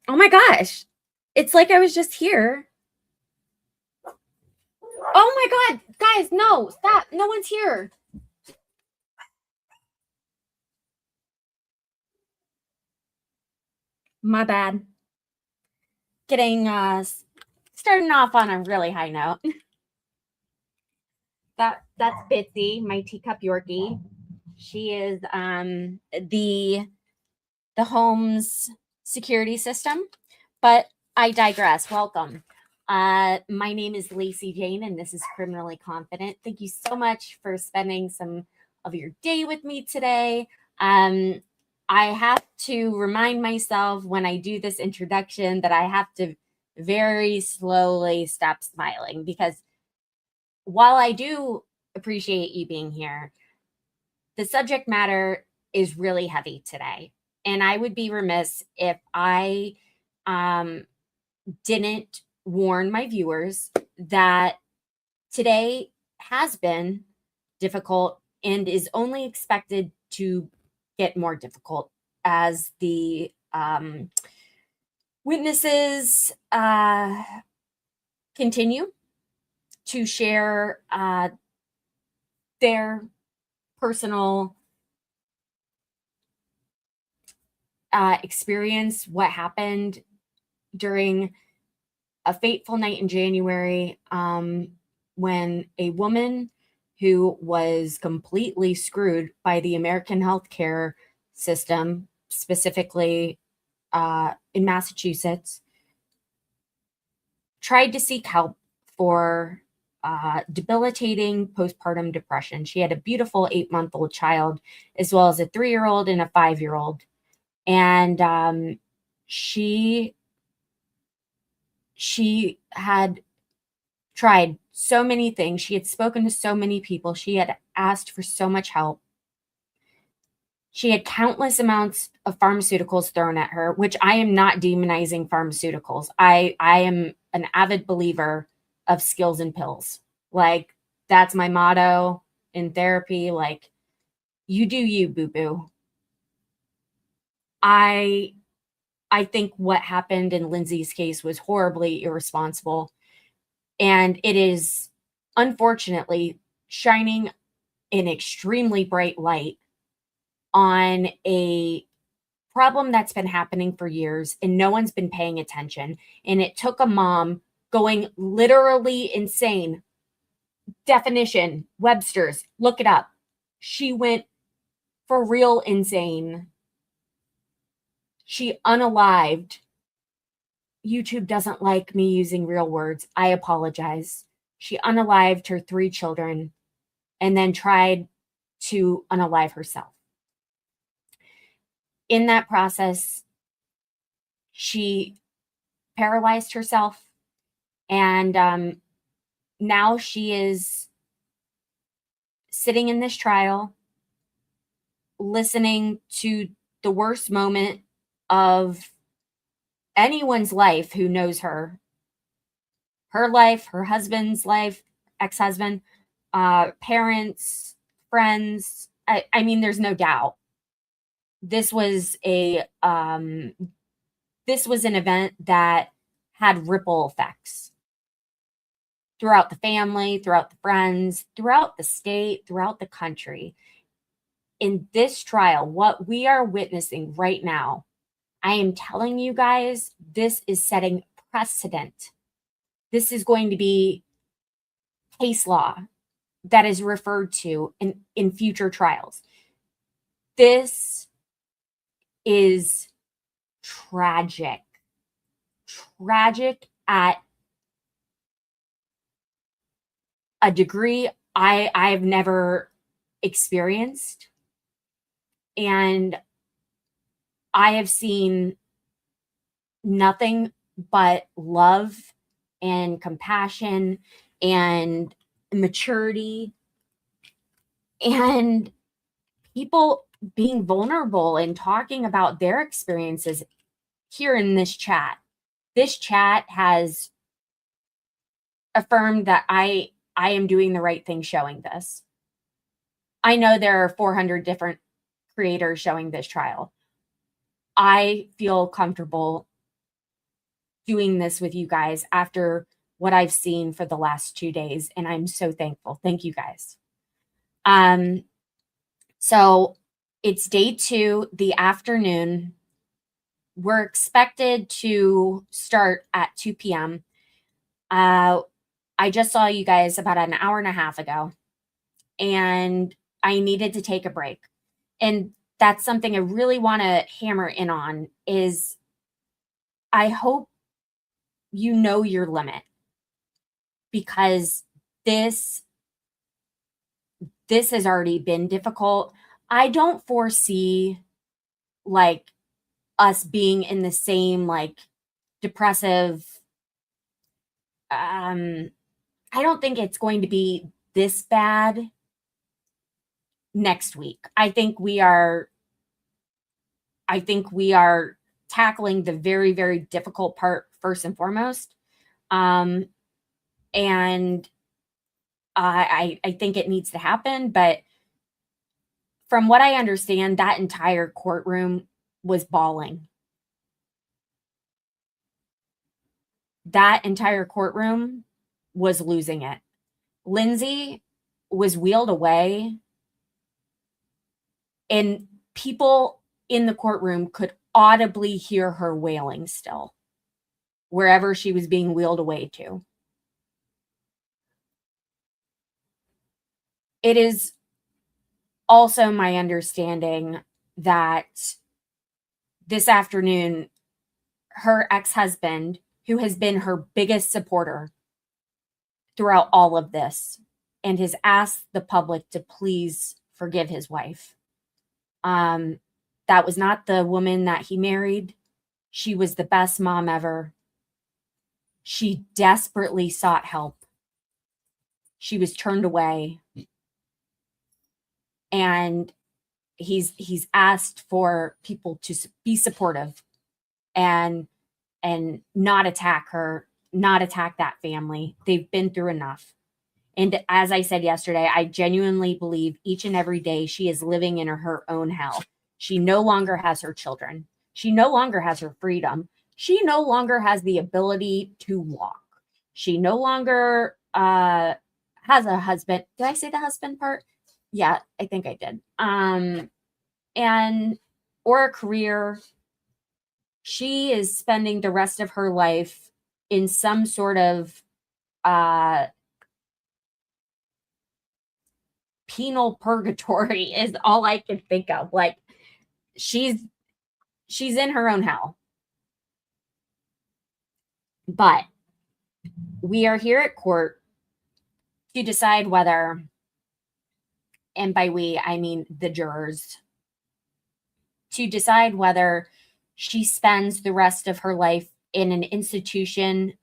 Oh my gosh. It's like I was just here. Oh my God. Guys, no, stop. No one's here. My bad. Getting starting off on a really high note. That's Bitsy, my teacup Yorkie. She is the home's security system, but I digress. Welcome. My name is Lacey Jane, and this is Criminally Confident. Thank you so much for spending some of your day with me today. Um, I have to remind myself when I do this introduction that I have to very slowly stop smiling because while I do appreciate you being here, the subject matter is really heavy today. And I would be remiss if I um, didn't warn my viewers that today has been difficult and is only expected to get more difficult as the witnesses continue to share their personal experience, what happened during a fateful night in January when a woman who was completely screwed by the American healthcare system, specifically in Massachusetts, tried to seek help for debilitating postpartum depression. She had a beautiful 8-month-old child, as well as a 3-year-old and a 5-year-old. And she had tried so many things. She had spoken to so many people. She had asked for so much help. She had countless amounts of pharmaceuticals thrown at her, which I am not demonizing pharmaceuticals. I am an avid believer of skills and pills. Like, that's my motto in therapy. Like, you do you, boo boo. I I think what happened in Lindsay's case was horribly irresponsible. And it is unfortunately shining an extremely bright light on a problem that's been happening for years and no one's been paying attention. And it took a mom going literally insane. Definition, Webster's, look it up. She went for real insane. She unalived. YouTube doesn't like me using real words. I apologize. She unalived her 3 children and then tried to unalive herself. In that process, she paralyzed herself, and now she is sitting in this trial, listening to the worst moment of anyone's life who knows her life, her husband's life, ex-husband, parents, friends. I mean, there's no doubt this was an event that had ripple effects throughout the family, throughout the friends, throughout the state, throughout the country. In this trial, what we are witnessing right now, I am telling you guys, this is setting precedent. This is going to be case law that is referred to in future trials. This is tragic. Tragic at a degree I've never experienced. And I have seen nothing but love and compassion and maturity and people being vulnerable and talking about their experiences here in this chat. This chat has affirmed that I am doing the right thing showing this. I know there are 400 different creators showing this trial. I feel comfortable doing this with you guys after what I've seen for the last 2 days, and I'm so thankful. Thank you guys. So it's day 2, the afternoon. We're expected to start at 2 p.m. I just saw you guys about an hour and a half ago, and I needed to take a break. And that's something I really want to hammer in on is I hope you know your limit, because this has already been difficult. I don't foresee like us being in the same like depressive I don't think it's going to be this bad next week. I think we are tackling the very, very difficult part first and foremost. And I think it needs to happen. But from what I understand, that entire courtroom was bawling. That entire courtroom was losing it. Lindsay was wheeled away, and people in the courtroom could audibly hear her wailing still, wherever she was being wheeled away to. It is also my understanding that this afternoon, her ex-husband, who has been her biggest supporter throughout all of this, and has asked the public to please forgive his wife. That was not the woman that he married. She was the best mom ever. She desperately sought help. She was turned away. And he's asked for people to be supportive and not attack her, not attack that family. They've been through enough. And as I said yesterday, I genuinely believe each and every day she is living in her own hell. She no longer has her children. She no longer has her freedom. She no longer has the ability to walk. She no longer has a husband. Did I say the husband part? Yeah, I think I did. And or a career. She is spending the rest of her life in some sort of penal purgatory is all I can think of. Like she's in her own hell. But we are here at court to decide whether, and by we, I mean the jurors, to decide whether she spends the rest of her life in an institution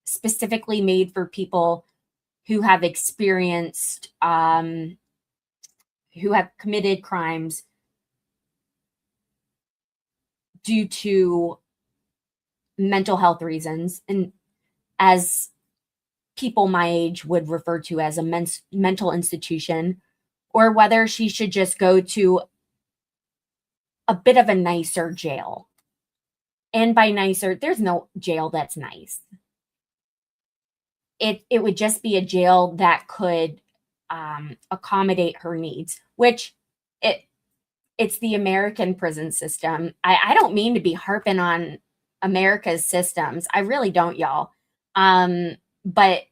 specifically made for people who have experienced, who have committed crimes due to mental health reasons, and as people my age would refer to as a mental institution, or whether she should just go to a bit of a nicer jail. And by nicer, there's no jail that's nice. It would just be a jail that could accommodate her needs, which it's the American prison system. I don't mean to be harping on America's systems. I really don't, y'all. But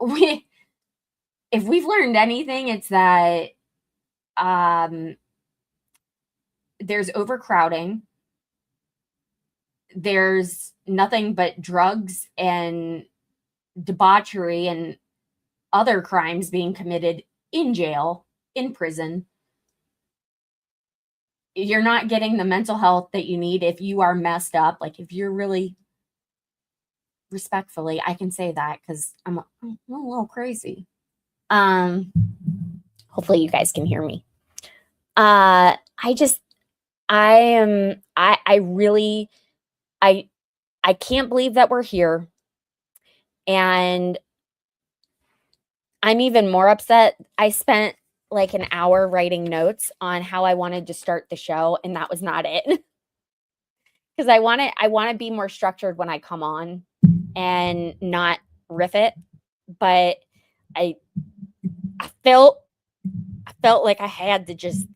if we've learned anything, it's that there's overcrowding. There's nothing but drugs and debauchery and other crimes being committed in jail, in prison. You're not getting the mental health that you need if you are messed up. Like if you're really, respectfully, I can say that because I'm a little crazy. Hopefully you guys can hear me. I can't believe that we're here. And I'm even more upset. I spent like an hour writing notes on how I wanted to start the show, and that was not it. because I want to be more structured when I come on and not riff it. But I felt like I had to just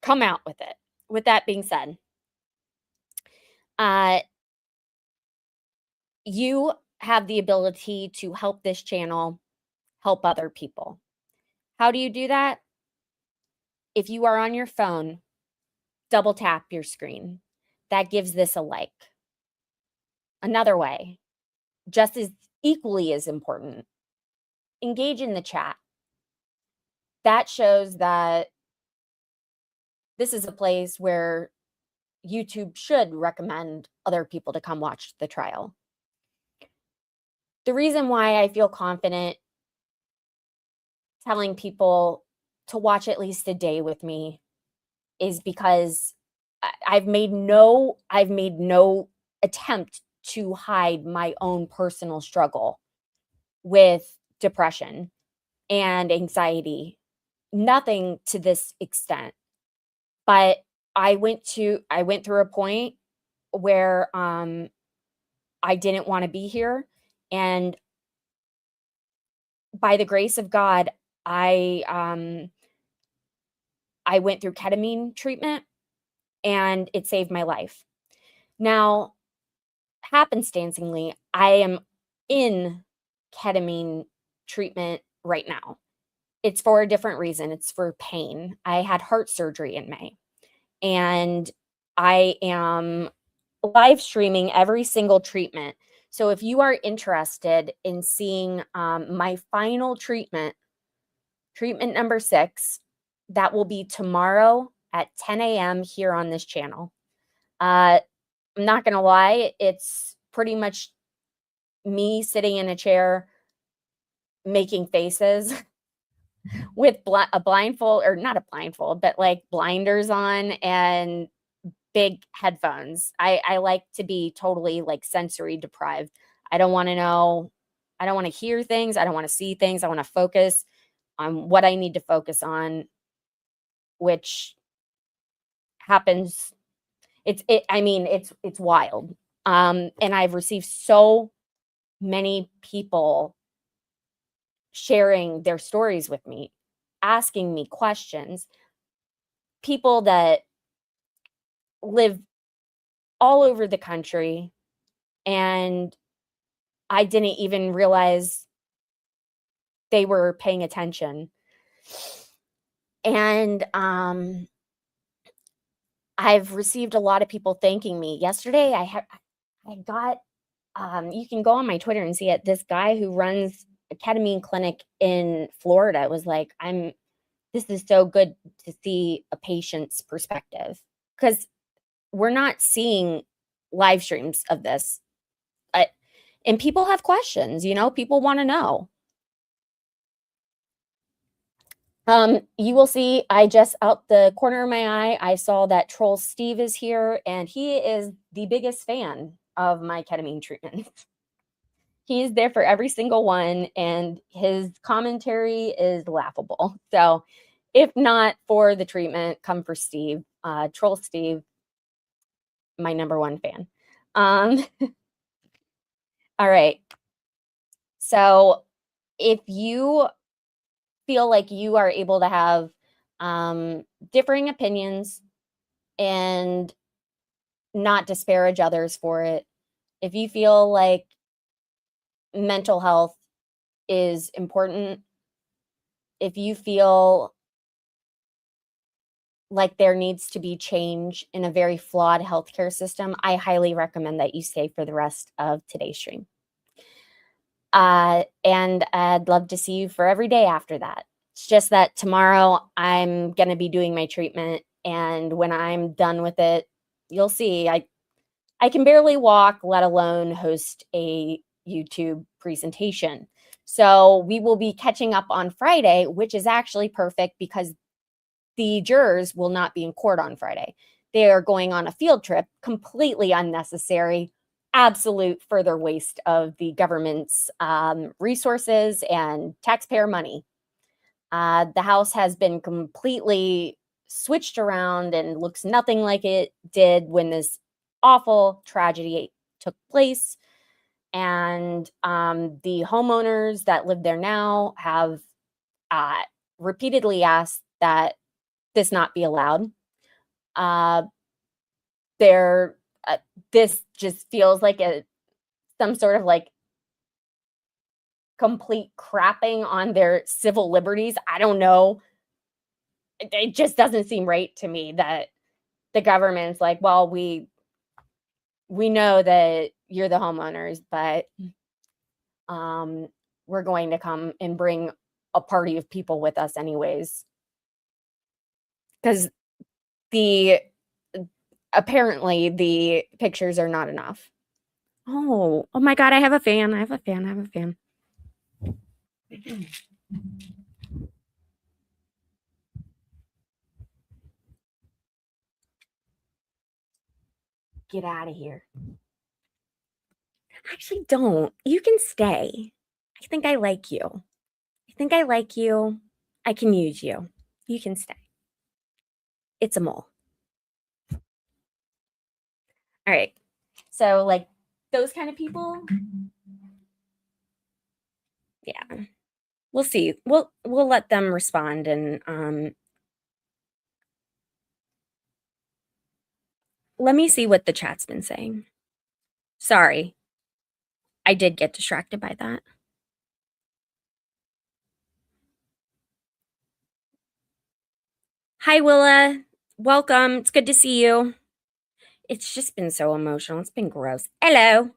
come out with it. With that being said, you have the ability to help this channel help other people. How do you do that? If you are on your phone, double tap your screen. That gives this a like. Another way, just as equally as important, engage in the chat. That shows that this is a place where YouTube should recommend other people to come watch the trial. The reason why I feel confident telling people to watch at least a day with me is because I've made no attempt to hide my own personal struggle with depression and anxiety. Nothing to this extent. But I went through a point where I didn't want to be here, and by the grace of God, I went through ketamine treatment, and it saved my life. Now, happenstancingly, I am in ketamine treatment right now. It's for a different reason. It's for pain. I had heart surgery in May, and I am live streaming every single treatment. So if you are interested in seeing my final treatment number 6, that will be tomorrow at 10 a.m. here on this channel. I'm not going to lie, it's pretty much me sitting in a chair making faces with a blindfold, or not a blindfold, but like blinders on and big headphones. I like to be totally like sensory deprived. I don't want to know. I don't want to hear things. I don't want to see things. I want to focus on what I need to focus on, which happens. It's wild. And I've received so many people sharing their stories with me, asking me questions, people that live all over the country, and I didn't even realize they were paying attention. And I've received a lot of people thanking me. Yesterday, I got, you can go on my Twitter and see it. This guy who runs a ketamine clinic in Florida was like, this is so good to see a patient's perspective, because we're not seeing live streams of this. And people have questions, people want to know. You will see, I just, out the corner of my eye, I saw that Troll Steve is here, and he is the biggest fan of my ketamine treatment. He's there for every single one, and his commentary is laughable. So if not for the treatment, come for Steve. Troll Steve, my number one fan. All right. So if you feel like you are able to have differing opinions and not disparage others for it, if you feel like mental health is important, if you feel like there needs to be change in a very flawed healthcare system, I highly recommend that you stay for the rest of today's stream. And I'd love to see you for every day after that. It's just that tomorrow I'm going to be doing my treatment, and when I'm done with it, you'll see I can barely walk, let alone host a YouTube presentation. So we will be catching up on Friday, which is actually perfect because the jurors will not be in court on Friday. They are going on a field trip, completely unnecessary, absolute further waste of the government's resources and taxpayer money. The House has been completely switched around and looks nothing like it did when this awful tragedy took place. And the homeowners that live there now have repeatedly asked that this not be allowed. They're this just feels like some sort of like complete crapping on their civil liberties. I don't know. It just doesn't seem right to me that the government's like, well, we know that you're the homeowners, but we're going to come and bring a party of people with us anyways. Because apparently the pictures are not enough. Oh my God, I have a fan. Get out of here. Actually, don't. You can stay. I think I like you. I can use you. You can stay. It's a mole. All right. So, like, those kind of people. Yeah. We'll see. We'll let them respond, and let me see what the chat's been saying. Sorry. I did get distracted by that. Hi, Willa. Welcome. It's good to see you. It's just been so emotional. It's been gross. Hello.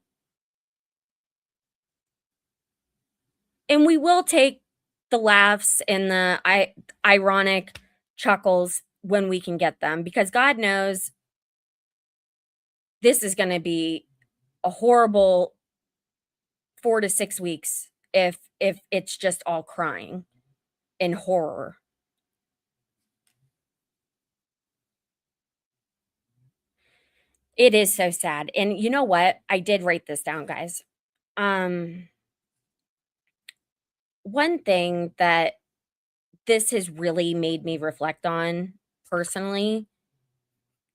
And we will take the laughs and the ironic chuckles when we can get them, because God knows this is going to be a horrible 4 to 6 weeks if it's just all crying and horror. It is so sad. And you know what? I did write this down, guys. One thing that this has really made me reflect on personally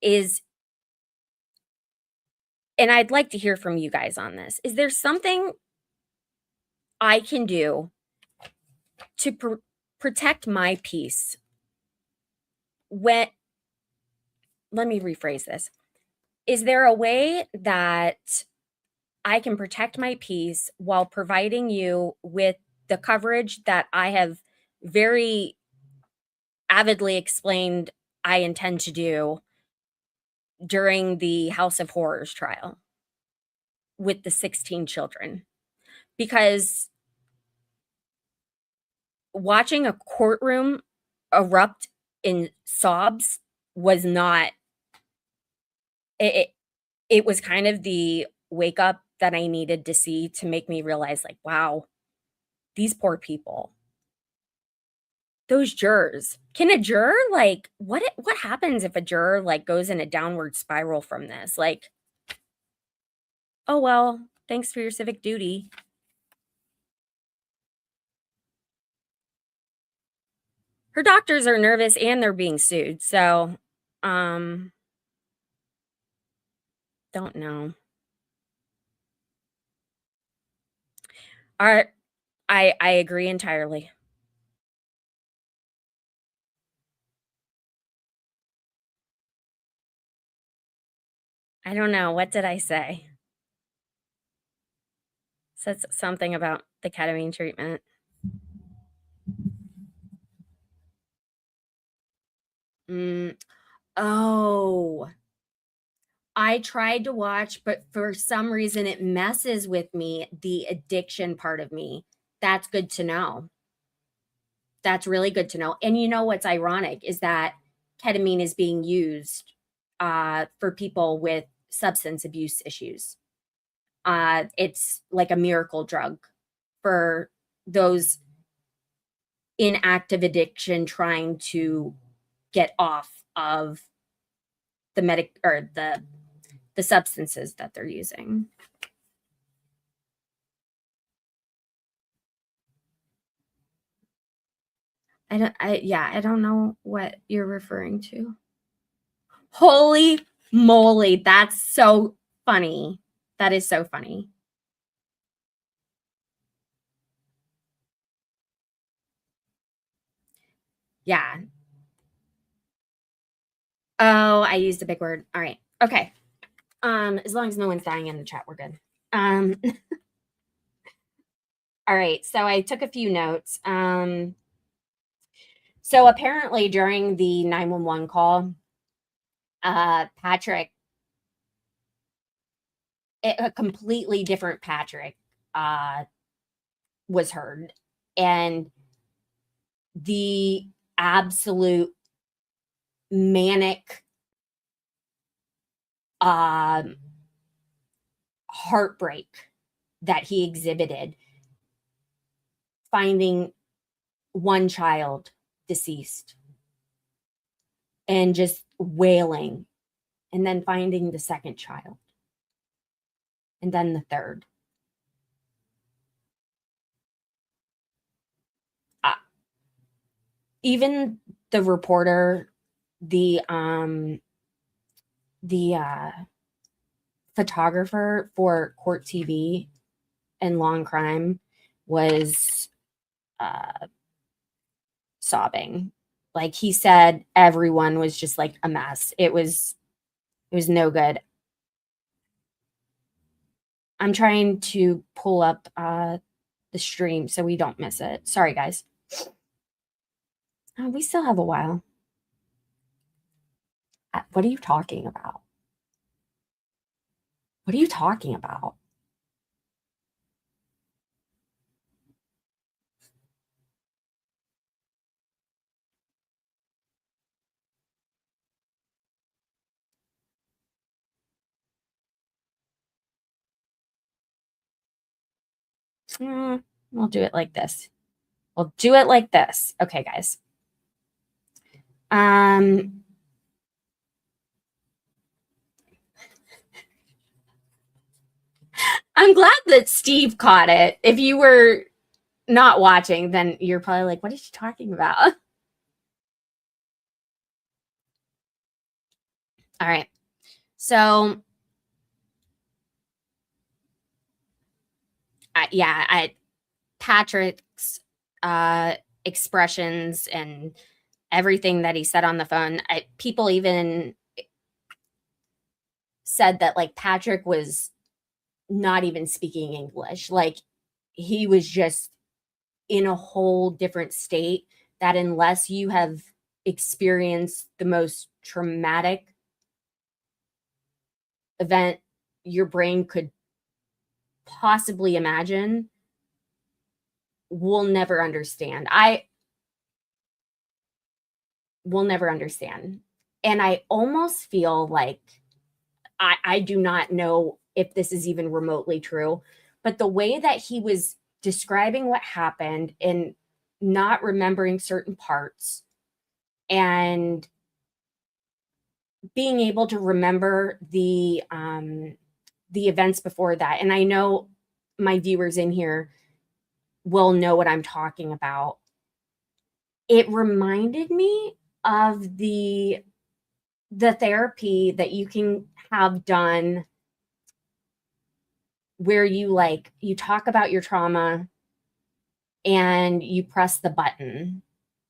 is, and I'd like to hear from you guys on this, is there something I can do to protect my peace when, let me rephrase this. Is there a way that I can protect my peace while providing you with the coverage that I have very avidly explained I intend to do during the House of Horrors trial with the 16 children? Because watching a courtroom erupt in sobs was not, it was kind of the wake up that I needed to see to make me realize, like, wow, these poor people. Those jurors. Can a juror, like, what happens if a juror, like, goes in a downward spiral from this? Like, oh, well, thanks for your civic duty. Her doctors are nervous and they're being sued. So, don't know. I agree entirely. I don't know. What did I say? Said something about the ketamine treatment. Oh, I tried to watch, but for some reason it messes with me, the addiction part of me. That's good to know. That's really good to know. And you know what's ironic is that ketamine is being used for people with substance abuse issues. It's like a miracle drug for those in active addiction trying to get off of the substances that they're using. I don't know what you're referring to. Holy Moly, that's so funny. That is so funny. Yeah. Oh, I used a big word. All right. Okay. As long as no one's dying in the chat, we're good. All right. So I took a few notes. So apparently during the 911 call, Patrick, a completely different Patrick, uh, was heard, and the absolute manic um, heartbreak that he exhibited, finding one child deceased and just wailing, and then finding the second child, and then the third. Uh, Even the reporter, the the photographer for Court TV and Law and Crime was sobbing. Like, he said everyone was just like a mess. It was no good. I'm trying to pull up the stream so we don't miss it. Sorry, guys. We still have a while. What are you talking about? What are you talking about? We'll do it like this. We'll do it like this. Okay, guys. I'm glad that Steve caught it. If you were not watching, then you're probably like, what is she talking about? All right. So, Patrick's expressions and everything that he said on the phone, people even said that, like, Patrick was not even speaking English. Like, he was just in a whole different state, that unless you have experienced the most traumatic event your brain could possibly imagine, we'll never understand. I will never understand. And I almost feel like I do not know if this is even remotely true, but the way that he was describing what happened and not remembering certain parts and being able to remember the events before that. And I know my viewers in here will know what I'm talking about. It reminded me of the therapy that you can have done where you talk about your trauma and you press the button.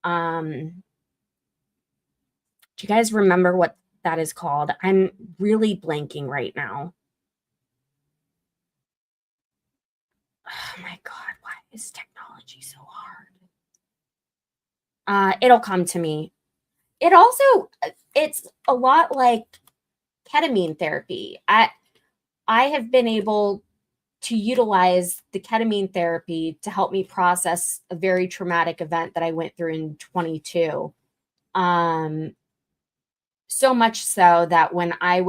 Do you guys remember what that is called? I'm really blanking right now. Oh my God, why is technology so hard? It'll come to me. It's a lot like ketamine therapy. I have been able to utilize the ketamine therapy to help me process a very traumatic event that I went through in 22. So much so that when I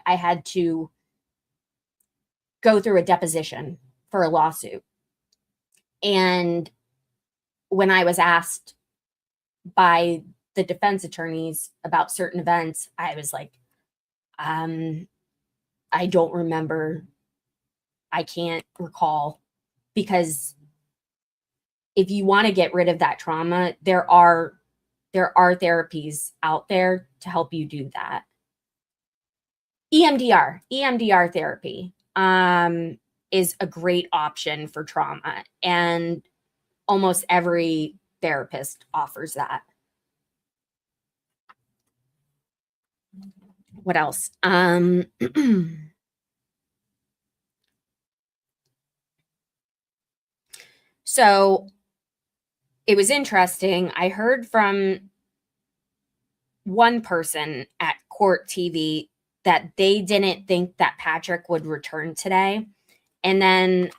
had to go through a deposition for a lawsuit. And when I was asked by the defense attorneys about certain events, I was like, I don't remember. I can't recall. Because if you want to get rid of that trauma, there are therapies out there to help you do that. EMDR therapy is a great option for trauma, and almost every therapist offers that. What else? So it was interesting. I heard from one person at Court TV that they didn't think that Patrick would return today. And then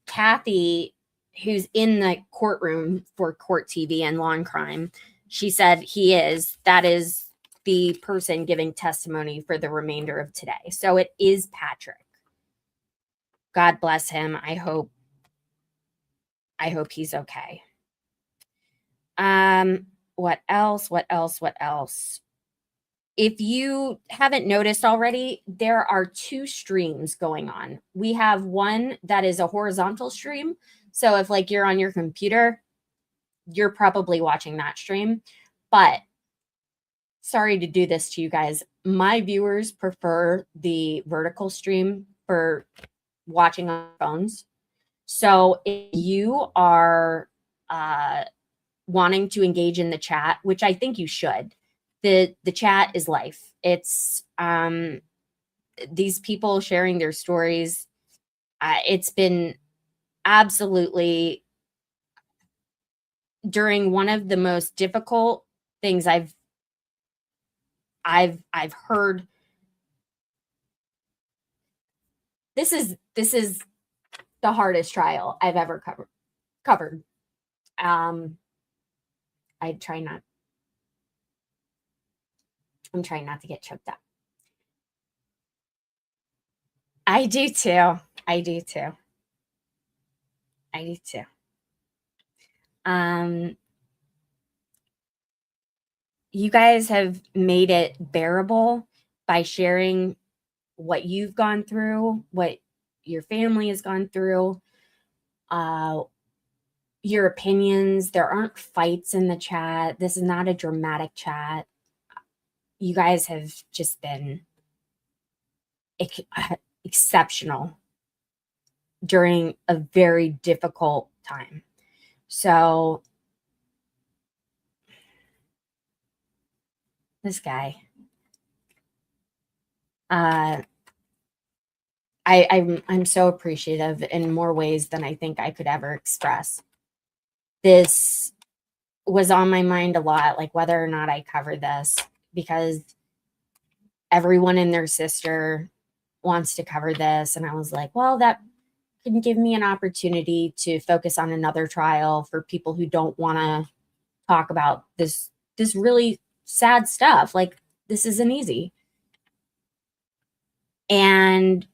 Kathy, who's in the courtroom for Court TV and Law and Crime, she said he is. That is the person giving testimony for the remainder of today. So it is Patrick. God bless him. I hope he's okay. What else? If you haven't noticed already, there are two streams going on. We have one that is a horizontal stream. So if like you're on your computer, you're probably watching that stream. But sorry to do this to you guys. My viewers prefer the vertical stream for watching on phones. So if you are wanting to engage in the chat, which I think you should, the chat is life. It's these people sharing their stories. It's been absolutely, during one of the most difficult things I've heard. This is the hardest trial I've ever covered. I'm trying not to get choked up. I do too. You guys have made it bearable by sharing what you've gone through, what your family has gone through, your opinions. There aren't fights in the chat. This is not a dramatic chat. You guys have just been exceptional during a very difficult time. So this guy, I'm so appreciative in more ways than I think I could ever express. This was on my mind a lot, like whether or not I covered this, because everyone and their sister wants to cover this. And I was like, well, that can give me an opportunity to focus on another trial for people who don't want to talk about this really sad stuff. Like, this isn't easy. And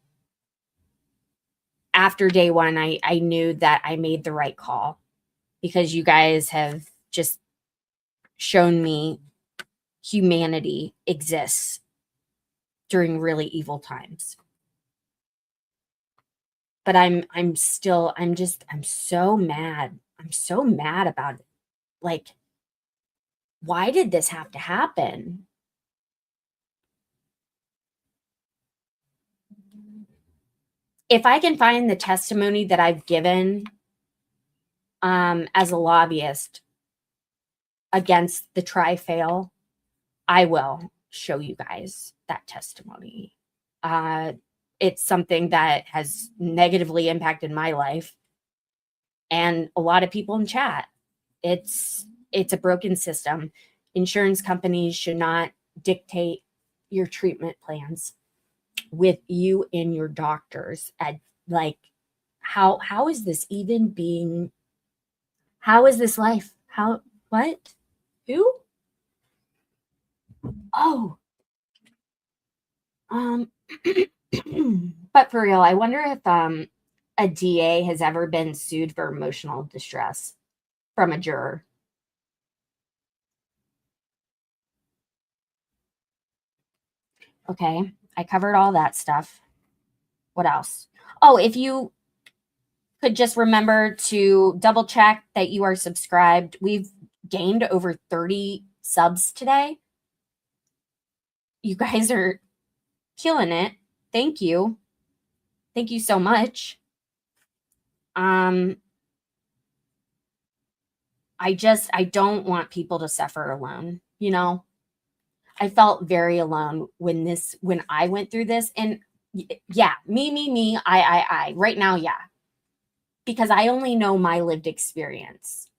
after day one, I knew that I made the right call, because you guys have just shown me humanity exists during really evil times. But I'm so mad. I'm so mad about it. Like, why did this have to happen? If I can find the testimony that I've given as a lobbyist against the try-fail, I will show you guys that testimony. It's something that has negatively impacted my life and a lot of people in chat. It's a broken system. Insurance companies should not dictate your treatment plans with you and your doctors. Like, how is this even being? How is this life? What? Who? Oh. But for real, I wonder if a DA has ever been sued for emotional distress from a juror. Okay, I covered all that stuff. What else? Oh, if you could just remember to double check that you are subscribed. We've gained over 30 subs today. You guys are killing it. Thank you. Thank you so much. I don't want people to suffer alone, you know? I felt very alone when I went through this. And yeah, me, I. Right now, yeah. Because I only know my lived experience.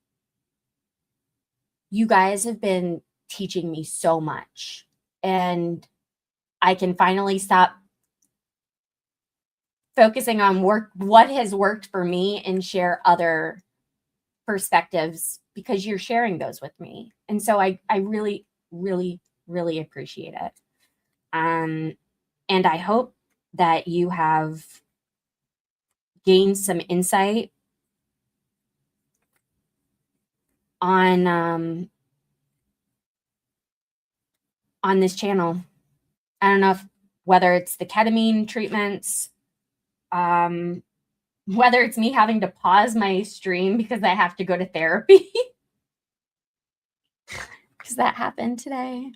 You guys have been teaching me so much. And I can finally stop focusing on what has worked for me, and share other perspectives, because you're sharing those with me. And so I really, really, really appreciate it. And I hope that you have gained some insight on this channel. I don't know whether it's the ketamine treatments, whether it's me having to pause my stream because I have to go to therapy, because that happened today,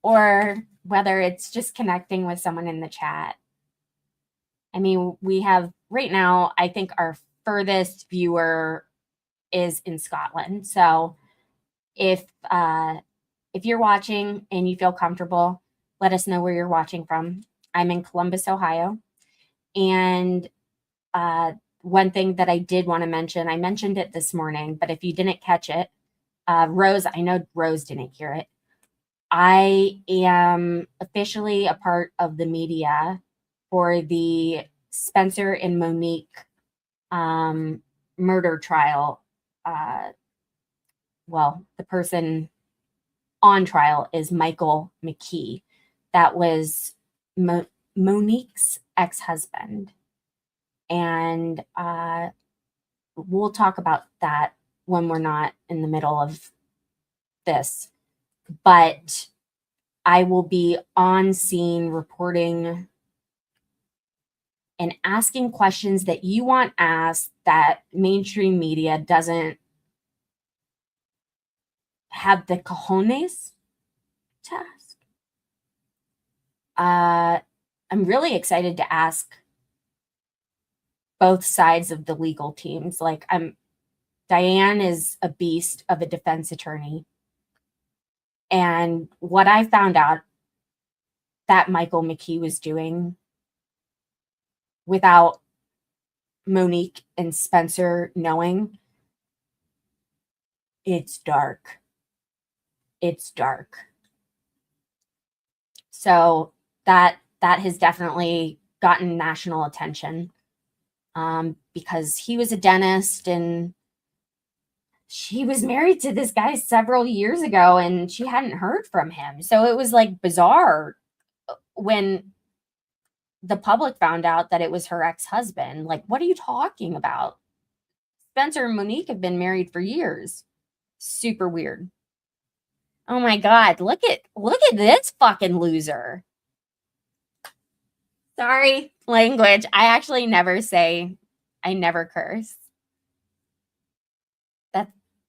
or whether it's just connecting with someone in the chat. I mean, we have right now, I think our furthest viewer is in Scotland. So if you're watching and you feel comfortable, let us know where you're watching from. I'm in Columbus, Ohio. And one thing that I did want to mention, I mentioned it this morning, but if you didn't catch it, Rose, I know Rose didn't hear it. I am officially a part of the media for the Spencer and Monique murder trial. Well, the person on trial is Michael McKee. That was Monique's ex-husband. And we'll talk about that when we're not in the middle of this. But I will be on scene reporting and asking questions that you want asked that mainstream media doesn't have the cojones to ask. I'm really excited to ask both sides of the legal teams. Like, Diane is a beast of a defense attorney. And what I found out that Michael McKee was doing without Monique and Spencer knowing, it's dark. It's dark. So that has definitely gotten national attention, because he was a dentist and she was married to this guy several years ago and she hadn't heard from him. So it was like bizarre when the public found out that it was her ex-husband. Like, what are you talking about? Spencer and Monique have been married for years. Super weird. Oh my God, look at this fucking loser. Sorry, language. I never curse.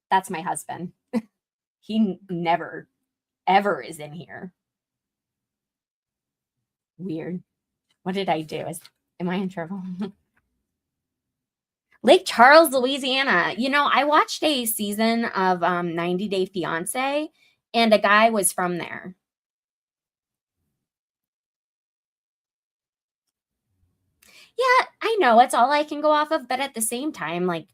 That's my husband. He never, ever is in here. Weird. What did I do? Am I in trouble? Lake Charles, Louisiana. You know, I watched a season of 90 Day Fiance, and a guy was from there. Yeah, I know it's all I can go off of, but at the same time, like,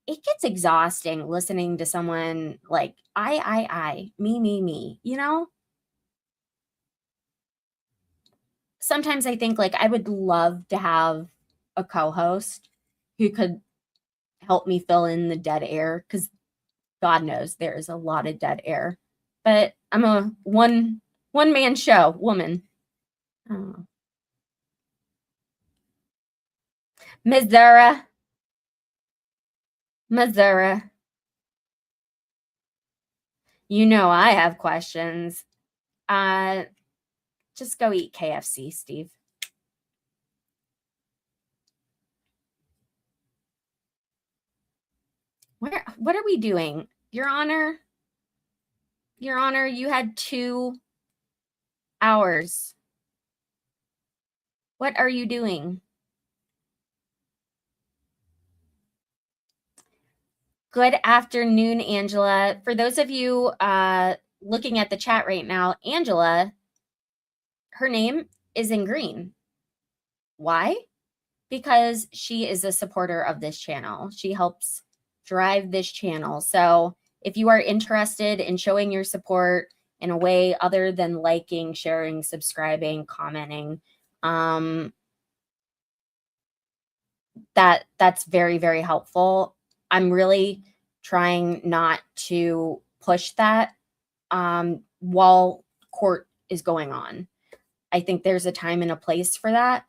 it gets exhausting listening to someone like I, me, you know? Sometimes I think, like, I would love to have a co-host who could help me fill in the dead air, because God knows there's a lot of dead air. But I'm a one man show woman. Oh. Missouri. You know I have questions. Just go eat KFC, Steve. What are we doing? Your Honor, you had two hours. What are you doing? Good afternoon, Angela. For those of you looking at the chat right now, Angela, her name is in green. Why? Because she is a supporter of this channel. She helps drive this channel. So if you are interested in showing your support in a way other than liking, sharing, subscribing, commenting, that's very, very helpful. I'm really trying not to push that while court is going on. I think there's a time and a place for that.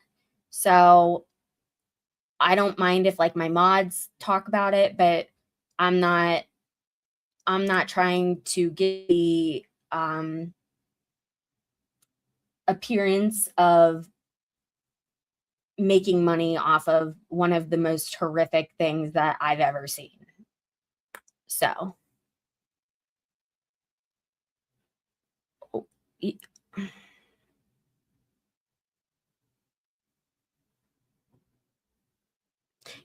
So I don't mind if like my mods talk about it, but I'm not trying to get the appearance of making money off of one of the most horrific things that I've ever seen. So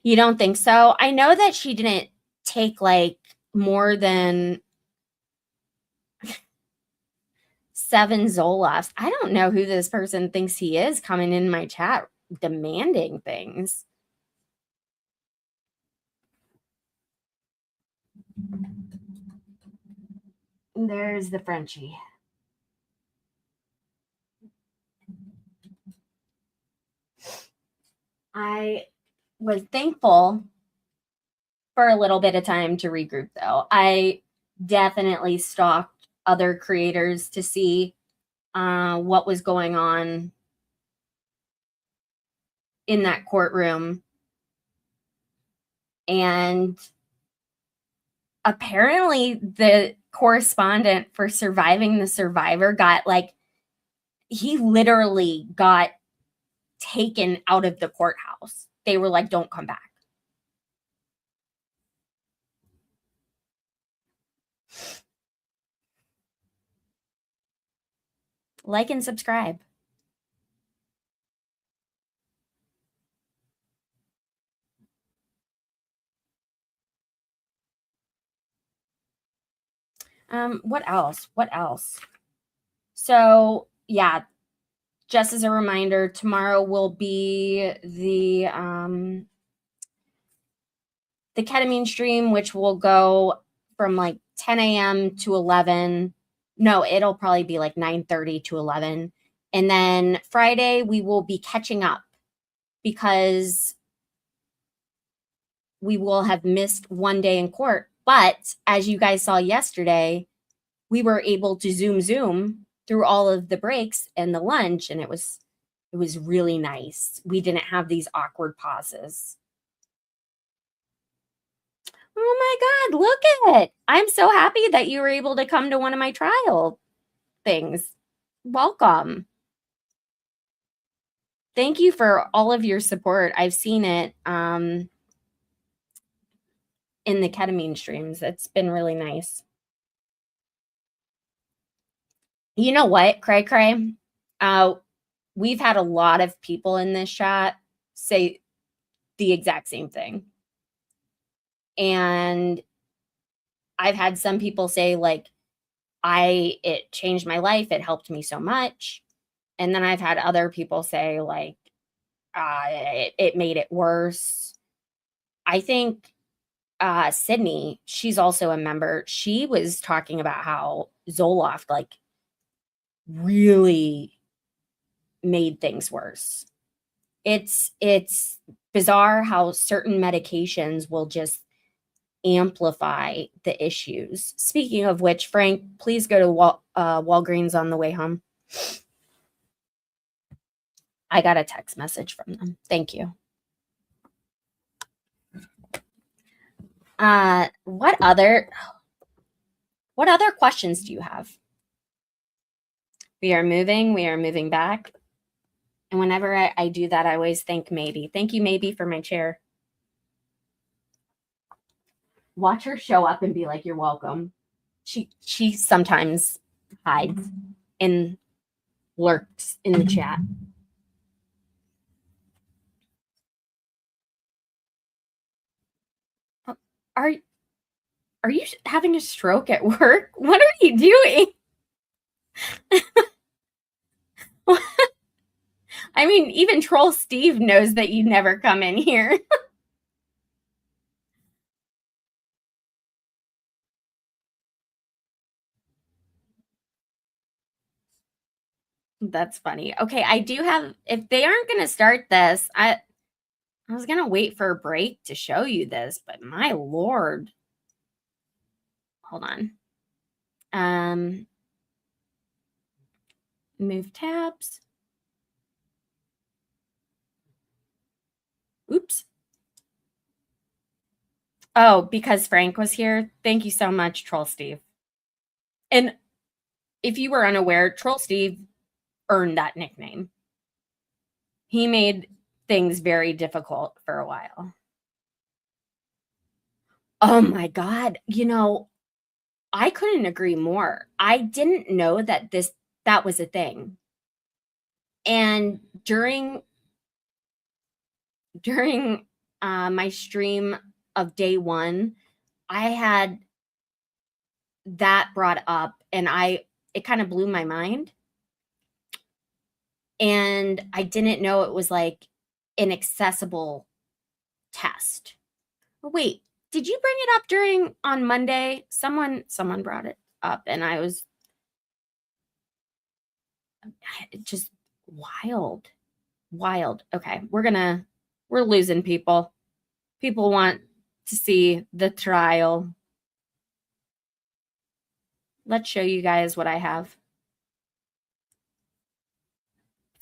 you don't think so? I know that she didn't take like more than 7 Zoloft's. I don't know who this person thinks he is coming in my chat demanding things. There's the Frenchie. I was thankful for a little bit of time to regroup, though. I definitely stalked other creators to see what was going on in that courtroom. And apparently the correspondent for Surviving the Survivor got like, he literally got taken out of the courthouse. They were like, don't come back. Like and subscribe. What else? What else? So yeah, just as a reminder, tomorrow will be the ketamine stream, which will go from like 10 a.m. to 11. No, it'll probably be like 9:30 to 11. And then Friday, we will be catching up because we will have missed one day in court. But as you guys saw yesterday, we were able to zoom through all of the breaks and the lunch, and it was really nice. We didn't have these awkward pauses. Oh my God, look at it. I'm so happy that you were able to come to one of my trial things. Welcome. Thank you for all of your support. I've seen it in the ketamine streams. It's been really nice. You know what, Cray? We've had a lot of people in this chat say the exact same thing. And I've had some people say like, it changed my life. It helped me so much. And then I've had other people say like, it made it worse. I think Sydney, she's also a member. She was talking about how Zoloft like really made things worse. It's bizarre how certain medications will just amplify the issues. Speaking of which, Frank, please go to Walgreens on the way home. I got a text message from them. Thank you. What other questions do you have? We are moving back. And whenever I do that, I always thank Maybe. Thank you, Maybe, for my chair. Watch her show up and be like, you're welcome. She sometimes hides in lurks in the chat. Are you having a stroke at work? What are you doing? I mean, even Troll Steve knows that you never come in here. That's funny. Okay, I do have, if they aren't going to start this, I was going to wait for a break to show you this, but my Lord. Hold on. Move tabs. Oops. Oh, because Frank was here. Thank you so much, Troll Steve. And if you were unaware, Troll Steve earned that nickname. He made things very difficult for a while. Oh my God. I couldn't agree more. I didn't know that that was a thing. And during my stream of day one, I had that brought up, and it kind of blew my mind. And I didn't know it was like an accessible test. Oh, wait, did you bring it up on Monday? Someone brought it up, and I was just wild. Okay, we're losing people. People want to see the trial. Let's show you guys what I have.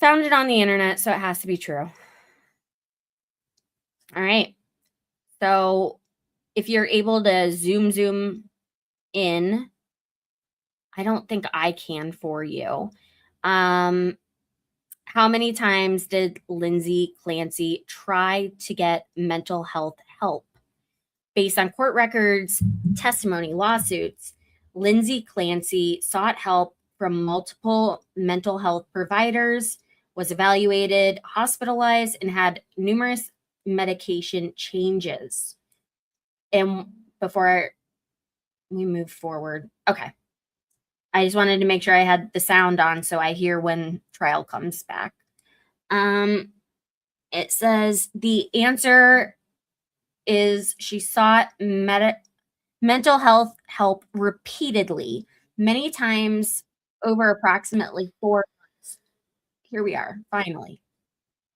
Found it on the internet, so it has to be true. All right. So if you're able to zoom in, I don't think I can for you. How many times did Lindsay Clancy try to get mental health help? Based on court records, testimony, lawsuits, Lindsay Clancy sought help from multiple mental health providers, was evaluated, hospitalized, and had numerous medication changes. And before we move forward, okay. I just wanted to make sure I had the sound on so I hear when trial comes back. It says the answer is she sought mental health help repeatedly, many times over approximately 4 months. Here we are, finally.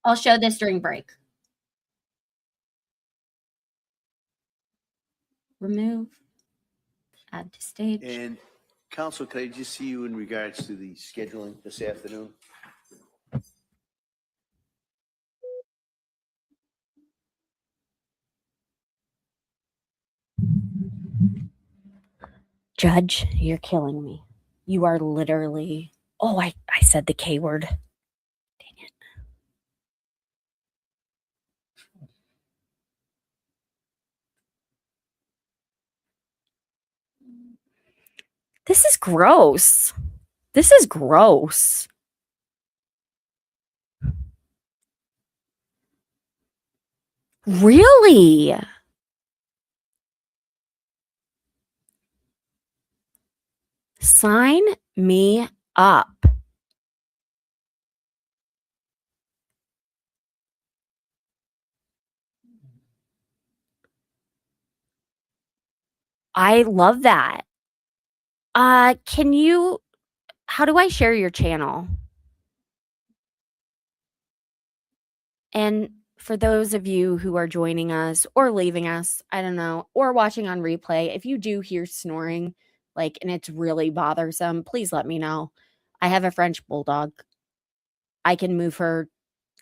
I'll show this during break. Remove, add to stage. And Council, could I just see you in regards to the scheduling this afternoon? Judge, you're killing me. You are literally, I said the K word. Dang it. This is gross. Really? Sign me up. I love that. How do I share your channel? And for those of you who are joining us or leaving us, I don't know, or watching on replay, if you do hear snoring, and it's really bothersome, please let me know. I have a French bulldog. I can move her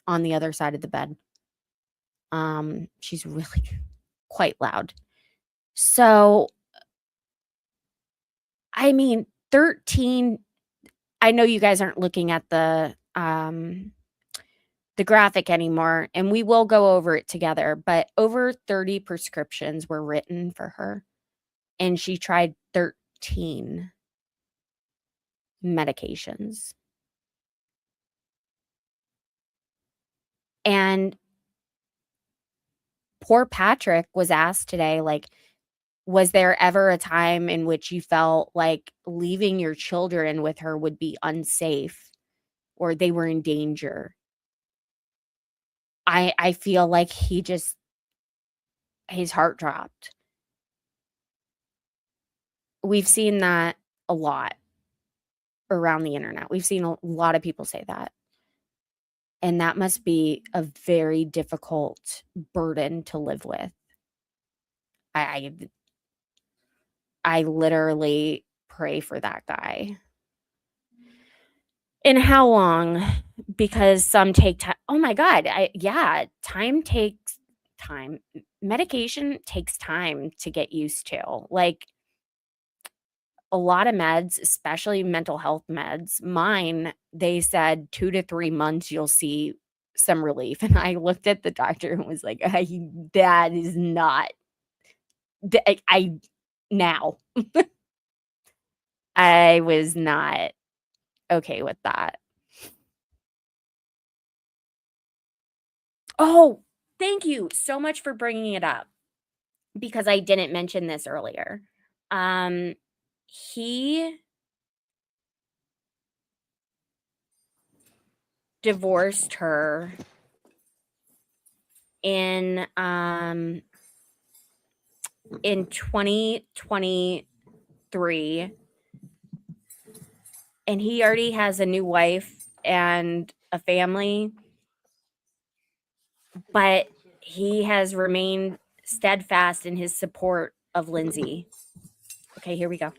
on the other side of the bed. She's really quite loud. So, I mean, 13, I know you guys aren't looking at the graphic anymore, and we will go over it together, but over 30 prescriptions were written for her, and she tried 13 medications. And poor Patrick was asked today, like, was there ever a time in which you felt like leaving your children with her would be unsafe or they were in danger? I feel like his heart dropped. We've seen that a lot around the internet. We've seen a lot of people say that. And that must be a very difficult burden to live with. I literally pray for that guy. And how long? Because some take time. Oh my God. Time takes time. Medication takes time to get used to. Like a lot of meds, especially mental health meds, mine, they said 2 to 3 months you'll see some relief. And I looked at the doctor and was like, that is not, now. I was not okay with that. Oh, thank you so much for bringing it up because I didn't mention this earlier. He divorced her in 2023, and he already has a new wife and a family, but he has remained steadfast in his support of Lindsay. Okay, here we go.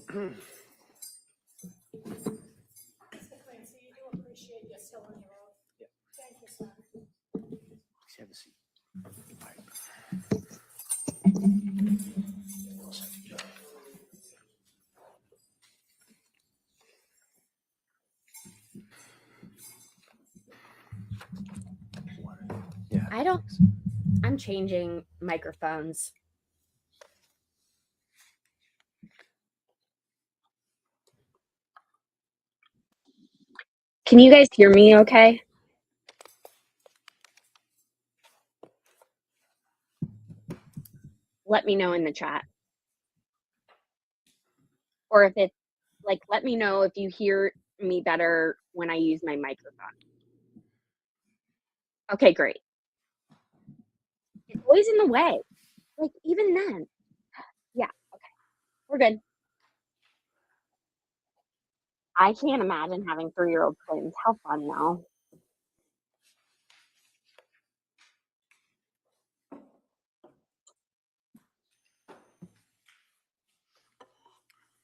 Please have a seat. Yeah. I'm changing microphones. Can you guys hear me okay? Let me know in the chat. Or if it's like, let me know if you hear me better when I use my microphone. Okay, great. It's always in the way. Like, even then. Yeah, okay. We're good. I can't imagine having 3-year-old twins. How fun, though.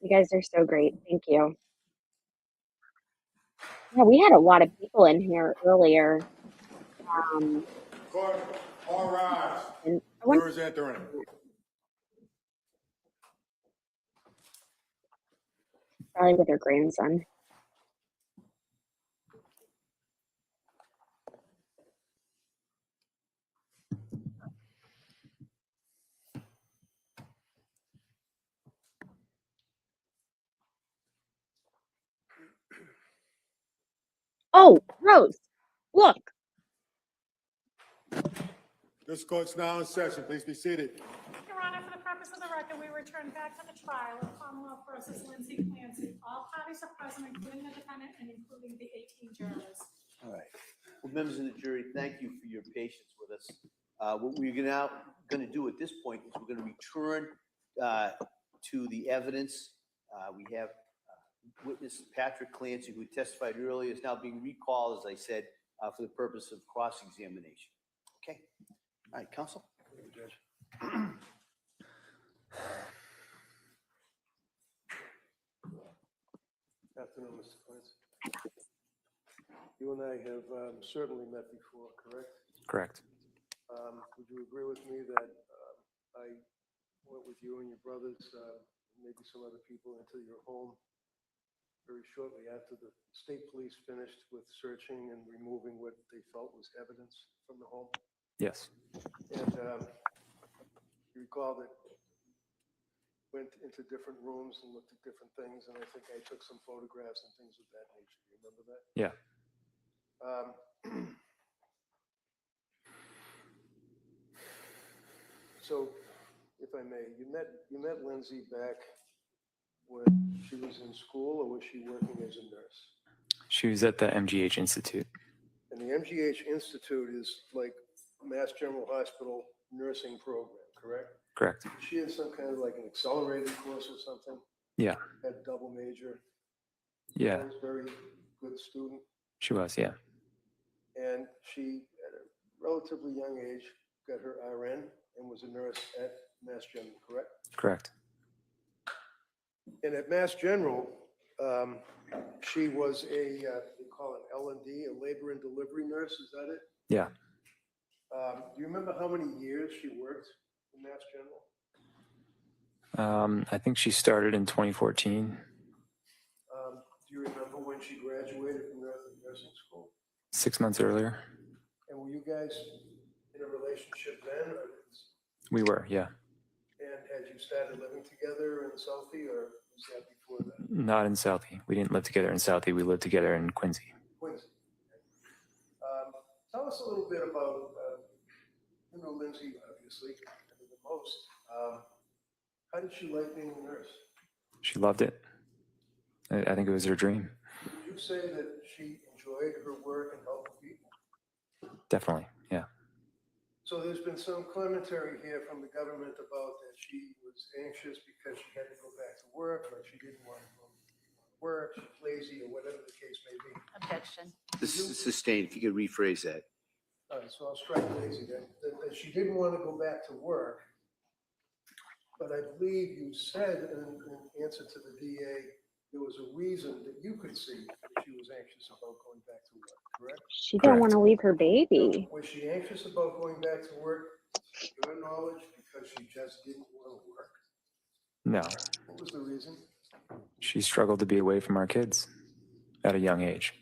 You guys are so great. Thank you. Yeah, we had a lot of people in here earlier. Court, all rise. And I Jurors entering. probably with her grandson. Oh, Rose, look. This court's now in session. Please be seated. Your Honor, for the purpose of the record, we return back to the trial of Commonwealth versus Lindsay Clancy. All parties are present, including the defendant and including the 18 jurors. All right. Well, members of the jury, thank you for your patience with us. What we're now going to do at this point is we're going to return to the evidence. We have witness Patrick Clancy, who testified earlier, is now being recalled, as I said, for the purpose of cross-examination. Okay. All right, counsel. Judge. Afternoon, Mr. Clancy. You and I have certainly met before, correct? Correct. Would you agree with me that I went with you and your brothers, maybe some other people, into your home very shortly after the state police finished with searching and removing what they felt was evidence from the home? Yes. And you recall that went into different rooms and looked at different things, and I think I took some photographs and things of that nature. You remember that? Yeah. So, if I may, you met Lindsay back when she was in school, or was she working as a nurse? She was at the MGH Institute. And the MGH Institute is like Mass General Hospital nursing program, correct? Correct. She had some kind of like an accelerated course or something, Yeah. had double major. Yeah. Was a very good student. She was. Yeah. And she, at a relatively young age, got her RN and was a nurse at Mass General, correct? Correct. And at Mass General, she was a, they call it L&D, a labor and delivery nurse, is that it? Yeah. Do you remember how many years she worked in Mass General? I think she started in 2014. Do you remember when she graduated from nursing school? 6 months earlier. And were you guys in a relationship then? Or We were. Yeah. and had you started living together in Southie, or was that before that? Not in Southie. We didn't live together in Southie. We lived together in Quincy. Quincy. Tell us a little bit about, you know, Lindsay, obviously, better than most. How did she like being a nurse? She loved it. I think it was her dream. Would you say that she enjoyed her work and helping people? Definitely. Yeah. So there's been some commentary here from the government about that she was anxious because she had to go back to work, or she didn't want to go to work, she's lazy, or whatever the case may be. Objection. This is sustained, if you could rephrase that. All right, so I'll strike lazy then. That she didn't want to go back to work, but I believe you said in answer to the DA, there was a reason that you could see that she was anxious about going back to work, correct? She didn't want Correct. to leave her baby. Was she anxious about going back to work, to your knowledge, because she just didn't want to work? No. What was the reason? She struggled to be away from our kids at a young age.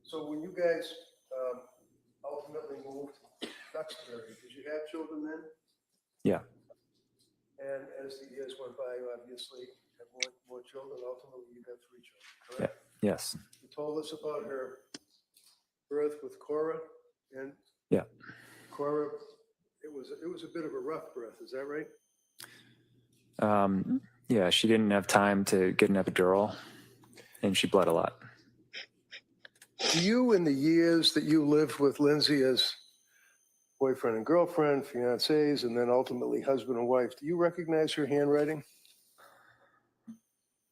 So when you guys ultimately moved to Duxbury, did you have children then? Yeah. And as the years went by, you obviously had more children. Ultimately, you got 3 children, correct? Yes. You told us about her birth with Cora, and Yeah. Cora, it was a bit of a rough birth. Is that right? Yeah. She didn't have time to get an epidural, and she bled a lot. Do you, in the years that you lived with Lindsay as boyfriend and girlfriend, fiancés, and then ultimately husband and wife, do you recognize her handwriting?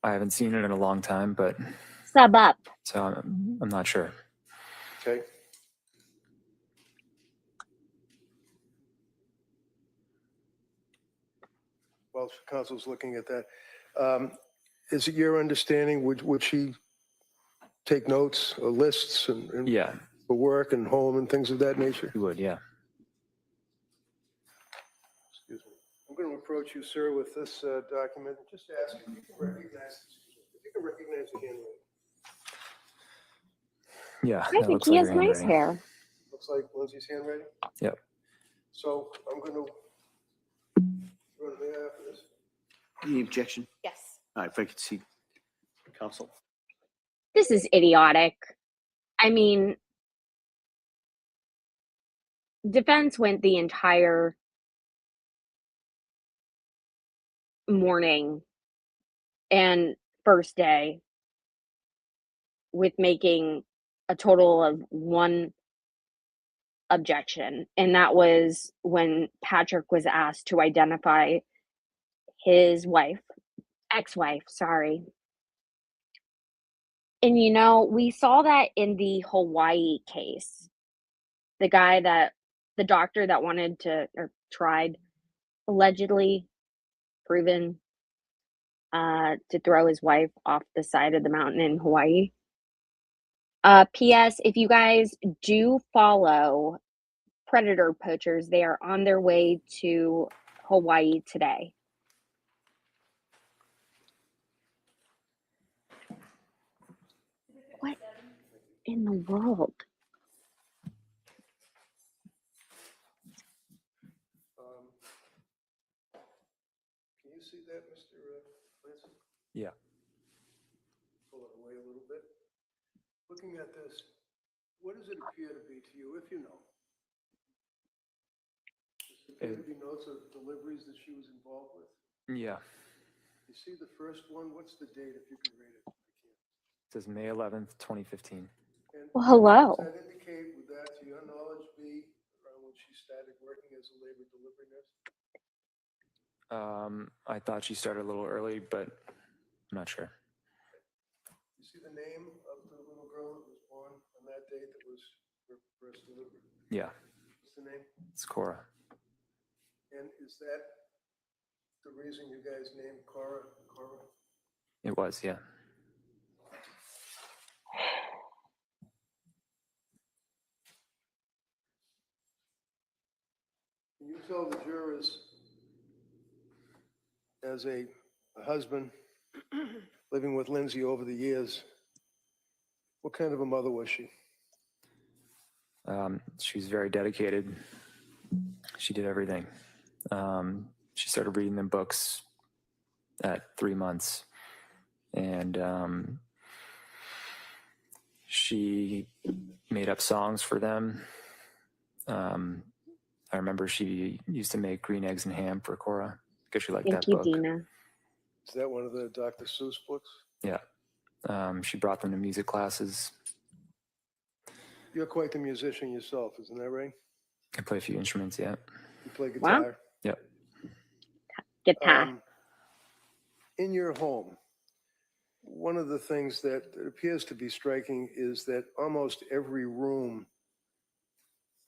I haven't seen it in a long time, but Sub up. so I'm not sure. Okay. While council's looking at that, is it your understanding, would she take notes or lists and Yeah, for work and home and things of that nature? you would. Yeah. Excuse me. I'm going to approach you, sir, with this document and just ask if you can recognize, the handwriting. Yeah. I that think looks he like has her nice handwriting. hair. Looks like Lindsay's handwriting? Yep. So I'm going to run the mayor after this. Any objection? Yes. All right, if I could see counsel. This is idiotic. I mean, defense went the entire morning and first day with making a total of 1 objection. And that was when Patrick was asked to identify his wife, ex-wife, sorry. And you know, we saw that in the Hawaii case. The doctor that wanted to, or tried, allegedly proven to throw his wife off the side of the mountain in Hawaii. P.S. If you guys do follow predator poachers, they are on their way to Hawaii today. What in the world? Can you see that, Mr. Clancy? Yeah. Pull it away a little bit. Looking at this, what does it appear to be to you, if you know? Does it appear to be notes of deliveries that she was involved with? Yeah. You see the first one, what's the date, if you could read it? I can't. It says May 11th, 2015. And Well, hello. does that indicate, would that, to your knowledge, be around when she started working as a labor delivery nurse? I thought she started a little early, but I'm not sure. You see the name of the little girl that was born on that date that was her first delivery? Yeah, What's the name? it's Cora. And is that the reason you guys named Cora? It was, yeah. Can you tell the jurors, as a husband living with Lindsay over the years, what kind of a mother was she? She was very dedicated. She did everything. She started reading them books at 3 months. And she made up songs for them. I remember she used to make green eggs and ham for Cora because she liked Thank that you, book. Dina. Is that one of the Dr. Seuss books? Yeah. She brought them to music classes. You're quite the musician yourself, isn't that right? I play a few instruments, yeah. You play Wow. guitar. Yep. Guitar. In your home, one of the things that appears to be striking is that almost every room,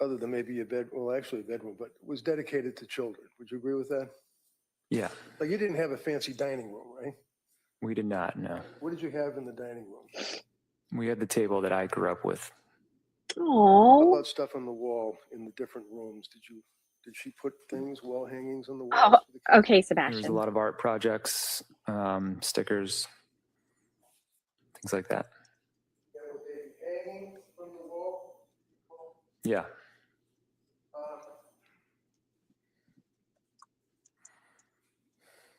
other than maybe your bed, well, actually a bedroom, but was dedicated to children. Would you agree with that? Yeah. Like you didn't have a fancy dining room, right? We did not, no. What did you have in the dining room? We had the table that I grew up with. How Oh. about stuff on the wall in the different rooms? Did she put things, wall hangings on the walls? Oh, for the kids? okay, There was a Sebastian. lot of art projects, stickers, things like that. And were they hanging from the wall? Yeah.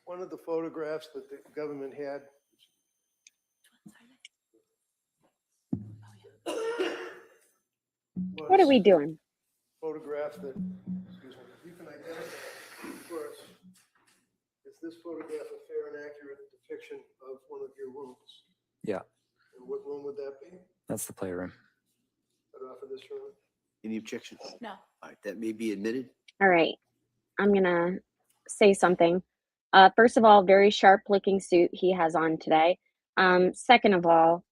One of the photographs that the government had. What are we doing? Photograph that, excuse me, you can identify first. Is this photograph a fair and accurate depiction of one of your rooms? Yeah. And what room would that be? That's the playroom. Right off of this room? Any objection? No. All right, that may be admitted. All right. I'm going to say something. First of all, very sharp looking suit he has on today. Second of all,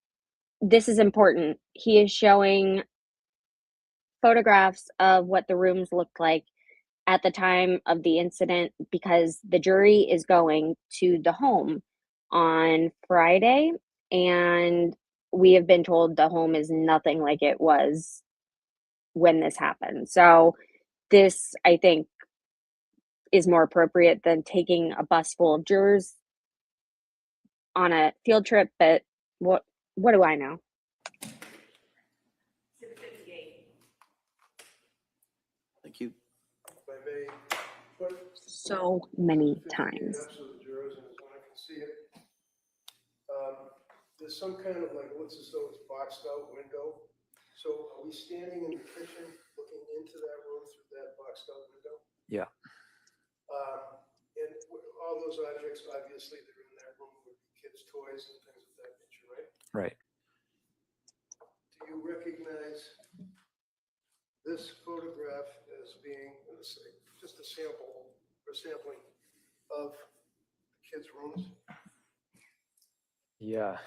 this is important. He is showing photographs of what the rooms looked like at the time of the incident because the jury is going to the home on Friday, and we have been told the home is nothing like it was when this happened. So this, I think, is more appropriate than taking a bus full of jurors on a field trip. But what do I know? Thank you. If I may put So many 58 times. up so the jurors and as one can see it. There's some kind of like, looks as though it's boxed out window. So are we standing in the kitchen looking into that room through that boxed out window? Yeah. And all those objects, obviously, that are in that room would be kids' toys and things of that nature, right? Right. Do you recognize this photograph as being just a sample or sampling of the kids' rooms? Yeah.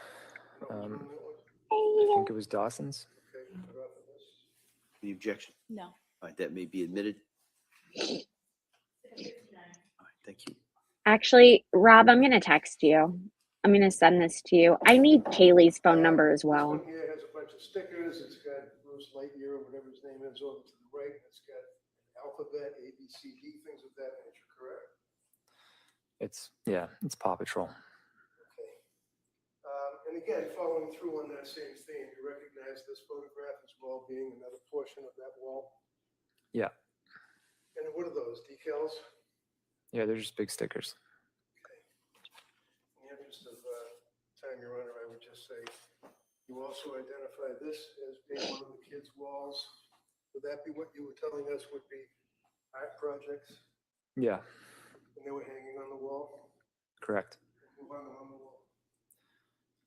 You know which room it was? I think it was Dawson's. Okay, right off of this. Any objection? No. All right, that may be admitted. All right, thank you. Actually, Rob, I'm going to text you. I'm going to send this to you. I need Kaylee's phone number as This well. one here has a bunch of stickers. It's got Bruce Lightyear or whatever his name is over to the right. It's got alphabet, A, B, C, D, things of that nature, correct? It's Paw Patrol. Okay. And again, following through on that same theme, you recognize this photograph as well being another portion of that wall? Yeah. And what are those, decals? Yeah, they're just big stickers. In the interest of time, Your Honor, I would just say, you also identify this as being one of the kids' walls. Would that be what you were telling us would be art projects, Yeah, and they were hanging on the wall? correct. Who hung them on the wall?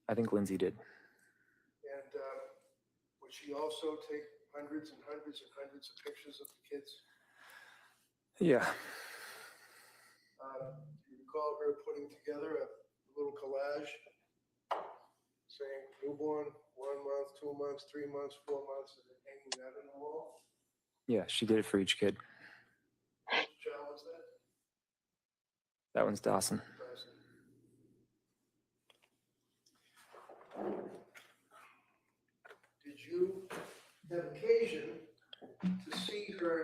I think Lindsay did. And would she also take hundreds and hundreds and hundreds of pictures of the kids? Yeah. Do you recall her putting together a little collage saying newborn, 1 month, 2 months, 3 months, 4 months, and then hanging that on the wall? Yeah, she did it for each kid. Which child was that? That one's Dawson. Dawson. Did you have occasion to see her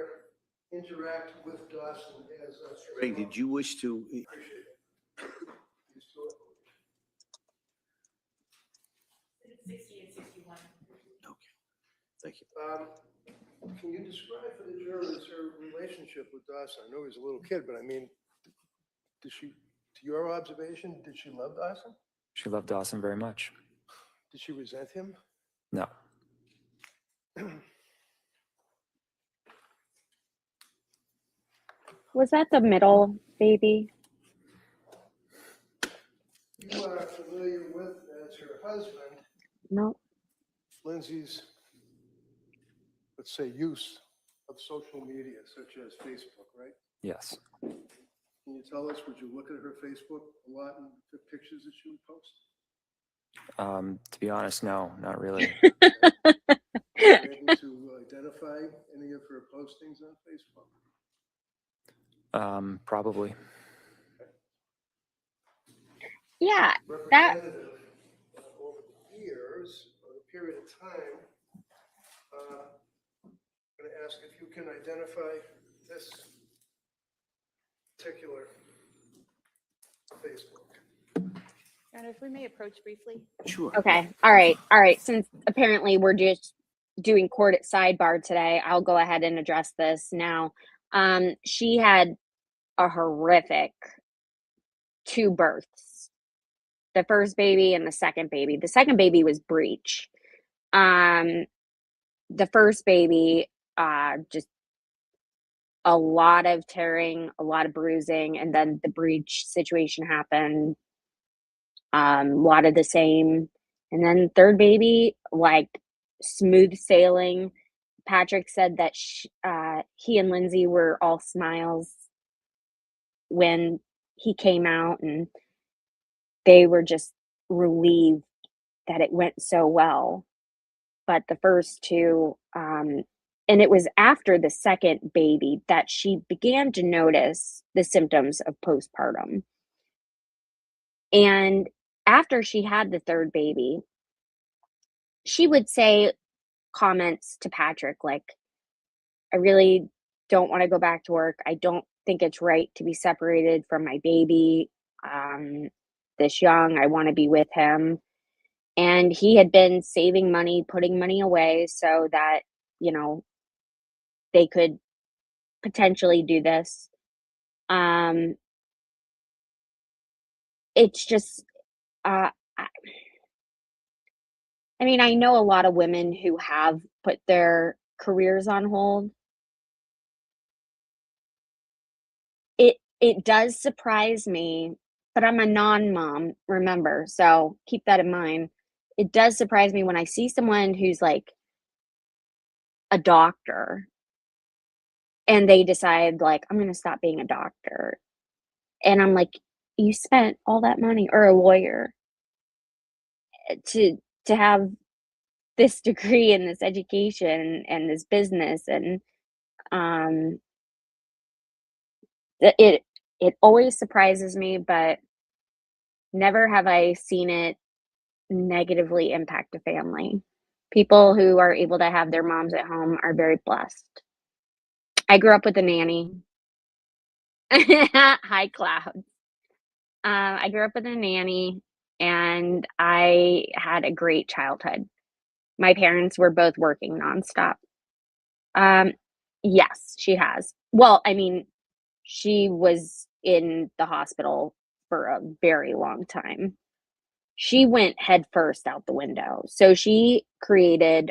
interact with Dawson as a... Ray, did you wish to? Appreciate it. Please do it. 60 and 61. Okay, thank you. Can you describe for the jurors her relationship with Dawson? I know he was a little kid, but I mean, did she, to your observation, did she love Dawson? She loved Dawson very much. Did she resent him? No. Was that the middle baby? You are familiar with, as her husband, No. Lindsay's, let's say, use of social media such as Facebook, right? Yes. Can you tell us, would you look at her Facebook a lot and the pictures that she would post? To be honest, no, not really. Are you able to identify any of her postings on Facebook? Probably. Yeah, Representative, over the years, or the period of time, I'm going to ask if you can identify this particular Facebook. Your Honor, if we may approach briefly. Sure. okay. All right. Since apparently we're just doing court at sidebar today, I'll go ahead and address this now. She had a horrific 2 births. The first baby and the second baby. The second baby was breech. The first baby, just a lot of tearing, a lot of bruising, and then the breech situation happened. A lot of the same. And then third baby, like smooth sailing. Patrick said that he and Lindsay were all smiles when he came out, and they were just relieved that it went so well. But the first 2, and it was after the second baby that she began to notice the symptoms of postpartum. And after she had the third baby, she would say comments to Patrick like, I really don't want to go back to work. I don't think it's right to be separated from my baby this young. I want to be with him. And he had been saving money, putting money away so that, they could potentially do this. It's just, I mean, I know a lot of women who have put their careers on hold. It does surprise me, but I'm a non-mom, remember, so keep that in mind. It does surprise me when I see someone who's like a doctor and they decide like, I'm going to stop being a doctor. And I'm like, you spent all that money, or a lawyer, to have this degree and this education and this business, and it always surprises me, but never have I seen it negatively impact a family. People who are able to have their moms at home are very blessed. I grew up with a nanny. Hi, Cloud. I grew up with a nanny, and I had a great childhood. My parents were both working nonstop. Yes, she has. Well, I mean, she was in the hospital for a very long time. She went head first out the window. So she created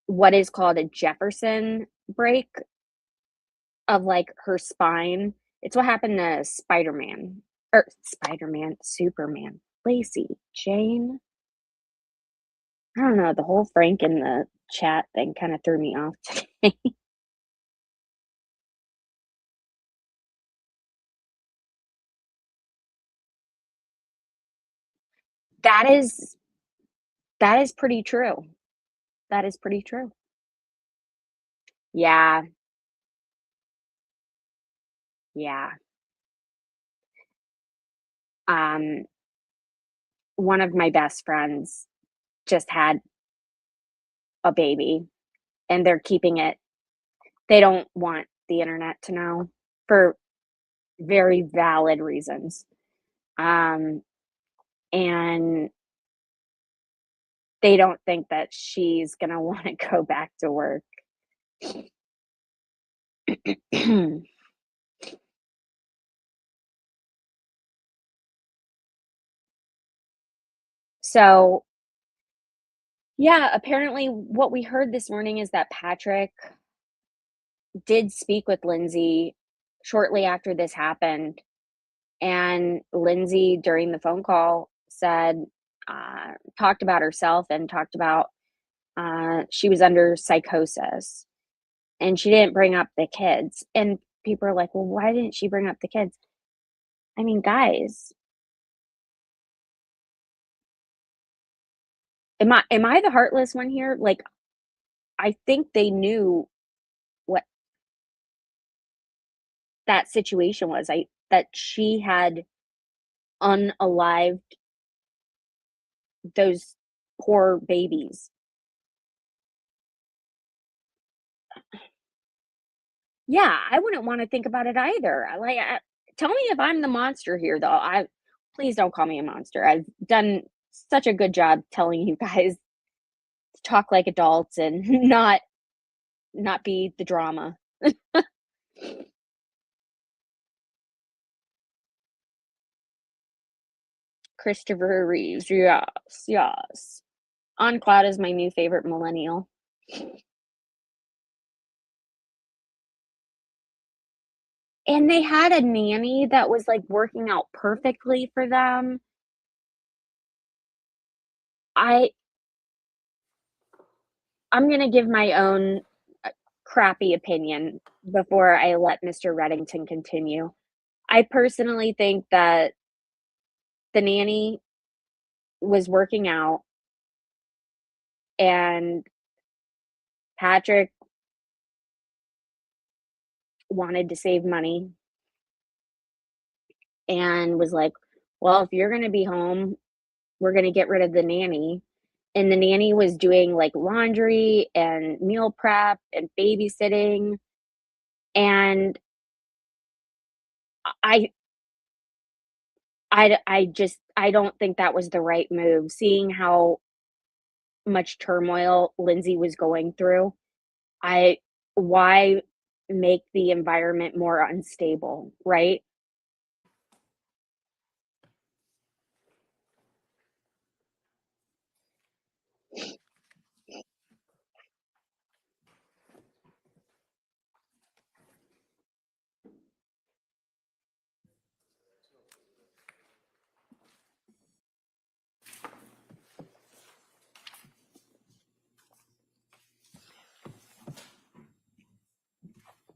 what is called a Jefferson break of like her spine. It's what happened to Superman, Lacey, Jane. I don't know. The whole Frank in the chat thing kind of threw me off today. That is pretty true. That is pretty true. Yeah. Yeah. Um, one of my best friends just had a baby and they're keeping it. They don't want the internet to know for very valid reasons. And they don't think that she's going to want to go back to work. So, yeah, apparently what we heard this morning is that Patrick did speak with Lindsay shortly after this happened. And Lindsay, during the phone call, said, talked about herself and talked about she was under psychosis and she didn't bring up the kids. And people are like, well, why didn't she bring up the kids? I mean, guys, am I the heartless one here? Like, I think they knew what that situation was. That she had unalived those poor babies. Yeah, I wouldn't want to think about it either. Tell me if I'm the monster here, though. Please don't call me a monster. I've done such a good job telling you guys to talk like adults and not be the drama. Christopher Reeves, yes, yes. On Cloud is my new favorite millennial. And they had a nanny that was like working out perfectly for them. I'm gonna give my own crappy opinion before I let Mr. Reddington continue. I personally think that the nanny was working out and Patrick wanted to save money and was like, well, if you're going to be home, we're going to get rid of the nanny. And the nanny was doing like laundry and meal prep and babysitting. And I don't think that was the right move, seeing how much turmoil Lindsay was going through. Why make the environment more unstable, right?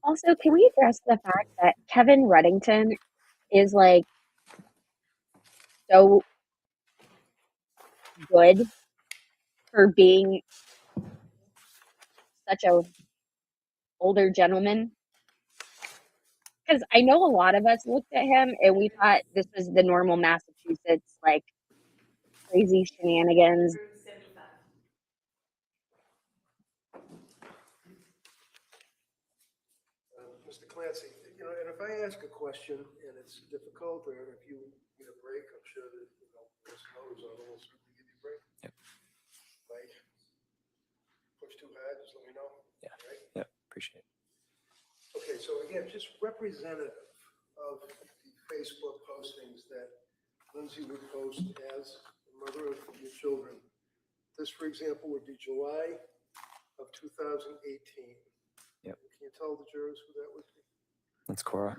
Also, can we address the fact that Kevin Reddington is like so good for being such a older gentleman? Because I know a lot of us looked at him and we thought this was the normal Massachusetts, like crazy shenanigans. Mr. Clancy, and if I ask a question and it's difficult, or if you need a break, I'm sure that, Ms. knows I will certainly give you a break. Yep. Like, push too hard, just let me know. Yeah. Right? Yeah. Appreciate it. Okay, so again, just representative of the Facebook postings that Lindsay would post as the mother of your children. This, for example, would be July of 2018. Yep. Can you tell the jurors who that would be? That's Cora.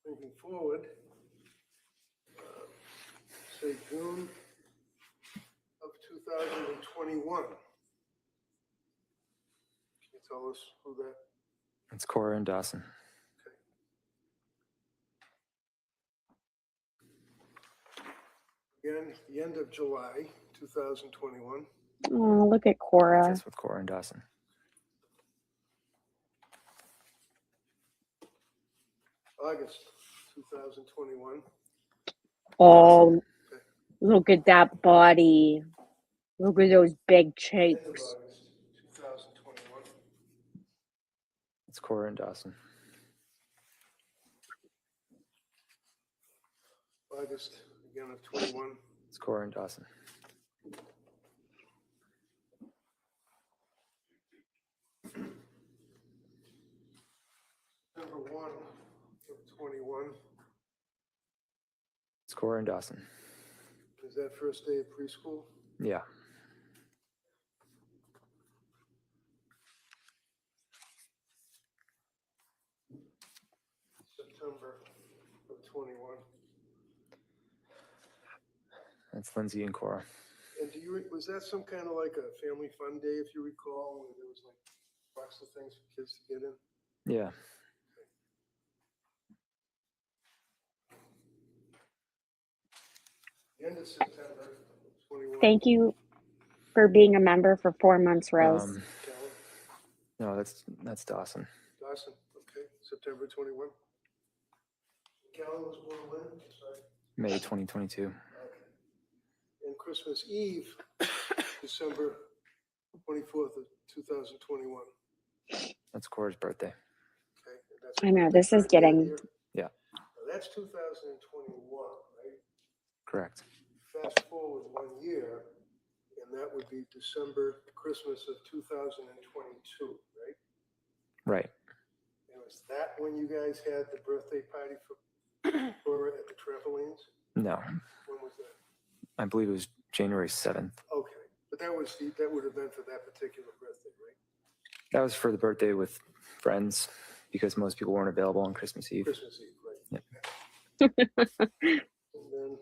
Moving forward, say June of 2021. Can you tell us who that? That's Cora and Dawson. Again, the end of July 2021. Oh, look at Cora. That's with Cora and Dawson. August 2021. Oh, look at that body. Look at those big End of cheeks. August 2021. It's Cora and Dawson. August again of 21. It's Cora and Dawson. Number 1 of 21. It's Cora and Dawson. Is that first day of preschool? Yeah. September of 21. That's Lindsay and Cora. And was that some kind of like a family fun day, if you recall, where there was like lots of things for kids to get in? Yeah. The end of September 21. Thank you for being a member for 4 months, Rose. Callan, No, that's Dawson. Dawson, okay, September 21. Callan was born when? Sorry. May 2022. Okay. And Christmas Eve, December 24th of 2021. That's Cora's birthday. Okay. And that's I know, what this they is tried that getting- year? Yeah. Now, that's 2021, right? Correct. Fast forward 1 year, and that would be December, Christmas of 2022, right? Right. And was that when you guys had the birthday party for Cora at the trampolines? No, When was that? I believe it was January 7th. Okay, but that would have been for that particular birthday, right? That was for the birthday with friends because most people weren't available on Christmas Eve. Christmas Eve, right? Yep. And then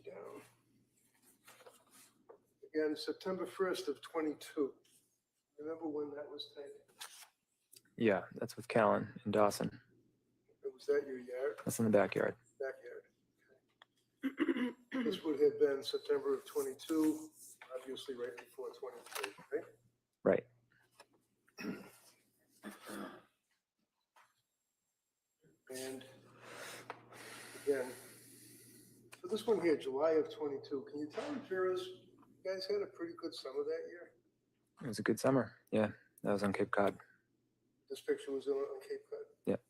down. Again, September 1st of 22. Remember when that was taken? Yeah, that's with Callan and Dawson. Was that your yard? That's in the backyard. Backyard. This would have been September of 22, obviously right before 23, right? Right. And again, for this one here, July of 22, can you tell the jurors, you guys had a pretty good summer that year? It was a good summer. Yeah, that was on Cape Cod. This picture was on Cape Cod. Yep.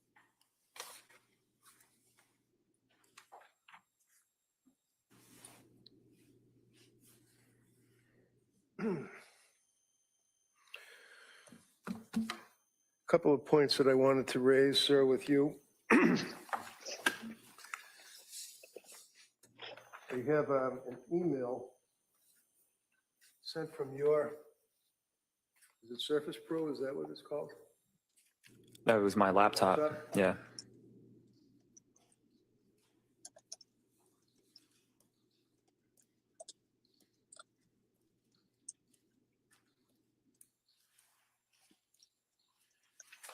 Couple of points that I wanted to raise, sir, with you. I have an email sent from your, is it Surface Pro? Is that what it's called? That was my laptop. Yeah.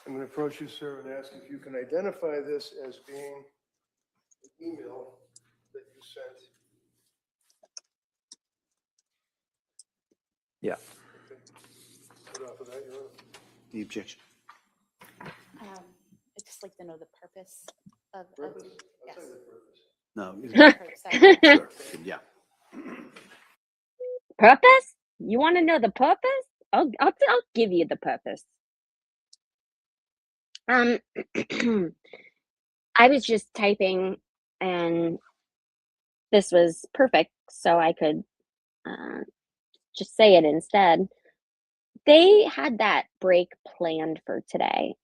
I'm going to approach you, sir, and ask if you can identify this as being the email that you sent. Yeah. Okay. Put off of that, Your Honor. The objection. I'd just like to know the purpose of. Purpose? Yes. I'll tell you the purpose. No. Sorry. Sure, yeah. Purpose? You want to know the purpose? I'll give you the purpose. I was just typing, and this was perfect, so I could just say it instead. They had that break planned for today.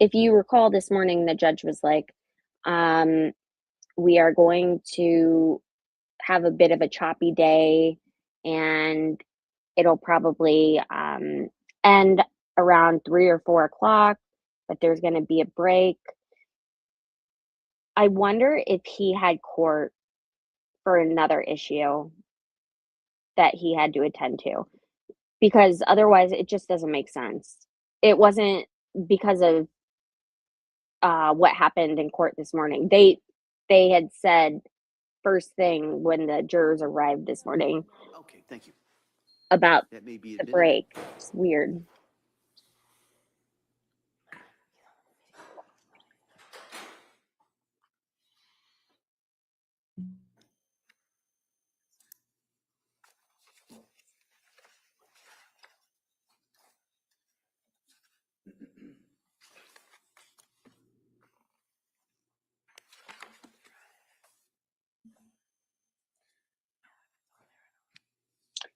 If you recall, this morning the judge was like, We are going to have a bit of a choppy day, and it'll probably end around 3 or 4 o'clock, but there's going to be a break. I wonder if he had court for another issue that he had to attend to, because otherwise it just doesn't make sense. It wasn't because of what happened in court this morning. They had said first thing when the jurors arrived this morning Okay, thank you. about That may be the admitted. break. It's weird.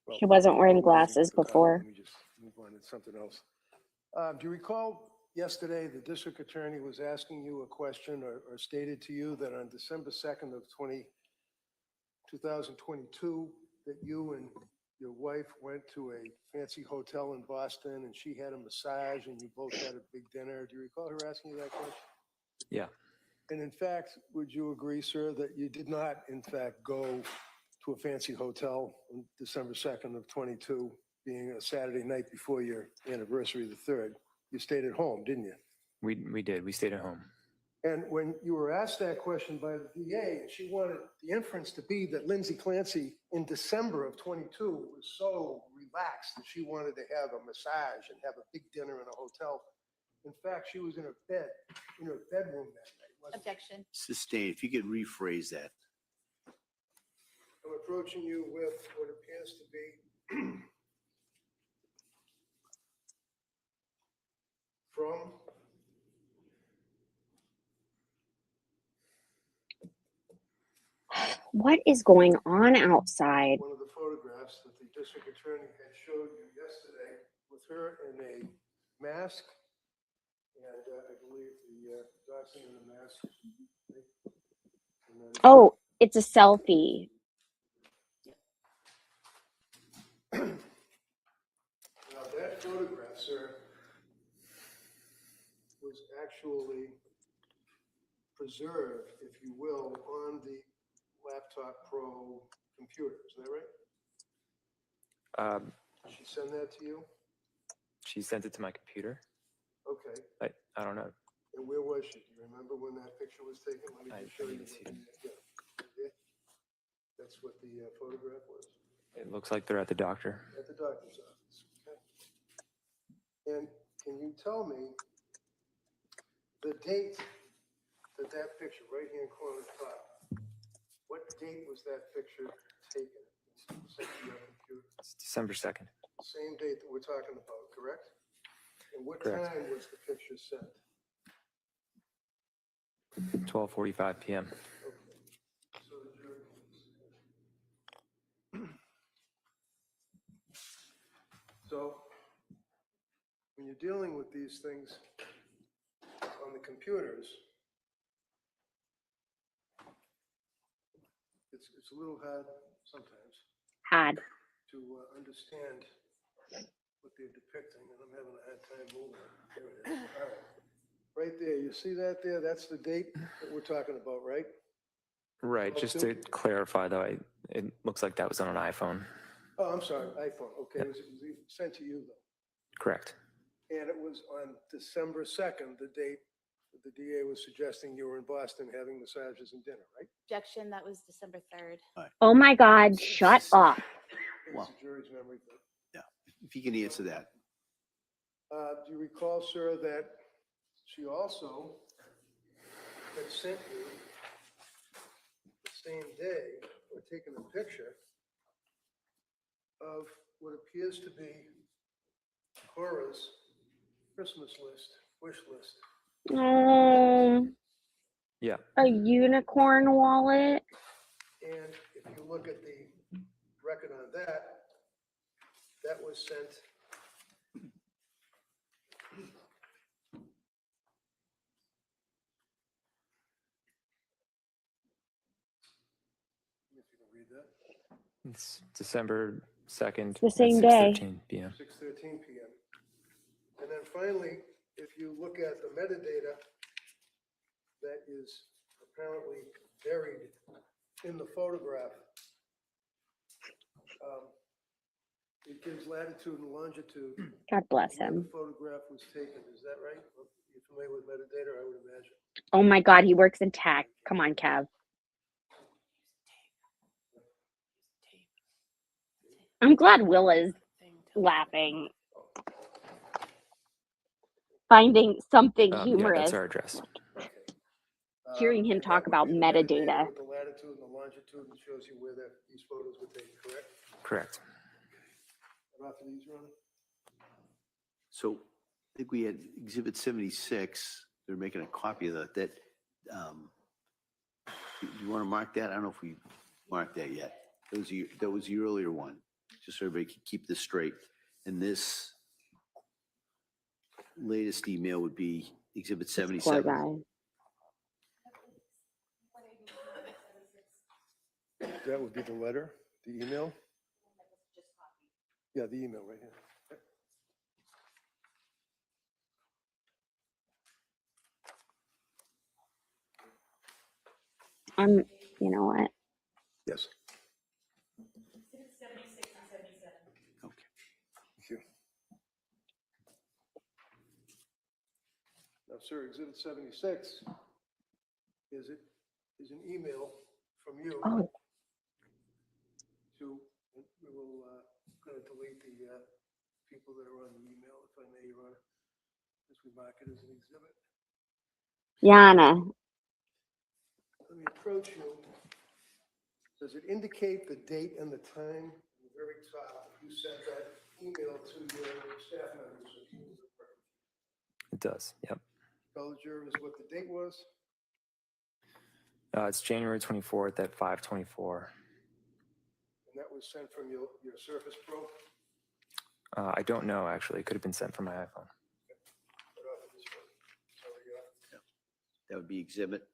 Well, He wasn't wearing before we move glasses on, before. Let me just move on to something else. Do you recall yesterday the district attorney was asking you a question or stated to you that on December 2nd of 2022, that you and your wife went to a fancy hotel in Boston and she had a massage and you both had a big dinner? Do you recall her asking you that question? Yeah. And in fact, would you agree, sir, that you did not, in fact, go to a fancy hotel on December 2nd of 22, being a Saturday night before your anniversary, the 3rd? You stayed at home, didn't you? We did. We stayed at home. And when you were asked that question by the DA, she wanted the inference to be that Lindsay Clancy in December of 22 was so relaxed that she wanted to have a massage and have a big dinner in a hotel. In fact, she was in her bed, in her bedroom that night, wasn't she? Objection. Sustained. If you could rephrase that. I'm approaching you with what appears to be from What is going on outside? one of the photographs that the district attorney had showed you yesterday with her in a mask, and I believe the Dachshund in a mask. And then- Oh, it's a selfie. Now, that photograph, sir, was actually preserved, if you will, on the Laptop Pro computer. Is that right? Did she send that to you? She sent it to my computer. Okay. I don't know. And where was she? Do you remember when that picture was taken? Let me I just show you. need to see it. Yeah. That's what the photograph was, It looks like they're at the doctor. at the doctor's office. Okay. And can you tell me the date that that picture, right-hand corner top, what date was that picture taken? Sent to your computer? It's December 2nd. Same date that we're talking about, correct? And what Correct. time was the picture sent? 12:45 p.m. Okay. So the jury. So when you're dealing with these things on the computers, it's a little hard sometimes Had. to understand what they're depicting, and I'm having a hard time moving it. There it is. All right. Right there, you see that there? That's the date that we're talking about, right? Right. Just to clarify, though, it looks like that was on an iPhone. Oh, I'm sorry, iPhone. Okay, it was sent to you though. Correct. And it was on December 2nd, the date that the DA was suggesting you were in Boston having massages and dinner, right? Objection, that was December 3rd. Oh my God, shut up. It was Wow. the jury's memory thing. If you can answer that. Do you recall, sir, that she also had sent you the same day, or taken a picture of what appears to be Cora's Christmas list, wish list? Oh, Yeah. a unicorn wallet. And if you look at the record on that, that was sent read that. It's December 2nd the at same day. 6:13 p.m. 6:13 PM. And then finally, if you look at the metadata that is apparently buried in the photograph, it gives latitude and longitude. God bless When him. the photograph was taken, is that right? You're familiar with metadata, I would imagine. Oh my God, he works in tech. Come on, Cav. I'm glad Willa's laughing, finding something Yeah, humorous. that's our address. Okay. Hearing him And talk that would about be the metadata. With the latitude and the longitude, and shows you where these photos were taken, correct? Correct. And after these, Ron? So I think we had Exhibit 76. They're making a copy of that. Do you want to mark that? I don't know if we marked that yet. That was the earlier one, just so everybody can keep this straight. And this latest email would be Exhibit This poor 77. guy. That would be the letter, the email? Yeah, the email right here. You know what? Yes. Okay. Thank you. Now, sir, Exhibit 76 is an email from you Oh, to, we will, going to delete the people that are on the email, if I may, Your Honor, as we mark it as an exhibit. Yana. Let me approach you. Does it indicate the date and the time? At the very top, you sent that email to your staff members. It does. Yep. Tell the jurors what the date was. It's January 24th at 5:24. And that was sent from your Surface Pro? I don't know, actually. It could have been sent from my iPhone. That would be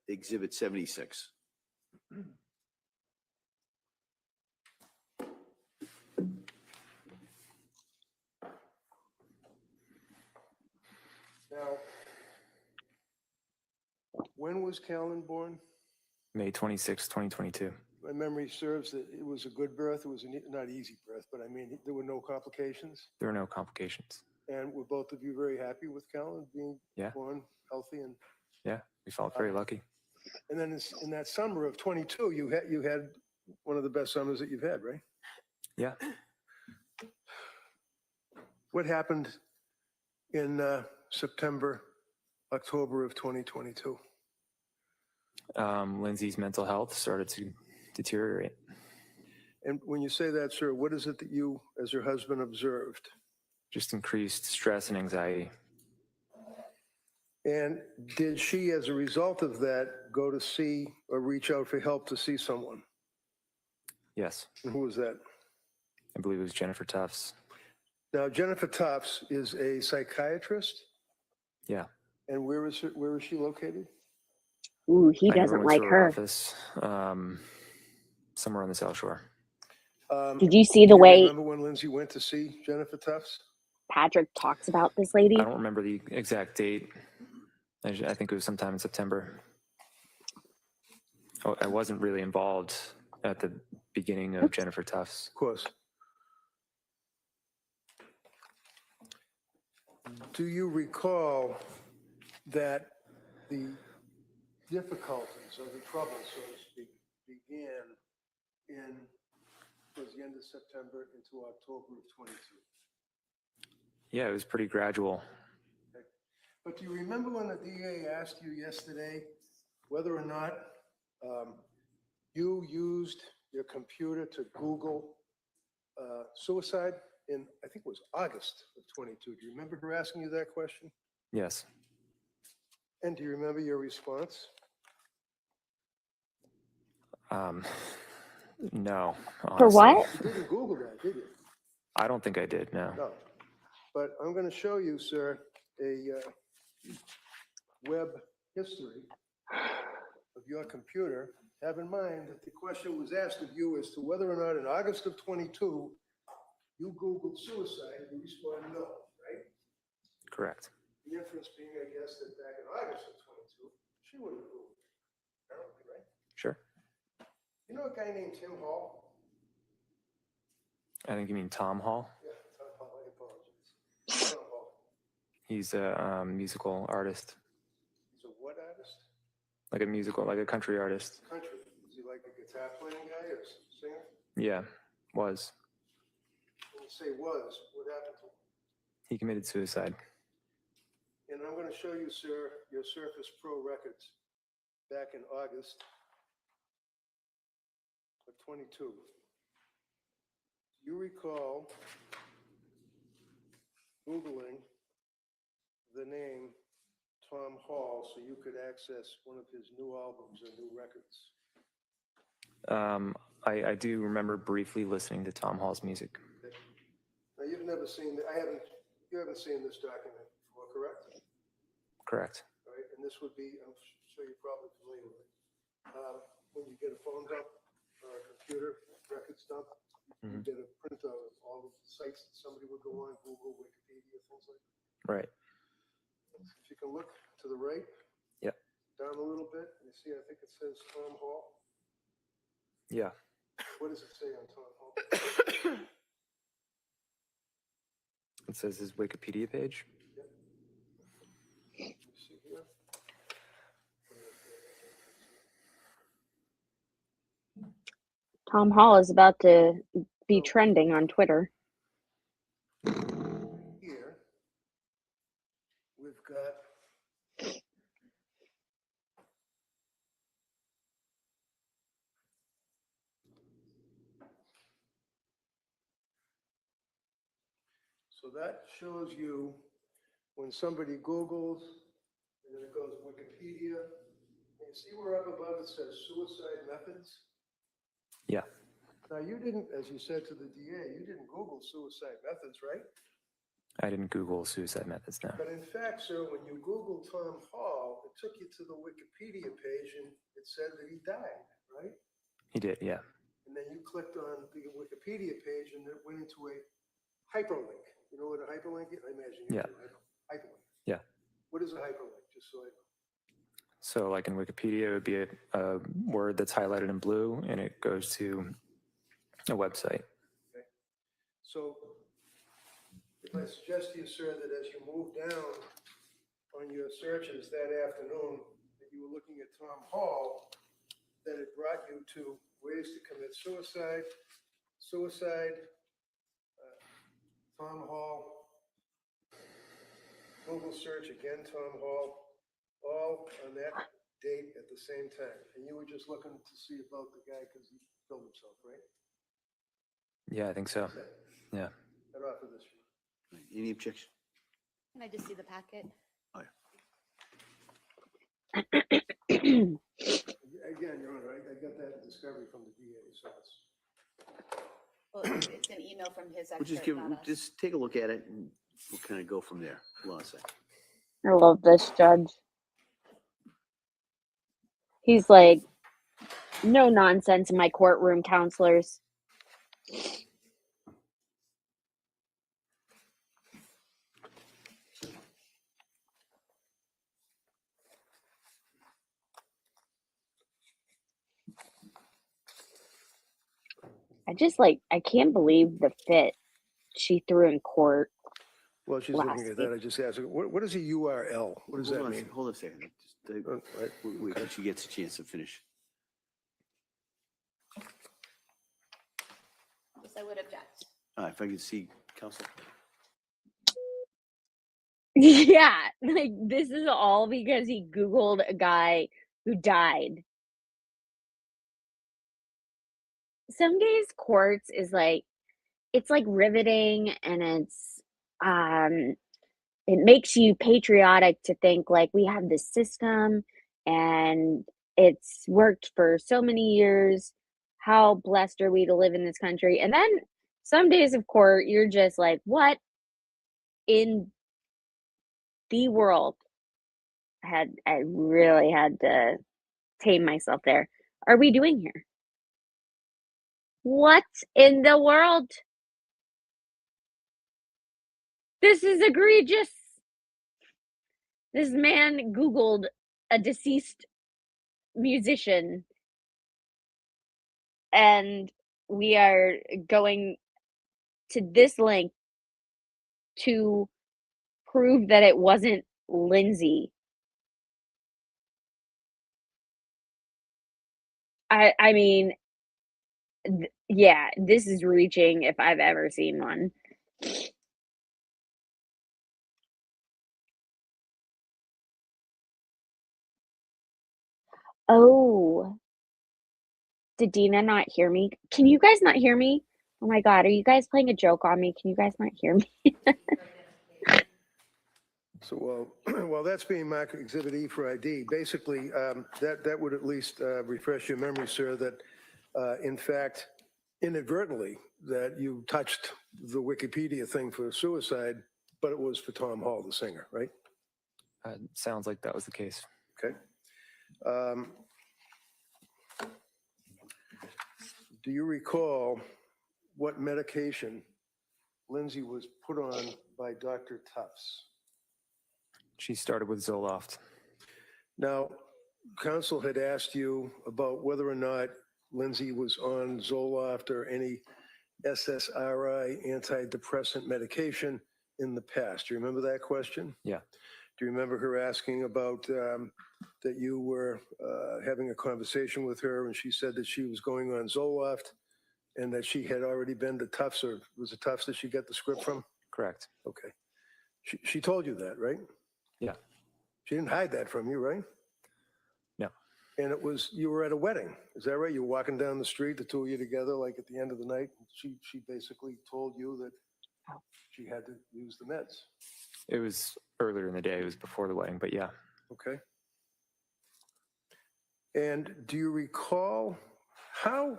Exhibit 76. Now, when was Callan born? May 26, 2022. My memory serves that it was a good birth. It was not easy birth, but I mean, there were no complications. There were no complications. And were both of you very happy with Callan being born healthy? And Yeah, we felt very lucky. and then in that summer of 22, you had one of the best summers that you've had, right? Yeah. What happened in September, October of 2022? Lindsay's mental health started to deteriorate. And when you say that, sir, what is it that you, as her husband, observed? Just increased stress and anxiety. And did she, as a result of that, go to see or reach out for help to see someone? Yes. And who was that? I believe it was Jennifer Tufts. Now, Jennifer Tufts is a psychiatrist. Yeah. And where is she located? Ooh, he I never doesn't went like to her. office. Somewhere on the South Shore. Did you see the Do you way remember when Lindsay went to see Jennifer Tufts? Patrick talks about this lady? I don't remember the exact date. I think it was sometime in September. I wasn't really involved at the beginning of Jennifer Tufts. Of course. Do you recall that the difficulties or the trouble, so to speak, began towards the end of September into October of 22? Yeah, it was pretty gradual. Okay. But do you remember when the DA asked you yesterday whether or not you used your computer to Google suicide in, I think it was August of 22? Do you remember her asking you that question? Yes. And do you remember your response? No. For Honestly. what? You didn't Google that, did you? I don't think I did, no. No. But I'm going to show you, sir, a web history of your computer have in mind that the question was asked of you as to whether or not in August of 22, you Googled suicide, you responded no, right? Correct. The inference being, I guess, that back in August of 22, she would have Googled it, apparently, right? Sure. You know a guy named Tim Hall? I think you mean Tom Hall. Yeah, Tom Hall, I apologize. Tom Hall. He's a musical artist, He's a what artist? like a country artist. Country. Is he like a guitar playing guy or singer? Yeah, was. When you say was, what happened to him? He committed suicide. And I'm going to show you, sir, your Surface Pro records back in August of 22. You recall Googling the name Tom Hall so you could access one of his new albums or new records. I do remember briefly listening to Tom Hall's music. Okay. Now you've never seen, you haven't seen this document before, correct? Correct. All right, and this would be, I'm sure you're probably familiar with it. When you get a phone dump or a computer records dump, you get a printout of all of the sites that somebody would go on, Google, Wikipedia, things like that. Right. If you can look to the right. Yep. Down a little bit, you see, I think it says Tom Hall. Yeah. What does it say on Tom Hall? It says his Wikipedia page. You see here? Tom Hall is about to be So- trending on Twitter. Here, we've got so that shows you when somebody Googles, and then it goes Wikipedia. And you see where up above it says suicide methods? Yeah. Now, you didn't, as you said to the DA, you didn't Google suicide methods, right? I didn't Google suicide methods now. But in fact, sir, when you Googled Tom Hall, it took you to the Wikipedia page and it said that he died, right? He did, yeah. And then you clicked on the Wikipedia page and it went into a hyperlink. You know what a hyperlink is? I imagine you Yeah. do. Hyperlink. Yeah. What is a hyperlink? Just so I know. So like in Wikipedia, it would be a word that's highlighted in blue and it goes to a website. So if I suggest to you, sir, that as you move down on your searches that afternoon, that you were looking at Tom Hall, that it brought you to ways to commit suicide, Tom Hall, Google search again, Tom Hall, all on that date at the same time. And you were just looking to see about the guy because he killed himself, right? Yeah, I think so. Yeah. Got off of this. Any objection? Can I just see the packet? Again, Your Honor, I got that discovery from the DA, so it's. Well, it's an email from his We'll just expert, not us. just take a look at it and we'll kind of go from there. Hold on a second. I love this judge. He's like, no nonsense in my courtroom, counselors. I can't believe the fit she threw in court. Well, she's last looking at that. I just asked her, what is a URL? What does that mean? Hold on a second. Just, Right. wait till she gets a chance to finish. Yes, I would object. If I could see counsel. Yeah, like this is all because he Googled a guy who died. Some days courts is like, it's like riveting and it makes you patriotic to think like we have this system and it's worked for so many years. How blessed are we to live in this country? And then some days of court, you're just like, what in the world? I really had to tame myself there. are we doing here? What in the world? This is egregious. This man Googled a deceased musician, and we are going to this length to prove that it wasn't Lindsay. I mean, yeah, this is reaching if I've ever seen one. Oh, did Dina not hear me? Can you guys not hear me? Oh my God, are you guys playing a joke on me? Can you guys not hear me? So while that's being marked Exhibit E for ID, basically, that would at least refresh your memory, sir, that in fact, inadvertently, that you touched the Wikipedia thing for suicide, but it was for Tom Hall, the singer, right? Sounds like that was the case. Okay. Do you recall what medication Lindsay was put on by Dr. Tufts? She started with Zoloft. Now, counsel had asked you about whether or not Lindsay was on Zoloft or any SSRI antidepressant medication in the past. Do you remember that question? Yeah. Do you remember her asking about that you were having a conversation with her and she said that she was going on Zoloft and that she had already been to Tufts, or was it Tufts that she got the script from? Correct. Okay. She told you that, right? Yeah. She didn't hide that from you, right? No. And it was, you were at a wedding. Is that right? You were walking down the street, the two of you together, like at the end of the night. She basically told you that she had to use the meds. It was earlier in the day. It was before the wedding, but yeah. Okay. And do you recall how,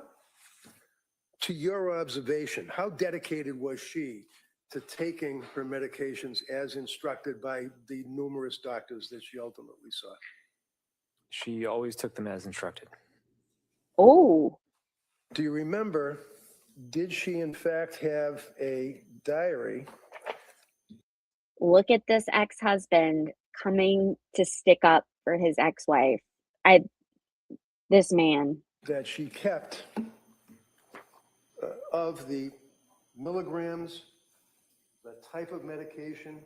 to your observation, how dedicated was she to taking her medications as instructed by the numerous doctors that she ultimately saw? She always took them as instructed. Oh, Do you remember, did she in fact have a diary look at this ex-husband coming to stick up for his ex-wife. This man. that she kept of the milligrams, the type of medication,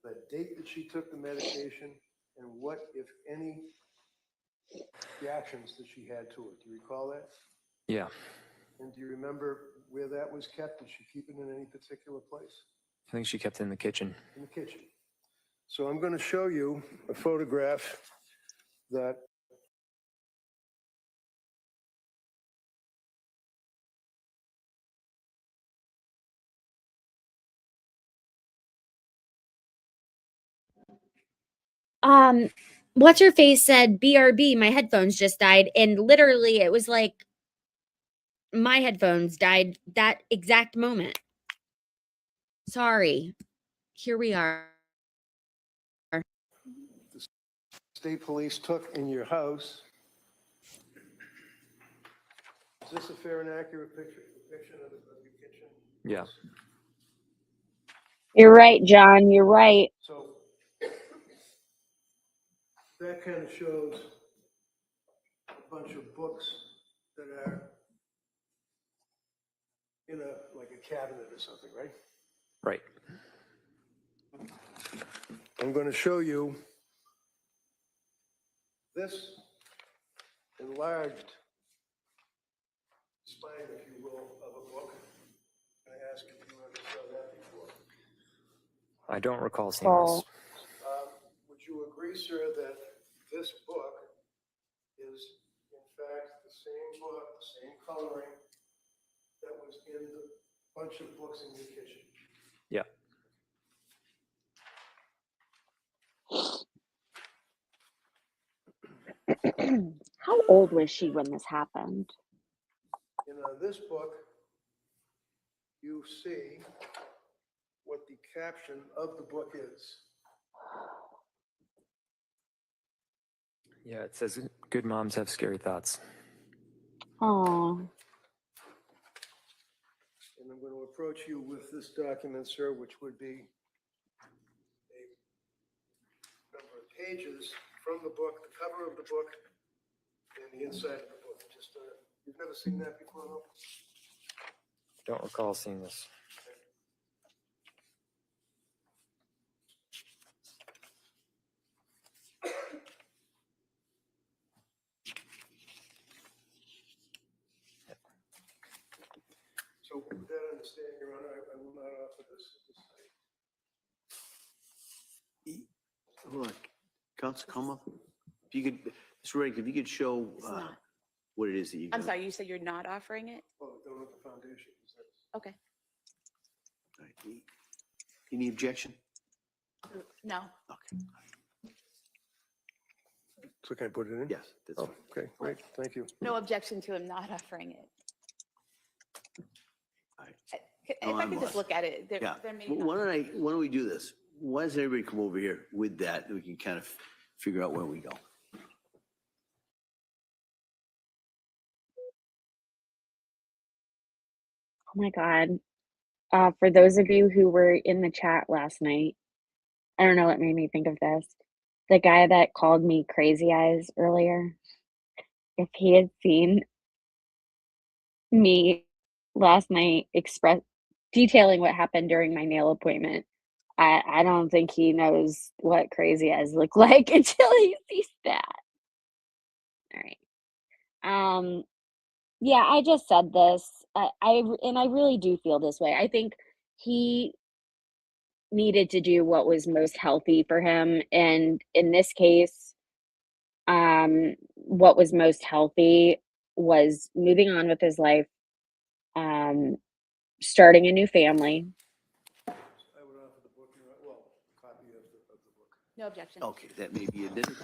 the date that she took the medication, and what, if any, reactions that she had to it? Do you recall that? Yeah. And do you remember where that was kept? Did she keep it in any particular place? I think she kept it in the kitchen. In the kitchen. So I'm going to show you a photograph that What's her face said, BRB, my headphones just died. And literally, it was like my headphones died that exact moment. Sorry. Here we are. the state police took in your house. Is this a fair and accurate depiction of your kitchen? Yeah. You're right, John. You're right. So that kind of shows a bunch of books that are in like a cabinet or something, right? Right. I'm going to show you this enlarged spine, if you will, of a book. Can I ask if you ever saw that before? I don't recall seeing Oh. this. Would you agree, sir, that this book is in fact the same book, the same coloring that was in the bunch of books in your kitchen? Yeah. How old was she when this happened? And on this book, you see what the caption of the book is. Yeah, it says good moms have scary thoughts. Oh, And I'm going to approach you with this document, sir, which would be a number of pages from the book, the cover of the book, and the inside of the book. Just, you've never seen that before, though? Don't recall seeing this. So with that understanding, Your Honor, I will not offer this at this time. Hold on, Counsel Como, if you could, Mr. Reddick, if you could show It's not. what it is that you. I'm sorry, you said you're not offering it? Well, I don't know what the foundation is. That's- Okay. All right. Any objection? No. Okay, So can I put it in? yes, that's Oh, fine. okay, great, thank you. No objection to him not offering it. All right. If Oh, I I'm could just lost. look at it, there, Yeah, there may Well, not. why don't we do this? Why doesn't everybody come over here with that, and we can kind of figure out where we go? oh my God. For those of you who were in the chat last night, I don't know what made me think of this. The guy that called me crazy eyes earlier, if he had seen me last night detailing what happened during my nail appointment, I don't think he knows what crazy eyes look like until he sees that. All right. Yeah, I just said this. And I really do feel this way. I think he needed to do what was most healthy for him, and in this case, what was most healthy was moving on with his life, um, starting a new family. I would offer the book, Your Honor, well, copy of the book. No objection. Okay, that may be admitted.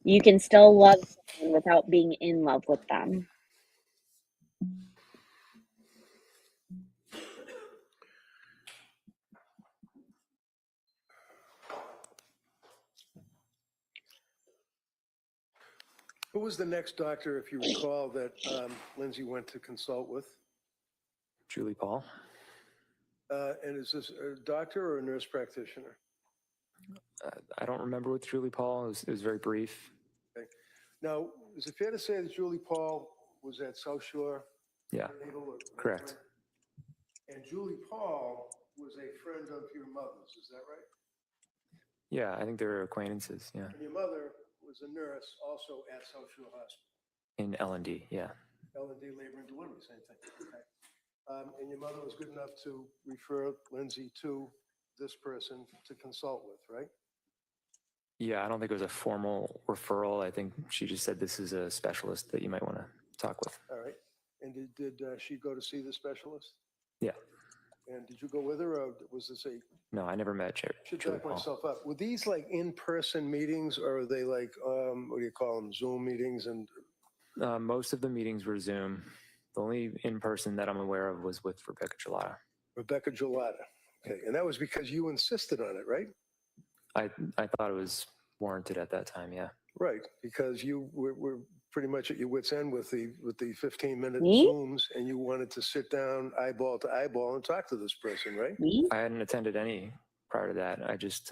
You can still love someone without being in love with them. Who was the next doctor, if you recall, that Lindsay went to consult with? Julie Paul. And is this a doctor or a nurse practitioner? I don't remember with Julie Paul. It was very brief. Now, is it fair to say that Julie Paul was at South Shore? Yeah, Naval or- correct. And Julie Paul was a friend of your mother's, is that right? Yeah, I think they were acquaintances. Yeah, And your mother was a nurse also at South Shore Hospital. in L&D. Yeah, L&D Labor and Delivery, same thing. Okay. And your mother was good enough to refer Lindsay to this person to consult with, right? yeah. I don't think it was a formal referral. I think she just said this is a specialist that you might want to talk with. All right. And did she go to see the specialist? Yeah. And did you go with her, or was this a, No, I never met should Julie back Paul. myself up, were these like in-person meetings, or are they like, what do you call them, Zoom meetings? And Most of the meetings were Zoom. The only in-person that I'm aware of was with Rebecca Gelata. Rebecca Gelata. Okay, and that was because you insisted on it, right? I thought it was warranted at that time. Yeah. Right, because you were pretty much at your wit's end with the 15-minute Me? Zooms, and you wanted to sit down eyeball to eyeball and talk to this person, right? Me? I hadn't attended any prior to that. I just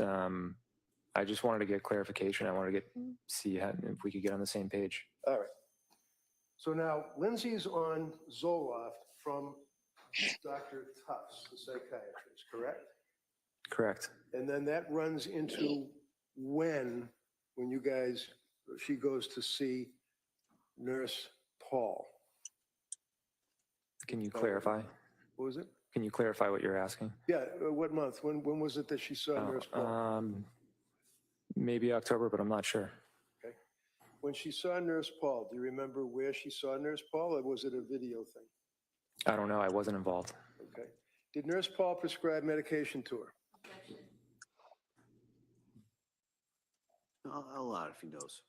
wanted to get clarification. I wanted to see if we could get on the same page. All right. So now Lindsay's on Zoloft from Dr. Tufts, the psychiatrist, correct? Correct. And then that runs into when you guys, she goes to see Nurse Paul. Can you clarify? What was it? Can you clarify what you're asking? Yeah, what month? When was it that she saw Nurse Paul? Maybe October, but I'm not sure. Okay. When she saw Nurse Paul, do you remember where she saw Nurse Paul, or was it a video thing? I don't know. I wasn't involved. Okay. Did Nurse Paul prescribe medication to her? A lot, if he knows.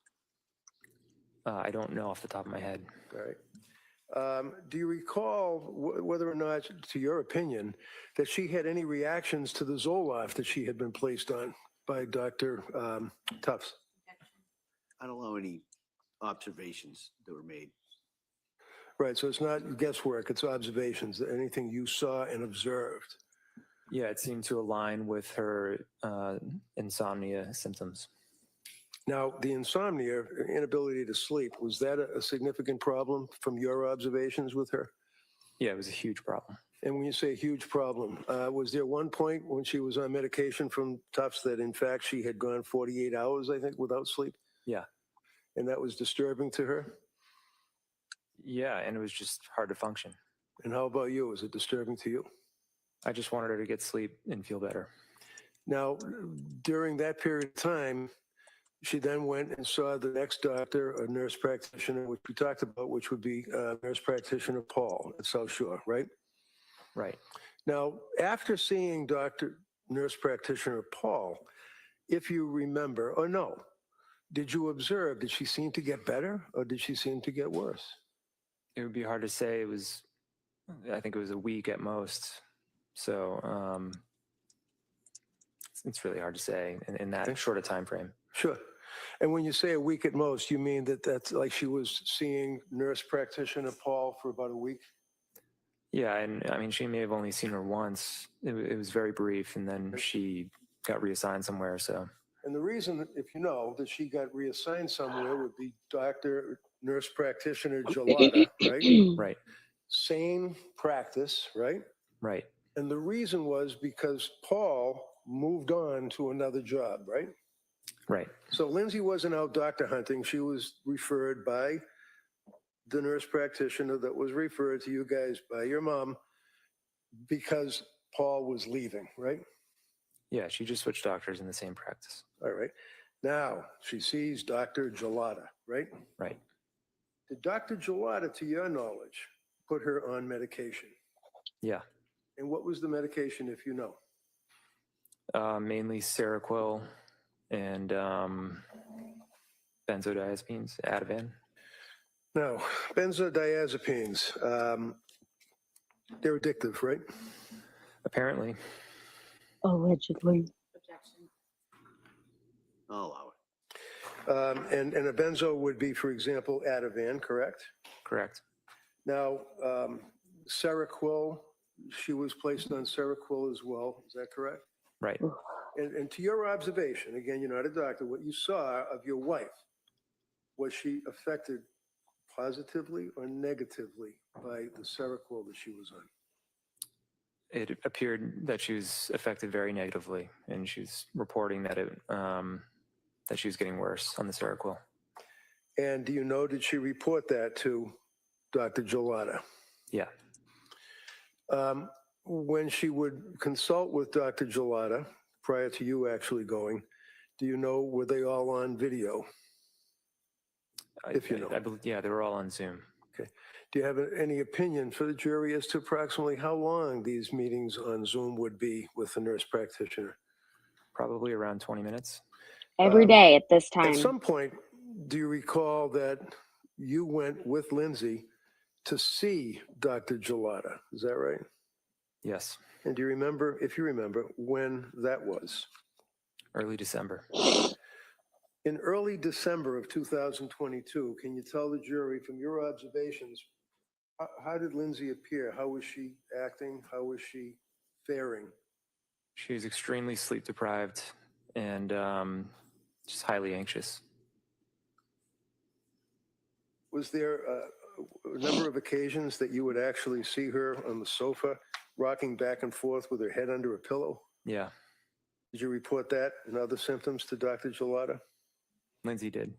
I don't know off the top of my head. All right. Do you recall whether or not, to your opinion, that she had any reactions to the Zoloft that she had been placed on by Dr. Tufts? I don't know any observations that were made. Right, so it's not guesswork, it's observations, anything you saw and observed. Yeah, it seemed to align with her insomnia symptoms. Now, the insomnia, inability to sleep, was that a significant problem from your observations with her? Yeah, it was a huge problem. And when you say huge problem, was there one point when she was on medication from Tufts that in fact she had gone 48 hours, I think, without sleep? Yeah. And that was disturbing to her? Yeah, and it was just hard to function. And how about you? Was it disturbing to you? I just wanted her to get sleep and feel better. Now, during that period of time, she then went and saw the next doctor, a nurse practitioner, which we talked about, which would be nurse practitioner Paul at South Shore, right? Right. Now, after seeing nurse practitioner Paul, if you remember, or no, did you observe, did she seem to get better or did she seem to get worse? It would be hard to say. I think it was a week at most. So it's really hard to say in that short a time frame. Sure. And when you say a week at most, you mean that's like she was seeing nurse practitioner Paul for about a week? Yeah, and I mean, she may have only seen her once. It was very brief, and then she got reassigned somewhere. So, and the reason, if you know, that she got reassigned somewhere would be nurse practitioner Gelada, right? right, Same practice, right? right, And the reason was because Paul moved on to another job, right? right, So Lindsay wasn't out doctor hunting. She was referred by the nurse practitioner that was referred to you guys by your mom because Paul was leaving, right? yeah. She just switched doctors in the same practice. All right. Now she sees Dr. Gelada, right? Right. Did Dr. Gelada, to your knowledge, put her on medication? Yeah. And what was the medication, if you know? Mainly Seroquel and benzodiazepines, Ativan. Now, benzodiazepines, they're addictive, right? Apparently. Allegedly. I'll allow it. And a benzo would be, for example, Ativan, correct? Correct. Now, Seroquel, she was placed on Seroquel as well. Is that correct? Right. And to your observation, again, you're not a doctor, what you saw of your wife, was she affected positively or negatively by the Seroquel that she was on? It appeared that she was affected very negatively, and she was reporting that that she was getting worse on the Seroquel. And do you know, did she report that to Dr. Gelada? Yeah. When she would consult with Dr. Gelada, prior to you actually going, do you know, were they all on video? If you know. I believe, yeah, they were all on Zoom. Okay. Do you have any opinion for the jury as to approximately how long these meetings on Zoom would be with the nurse practitioner? Probably around 20 minutes. Every day at this time. At some point, do you recall that you went with Lindsay to see Dr. Gelada? Is that right? Yes. And do you remember, if you remember, when that was? Early December. In early December of 2022, can you tell the jury from your observations, how did Lindsay appear? How was she acting? How was she faring? She was extremely sleep deprived and just highly anxious. Was there a number of occasions that you would actually see her on the sofa, rocking back and forth with her head under a pillow? Yeah. Did you report that and other symptoms to Dr. Gelada? Lindsay did.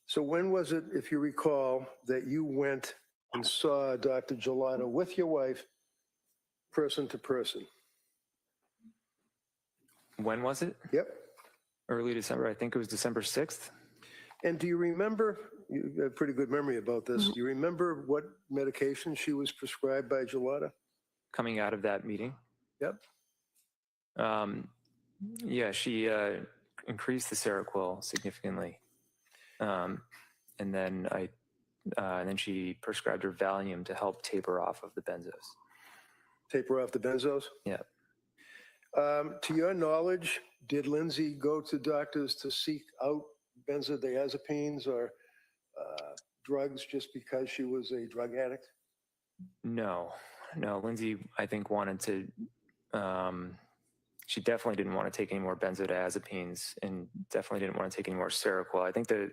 So when was it, if you recall, that you went and saw Dr. Gelada with your wife, person to person? When was it? Yep. Early December. I think it was December 6th. And do you remember, you have a pretty good memory about this, do you remember what medication she was prescribed by Gelada? Coming out of that meeting. Yep. Yeah, she increased the Seroquel significantly. And then she prescribed her Valium to help taper off of the benzos. Taper off the benzos? Yeah. To your knowledge, did Lindsay go to doctors to seek out benzodiazepines or drugs just because she was a drug addict? No, Lindsay, I think wanted to, she definitely didn't want to take any more benzodiazepines and definitely didn't want to take any more Seroquel. I think that it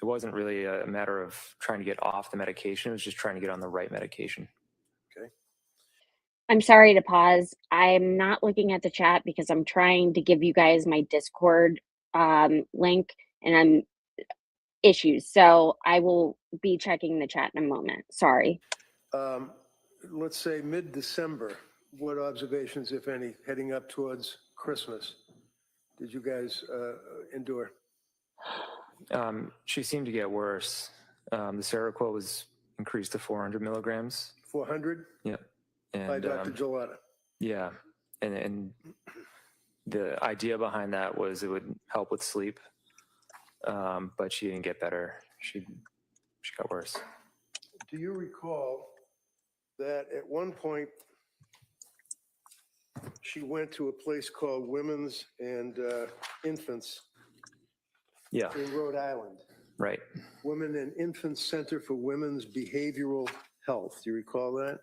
wasn't really a matter of trying to get off the medication. It was just trying to get on the right medication. I'm sorry to pause. I'm not looking at the chat because I'm trying to give you guys my Discord link and I'm issues. So I will be checking the chat in a moment. Sorry. Let's say mid-December, what observations, if any, heading up towards Christmas, did you guys endure? She seemed to get worse. The Seroquel was increased to 400 milligrams. 400 Yep. by And Dr. Gelada? yeah, and the idea behind that was it would help with sleep, but she didn't get better. She got worse. Do you recall that at one point she went to a place called Women's and Infants Yeah, in Rhode Island? right. Women and Infants Center for Women's Behavioral Health. Do you recall that?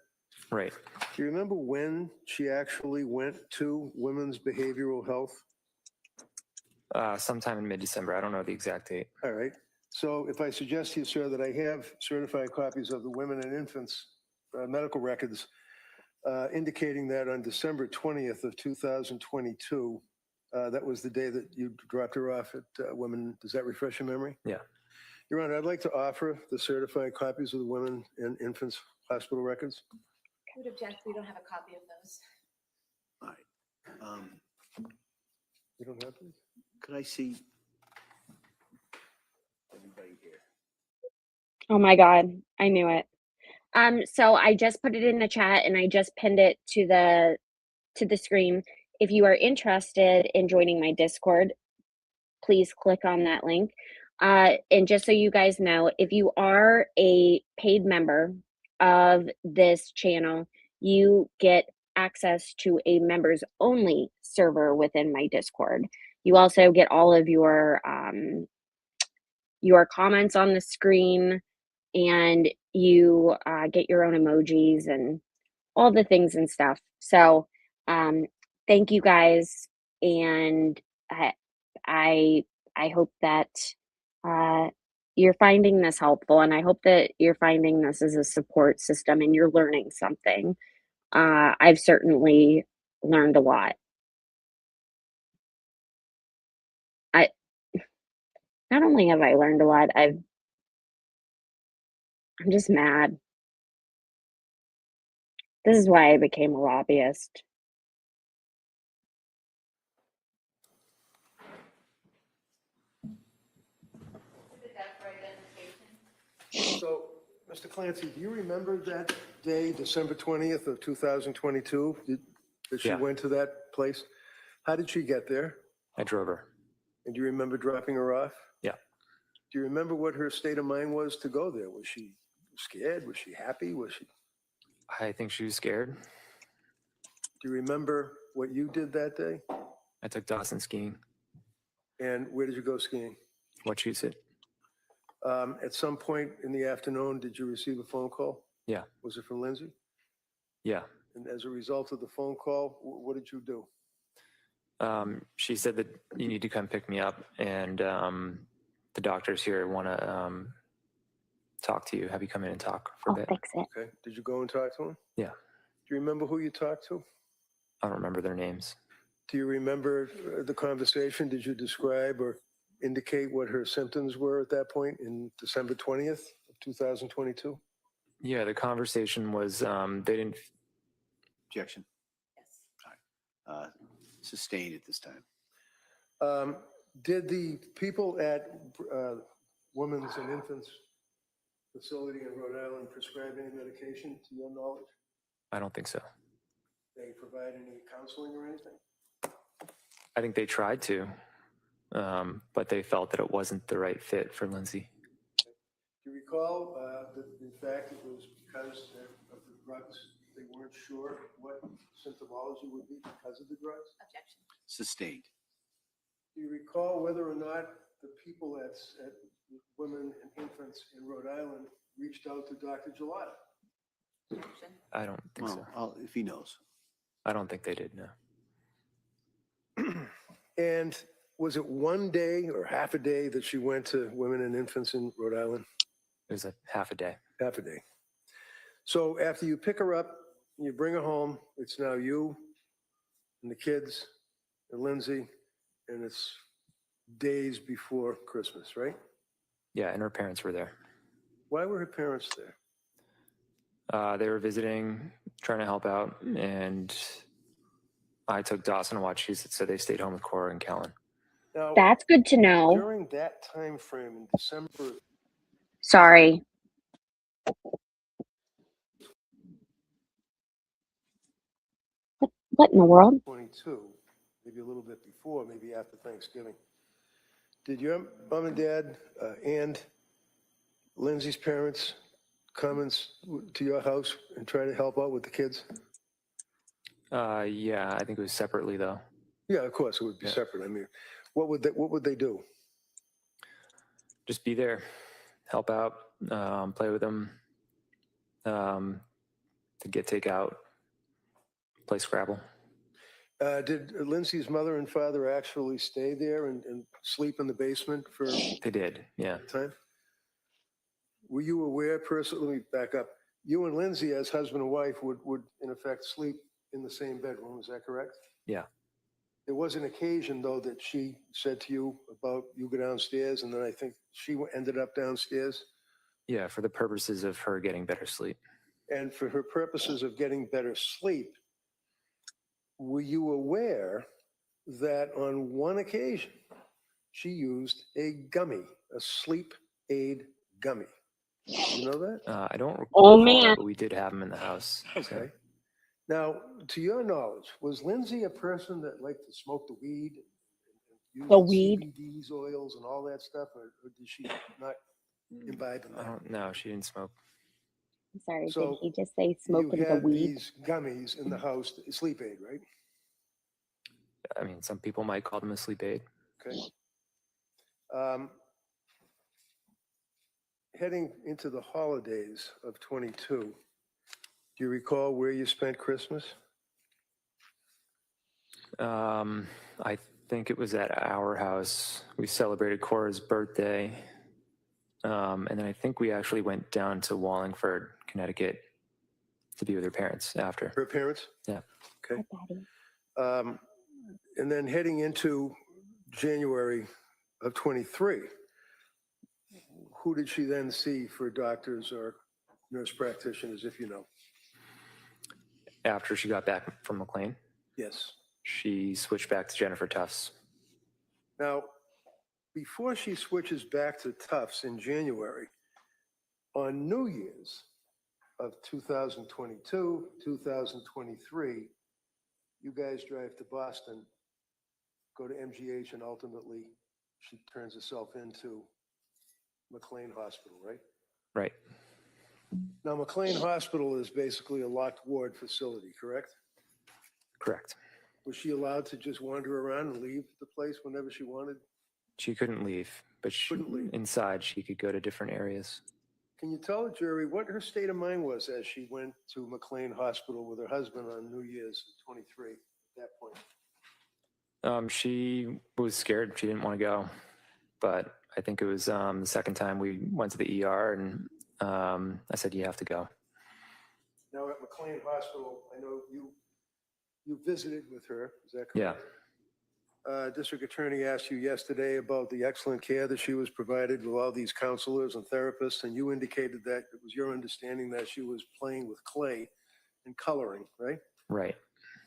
Right. Do you remember when she actually went to Women's Behavioral Health? Sometime in mid-December. I don't know the exact date. All right. So if I suggest to you, sir, that I have certified copies of the Women and Infants medical records indicating that on December 20th of 2022, that was the day that you dropped her off at Women. Does that refresh your memory? Yeah. Your Honor, I'd like to offer the certified copies of the Women and Infants hospital records. I would object, we don't have a copy of those. All right. You don't have these? Could I see everybody here? Oh my God. I knew it. So I just put it in the chat and I just pinned it to the screen. If you are interested in joining my Discord, please click on that link. And just so you guys know, if you are a paid member of this channel, you get access to a members only server within my Discord. You also get all of your comments on the screen, and you get your own emojis and all the things and stuff. So thank you guys, and I hope that you're finding this helpful, and I hope that you're finding this as a support system and you're learning something. I've certainly learned a lot. Not only have I learned a lot, I'm just mad. This is why I became a lobbyist. So, Mr. Clancy, do you remember that day, December 20th of 2022, that she Yeah. went to that place? How did she get there? I drove her. And do you remember dropping her off? Yeah. Do you remember what her state of mind was to go there? Was she scared? Was she happy? Was she? I think she was scared. Do you remember what you did that day? I took Dawson skiing. And where did you go skiing? Wachusett. At some point in the afternoon, did you receive a phone call? Yeah. Was it from Lindsay? Yeah. And as a result of the phone call, what did you do? She said that you need to come pick me up, and the doctors here want to talk to you. Have you come in and talk for a I'll bit? fix it. Okay. Did you go and talk to him? Yeah. Do you remember who you talked to? I don't remember their names. Do you remember the conversation? Did you describe or indicate what her symptoms were at that point in December 20th of 2022? Yeah, the conversation was they didn't. Objection. Yes. All right. Sustained at this time. Did the people at Women's and Infants Facility in Rhode Island prescribe any medication to your knowledge? I don't think so. They provide any counseling or anything? I think they tried to, but they felt that it wasn't the right fit for Lindsay. Do you recall that in fact it was because of the drugs, they weren't sure what symptomology would be because of the drugs? Objection. Sustained. Do you recall whether or not the people at Women and Infants in Rhode Island reached out to Dr. Gelada? I don't think so. If he knows. I don't think they did, no. And was it one day or half a day that she went to Women and Infants in Rhode Island? It was a half a day. Half a day. So after you pick her up, and you bring her home, it's now you and the kids and Lindsay, and it's days before Christmas, right? Yeah, and her parents were there. Why were her parents there? They were visiting, trying to help out, and I took Dawson to watch. So they stayed home with Cora and Kellen. Now, That's good to know. during that time frame in December Sorry. What in the world? 22, maybe a little bit before, maybe after Thanksgiving, did your mom and dad and Lindsay's parents come to your house and try to help out with the kids? Yeah, I think it was separately though. Yeah, of course, it would be Yeah. separate. I mean, what would they do? Just be there, help out, play with them, to get takeout, play Scrabble. Did Lindsay's mother and father actually stay there and sleep in the basement for a They did, yeah. time? Were you aware personally, let me back up, you and Lindsay as husband and wife would in effect sleep in the same bedroom, is that correct? Yeah. There was an occasion though that she said to you about you go downstairs, and then I think she ended up downstairs. Yeah, for the purposes of her getting better sleep. And for her purposes of getting better sleep, were you aware that on one occasion she used a gummy, a sleep aid gummy? You know that? I don't Oh, recall man. that, but we did have them in the house. so- Okay. Now, to your knowledge, was Lindsay a person that liked to smoke the weed and use The weed? CBD's oils and all that stuff, or did she not imbibe in I that? don't know. She didn't smoke. I'm sorry, So, did he just say You smoking the had weed? these gummies in the house, sleep aid, right? I mean, some people might call them a sleep aid. Okay. Heading into the holidays of 22, do you recall where you spent Christmas? I think it was at our house. We celebrated Cora's birthday. And then I think we actually went down to Wallingford, Connecticut to be with her parents after. Her parents? Yeah. Okay. Hi, Daddy. And then heading into January of 23, who did she then see for doctors or nurse practitioners, if you know? After she got back from McLean, Yes. she switched back to Jennifer Tufts. Now, before she switches back to Tufts in January, on New Year's of 2022, 2023, you guys drive to Boston, go to MGH, and ultimately she turns herself into McLean Hospital, right? Right. Now, McLean Hospital is basically a locked ward facility, correct? Correct. Was she allowed to just wander around and leave the place whenever she wanted? She couldn't leave, but Couldn't leave. inside she could go to different areas. Can you tell the jury what her state of mind was as she went to McLean Hospital with her husband on New Year's 23 at that point? She was scared. She didn't want to go, but I think it was the second time we went to the ER, and I said, "You have to go." Now at McLean Hospital, I know you visited with her, is that correct? Yeah. District Attorney asked you yesterday about the excellent care that she was provided with all these counselors and therapists, and you indicated that it was your understanding that she was playing with clay and coloring, right? Right.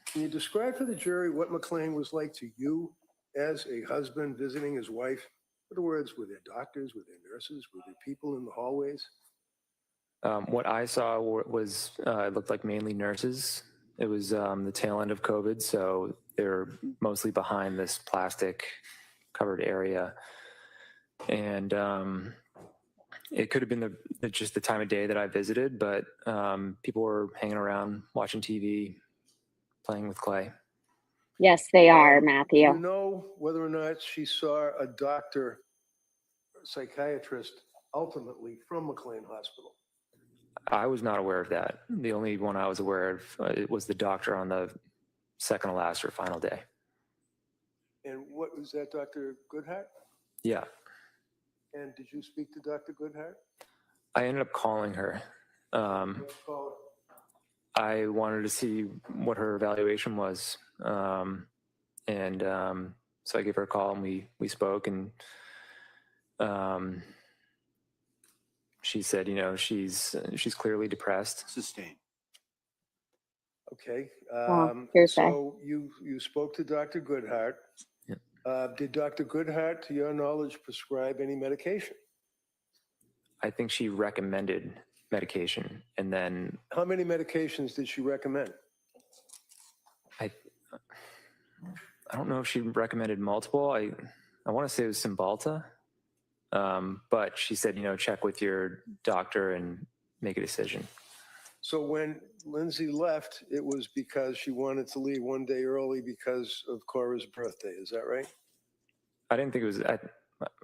Can you describe for the jury what McLean was like to you as a husband visiting his wife? In other words, were there doctors, were there nurses, were there people in the hallways? What I saw was it looked like mainly nurses. It was the tail end of COVID, so they're mostly behind this plastic covered area. And it could have been just the time of day that I visited, but people were hanging around, watching TV, playing with clay. Yes, they are, Do Matthew. you know whether or not she saw a doctor psychiatrist ultimately from McLean Hospital? I was not aware of that. The only one I was aware of it was the doctor on the second to last or final day. And what was that, Dr. Goodhart? Yeah, And did you speak to Dr. Goodhart? I ended up calling her. Let's call I wanted to see what her evaluation was, so I gave her a call and we spoke, and she said, you know, she's clearly depressed. Sustained. Okay. hearsay. So you spoke to Dr. Goodhart. Yeah. Did Dr. Goodhart, to your knowledge, prescribe any medication? I think she recommended medication, and then How many medications did she recommend? I don't know if she recommended multiple. I want to say it was Cymbalta, but she said, you know, check with your doctor and make a decision. So when Lindsay left, it was because she wanted to leave one day early because of Cora's birthday. Is that right? I didn't think it was. I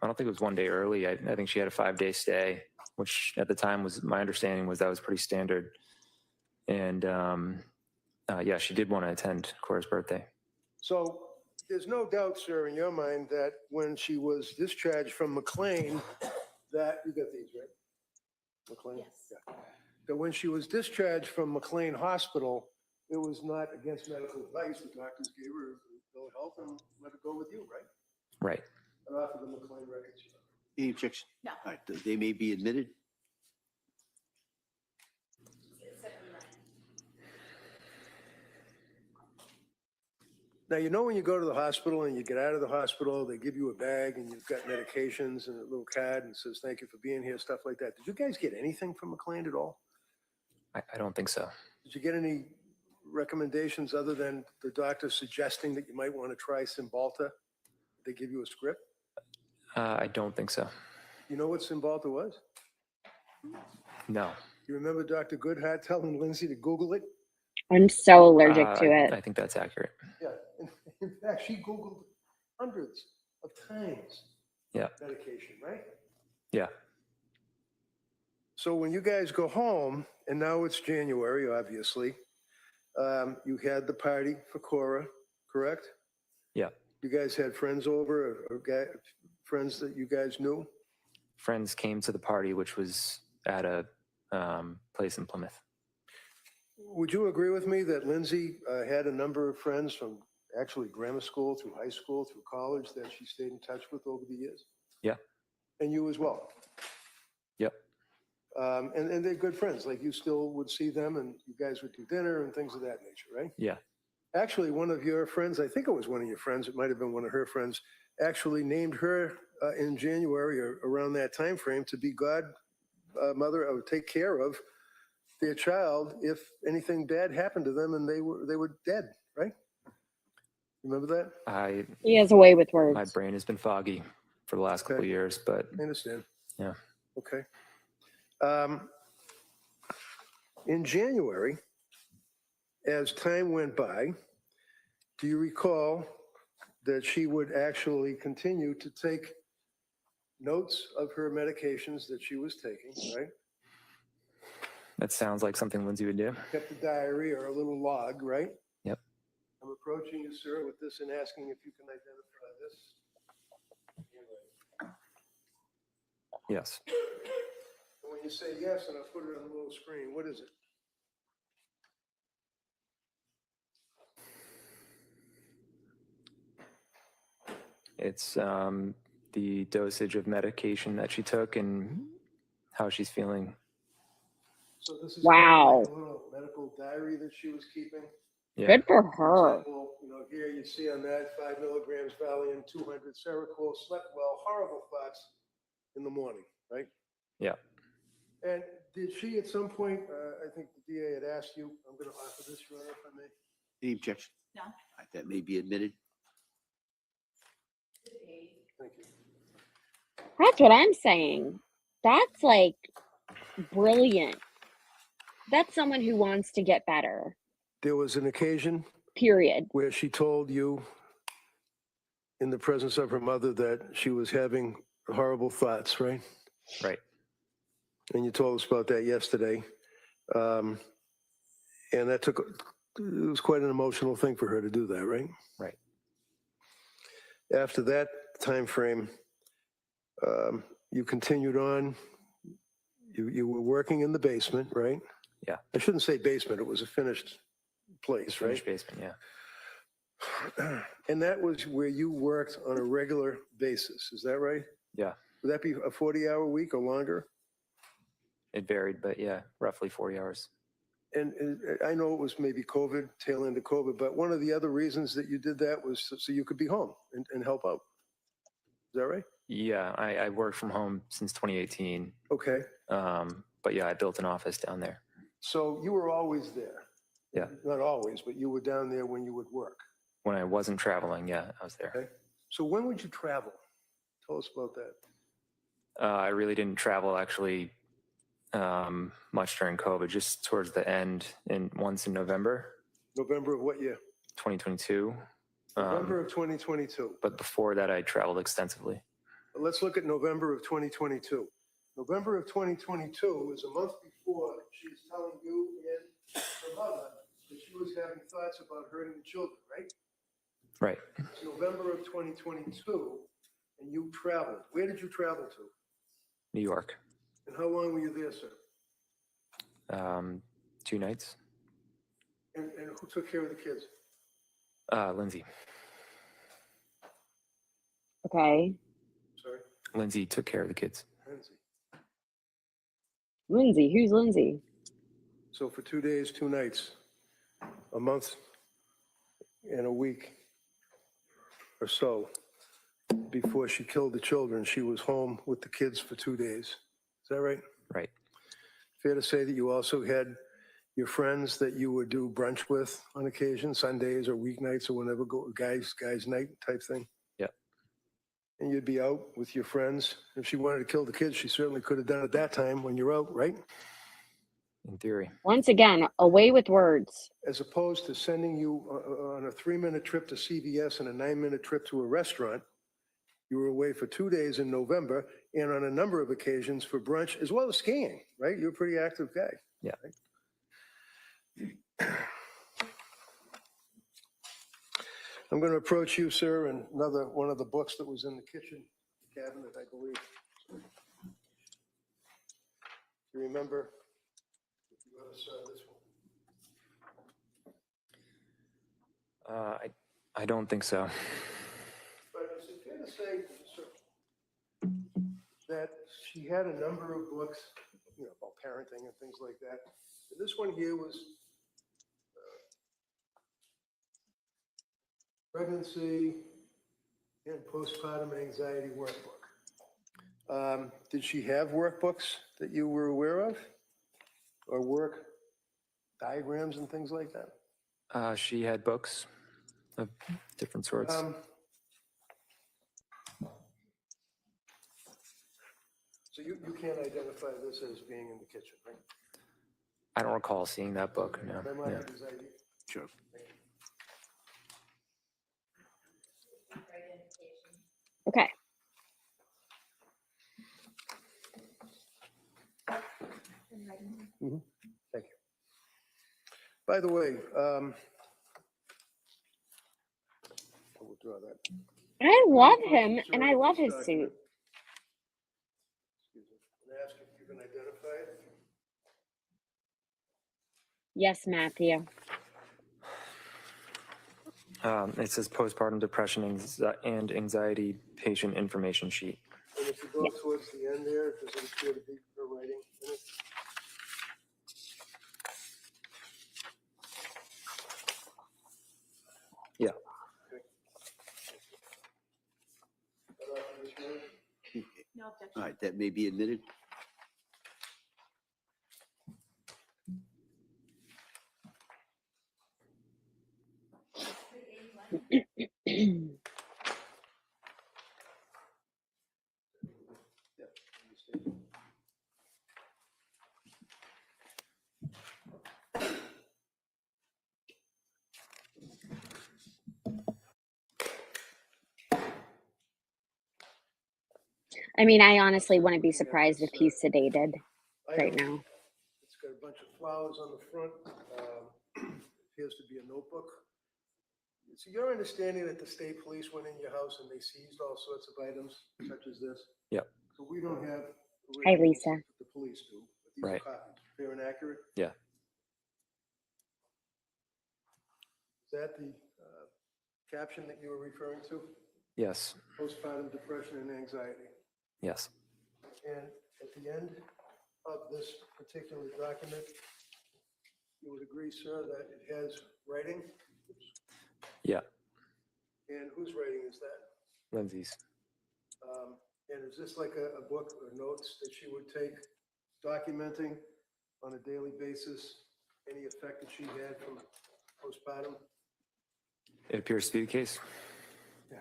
don't think it was one day early. I think she had a 5-day stay, which at the time was my understanding was that was pretty standard. And yeah, she did want to attend Cora's birthday. So there's no doubt, sir, in your mind that when she was discharged from McLean, that you got these, right? McLean? Yes. Yeah. That when she was discharged from McLean Hospital, it was not against medical advice. The doctors gave her ill health and let her go with you, right? Right. And off of the McLean records. Any objection? No. All right, they may be admitted. Now, you know when you go to the hospital and you get out of the hospital, they give you a bag and you've got medications and a little card and says, thank you for being here, stuff like that. Did you guys get anything from McLean at all? I don't think so. Did you get any recommendations other than the doctor suggesting that you might want to try Cymbalta? Did they give you a script? I don't think so. You know what Cymbalta was? No. You remember Dr. Goodhart telling Lindsay to Google it? I'm so allergic to it. I think that's accurate. Yeah. In fact, she Googled hundreds of times. Yeah. Medication, right? Yeah. So when you guys go home, and now it's January, obviously, you had the party for Cora, correct? Yeah. You guys had friends over, or friends that you guys knew? Friends came to the party, which was at a place in Plymouth. Would you agree with me that Lindsay had a number of friends from actually grammar school through high school through college that she stayed in touch with over the years? Yeah. And you as well? Yep. And they're good friends, like you still would see them and you guys would do dinner and things of that nature, right? Yeah. Actually, one of your friends, I think it was one of your friends, it might have been one of her friends, actually named her in January or around that time frame to be godmother or take care of their child if anything bad happened to them and they were dead, right? Remember that? He has a way with words. My brain has been foggy for the last couple of years, but I understand. yeah. Okay. In January, as time went by, do you recall that she would actually continue to take notes of her medications that she was taking, right? That sounds like something Lindsay would do. Kept a diary or a little log, right? Yep. I'm approaching you, sir, with this and asking if you can identify this. Yes. And when you say yes, and I'll put it on the little screen, what is it? It's the dosage of medication that she took and how she's feeling. So this is Wow. kind of like a little medical diary that she was keeping. Yeah. Good for For her. example, here you see on that 5 milligrams Valium, 200 Seroquel, slept well, horrible thoughts in the morning, right? Yeah. And did she at some point, I think the DA had asked you, I'm going to offer this, Your Honor, if I may. Any objection? No. All right, that may be admitted. Thank you. That's what I'm saying. That's like brilliant. That's someone who wants to get better. There was an occasion Period. where she told you in the presence of her mother that she was having horrible thoughts, right? Right. And you told us about that yesterday. And that it was quite an emotional thing for her to do that, right? Right. After that time frame, you continued on. You were working in the basement, right? Yeah. I shouldn't say basement. It was a finished place, Finished right? basement. Yeah. And that was where you worked on a regular basis. Is that right? Yeah. Would that be a 40-hour week or longer? It varied, but yeah, roughly 40 hours. And I know it was maybe COVID, tail end of COVID, but one of the other reasons that you did that was so you could be home and help out. Is that right? Yeah. I worked from home since 2018. Okay. But yeah, I built an office down there. So you were always there. Yeah. Not always, but you were down there when you would work. When I wasn't traveling, yeah, I was there. Okay. So when would you travel? Tell us about that. I really didn't travel actually much during COVID, just towards the end and once in November November of what year? 2022. November of 2022. But before that, I traveled extensively. Let's look at November of 2022. November of 2022 is a month before she's telling you and her mother that she was having thoughts about hurting the children, right? Right. It's November of 2022, and you traveled. Where did you travel to? New York. And how long were you there, sir? 2 nights. And who took care of the kids? Lindsay. Okay. Sorry, Lindsay took care of the kids. Lindsay. Lindsay. Who's Lindsay? So for 2 days, 2 nights, a month and a week or so before she killed the children, she was home with the kids for 2 days. Is that right? Right. Fair to say that you also had your friends that you would do brunch with on occasion, Sundays or weeknights or whenever, guys night type thing? Yep. And you'd be out with your friends. If she wanted to kill the kids, she certainly could have done it that time when you're out, right? In theory. Once again, away with words. As opposed to sending you on a 3-minute trip to CVS and a 9-minute trip to a restaurant. You were away for 2 days in November and on a number of occasions for brunch as well as skiing, right? You're a pretty active guy. Yeah. Right? I'm going to approach you, sir, and one of the books that was in the kitchen cabinet, I believe. You remember? If you ever saw this one. I don't think so. But is it fair to say, sir, that she had a number of books, about parenting and things like that? And this one here was pregnancy and postpartum anxiety workbook. Did she have workbooks that you were aware of? Or work diagrams and things like that? She had books of different sorts. So you can't identify this as being in the kitchen, right? I don't recall seeing that book. No. That might Yeah. be anxiety. Sure. Okay. Thank you. By the way, I'll withdraw that. I love him, and I love his suit. Excuse me. Can I ask if you can identify it? Yes, Matthew. It says postpartum depression and anxiety patient information sheet. And if you go towards the end there, does it appear to be her writing in it? Yeah. Okay. That off of this one? No objection. All right, that may be admitted. I mean, I honestly wouldn't be surprised if he's sedated right item. now. It's got a bunch of flowers on the front. Appears to be a notebook. So your understanding that the state police went in your house and they seized all sorts of items such as this? Yep. So we don't have. Hi, originals Lisa. that the police do, but these are Right. copies. Fair and accurate? Yeah. Is that the caption that you were referring to? Yes. Postpartum depression and anxiety. Yes. And at the end of this particular document, you would agree, sir, that it has writing? Yeah. And whose writing is that? Lindsay's. And is this like a book or notes that she would take documenting on a daily basis any effect that she had from postpartum? It appears to be the case. Yeah.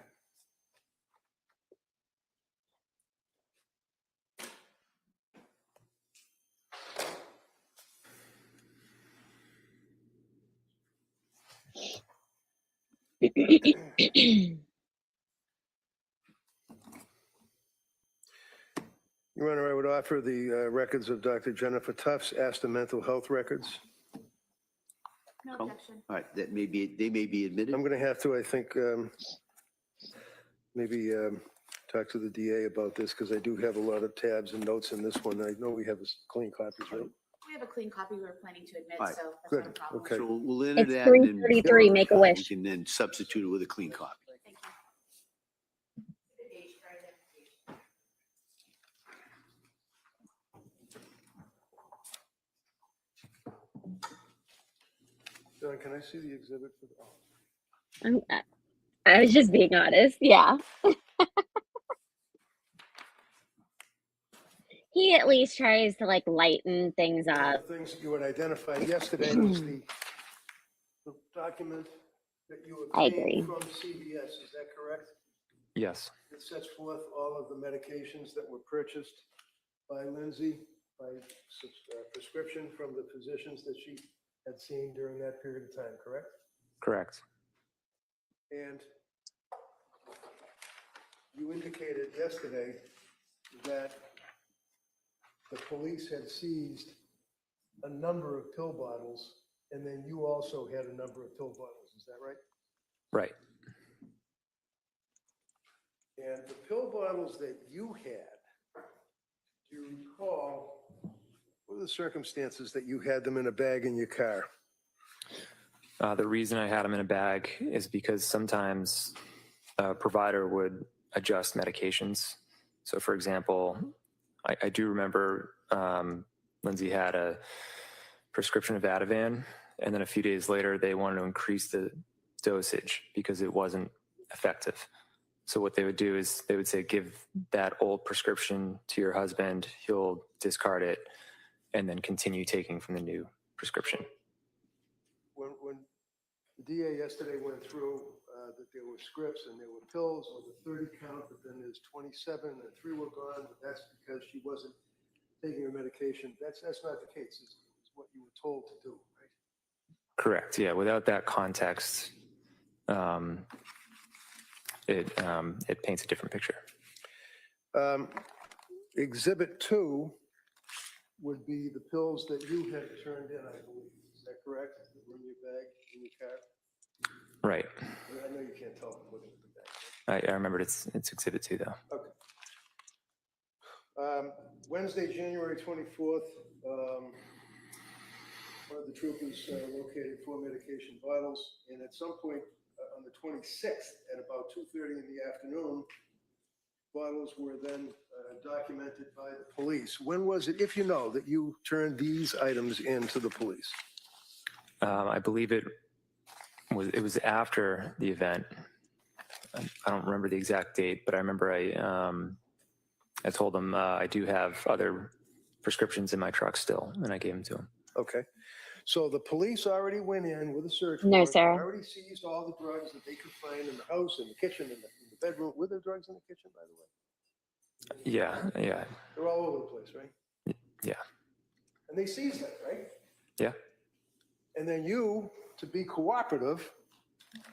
Your Honor, I would offer the records of Dr. Jennifer Tufts, Astor Mental Health Records. No Oh. objection. All right, they may be admitted. I'm going to have to, I think, maybe talk to the DA about this because I do have a lot of tabs and notes in this one. I know we have clean copies, right? We have a clean copy we were planning to admit, Alright, so that's not a good, problem. okay. So we'll enter It's that. and then 3:33, make a we wish. can then substitute it with a clean copy. Thank you. John, can I see the exhibit? For the, oh. I was just being honest. Yeah. He at least tries to like lighten things One up. of the things that you had identified yesterday was the document that you I obtained agree. from CVS, is that correct? Yes. It sets forth all of the medications that were purchased by Lindsay, by prescription from the physicians that she had seen during that period of time, correct? Correct. And you indicated yesterday that the police had seized a number of pill bottles, and then you also had a number of pill bottles, is that right? Right. And the pill bottles that you had, do you recall, what are the circumstances that you had them in a bag in your car? The reason I had them in a bag is because sometimes a provider would adjust medications. So, for example, I do remember Lindsay had a prescription of Ativan, and then a few days later, they wanted to increase the dosage because it wasn't effective. So what they would do is they would say, give that old prescription to your husband, he'll discard it, and then continue taking from the new prescription. When the DA yesterday went through that there were scripts and there were pills with a 30 count, but then there's 27 and 3 were gone, but that's because she wasn't taking her medication. That's not the case. It's what you were told to do, right? Correct. Yeah. Without that context, it paints a different picture. Exhibit 2 would be the pills that you had turned in, I believe. Is that correct? That were in your bag, in your car? Right. I know you can't tell from looking at the bag. I remembered it's Exhibit 2 though. Okay. Wednesday, January 24th, one of the troopers located 4 medication bottles, and at some point on the 26th, at about 2:30 in the afternoon, bottles were then documented by the police. When was it, if you know, that you turned these items in to the police? I believe it was after the event. I don't remember the exact date, but I remember I told them I do have other prescriptions in my truck still, and I gave them to him. Okay. So the police already went in with a search No, warrant. sir. They already seized all the drugs that they could find in the house, in the kitchen, in the bedroom. Were there drugs in the kitchen, by the way? Yeah. Yeah. They're all over the place, right? Yeah. And they seized them, right? Yeah. And then you, to be cooperative,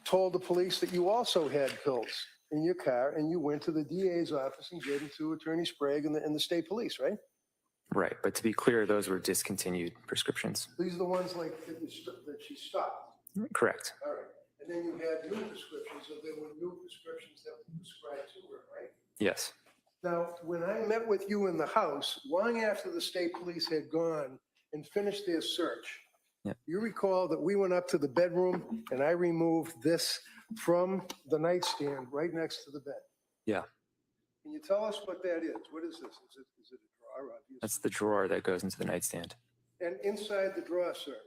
told the police that you also had pills in your car and you went to the DA's office and gave them to Attorney Sprague and the state police, right? Right. But to be clear, those were discontinued prescriptions. These are the ones like that she stopped. Correct. All right. And then you had new prescriptions, so there were new prescriptions that were prescribed to her, right? Yes. Now, when I met with you in the house, long after the state police had gone and finished their search, Yep. you recall that we went up to the bedroom and I removed this from the nightstand right next to the bed. Yeah. Can you tell us what that is? What is this? Is it a drawer? Obviously. That's the drawer that goes into the nightstand. And inside the drawer, sir,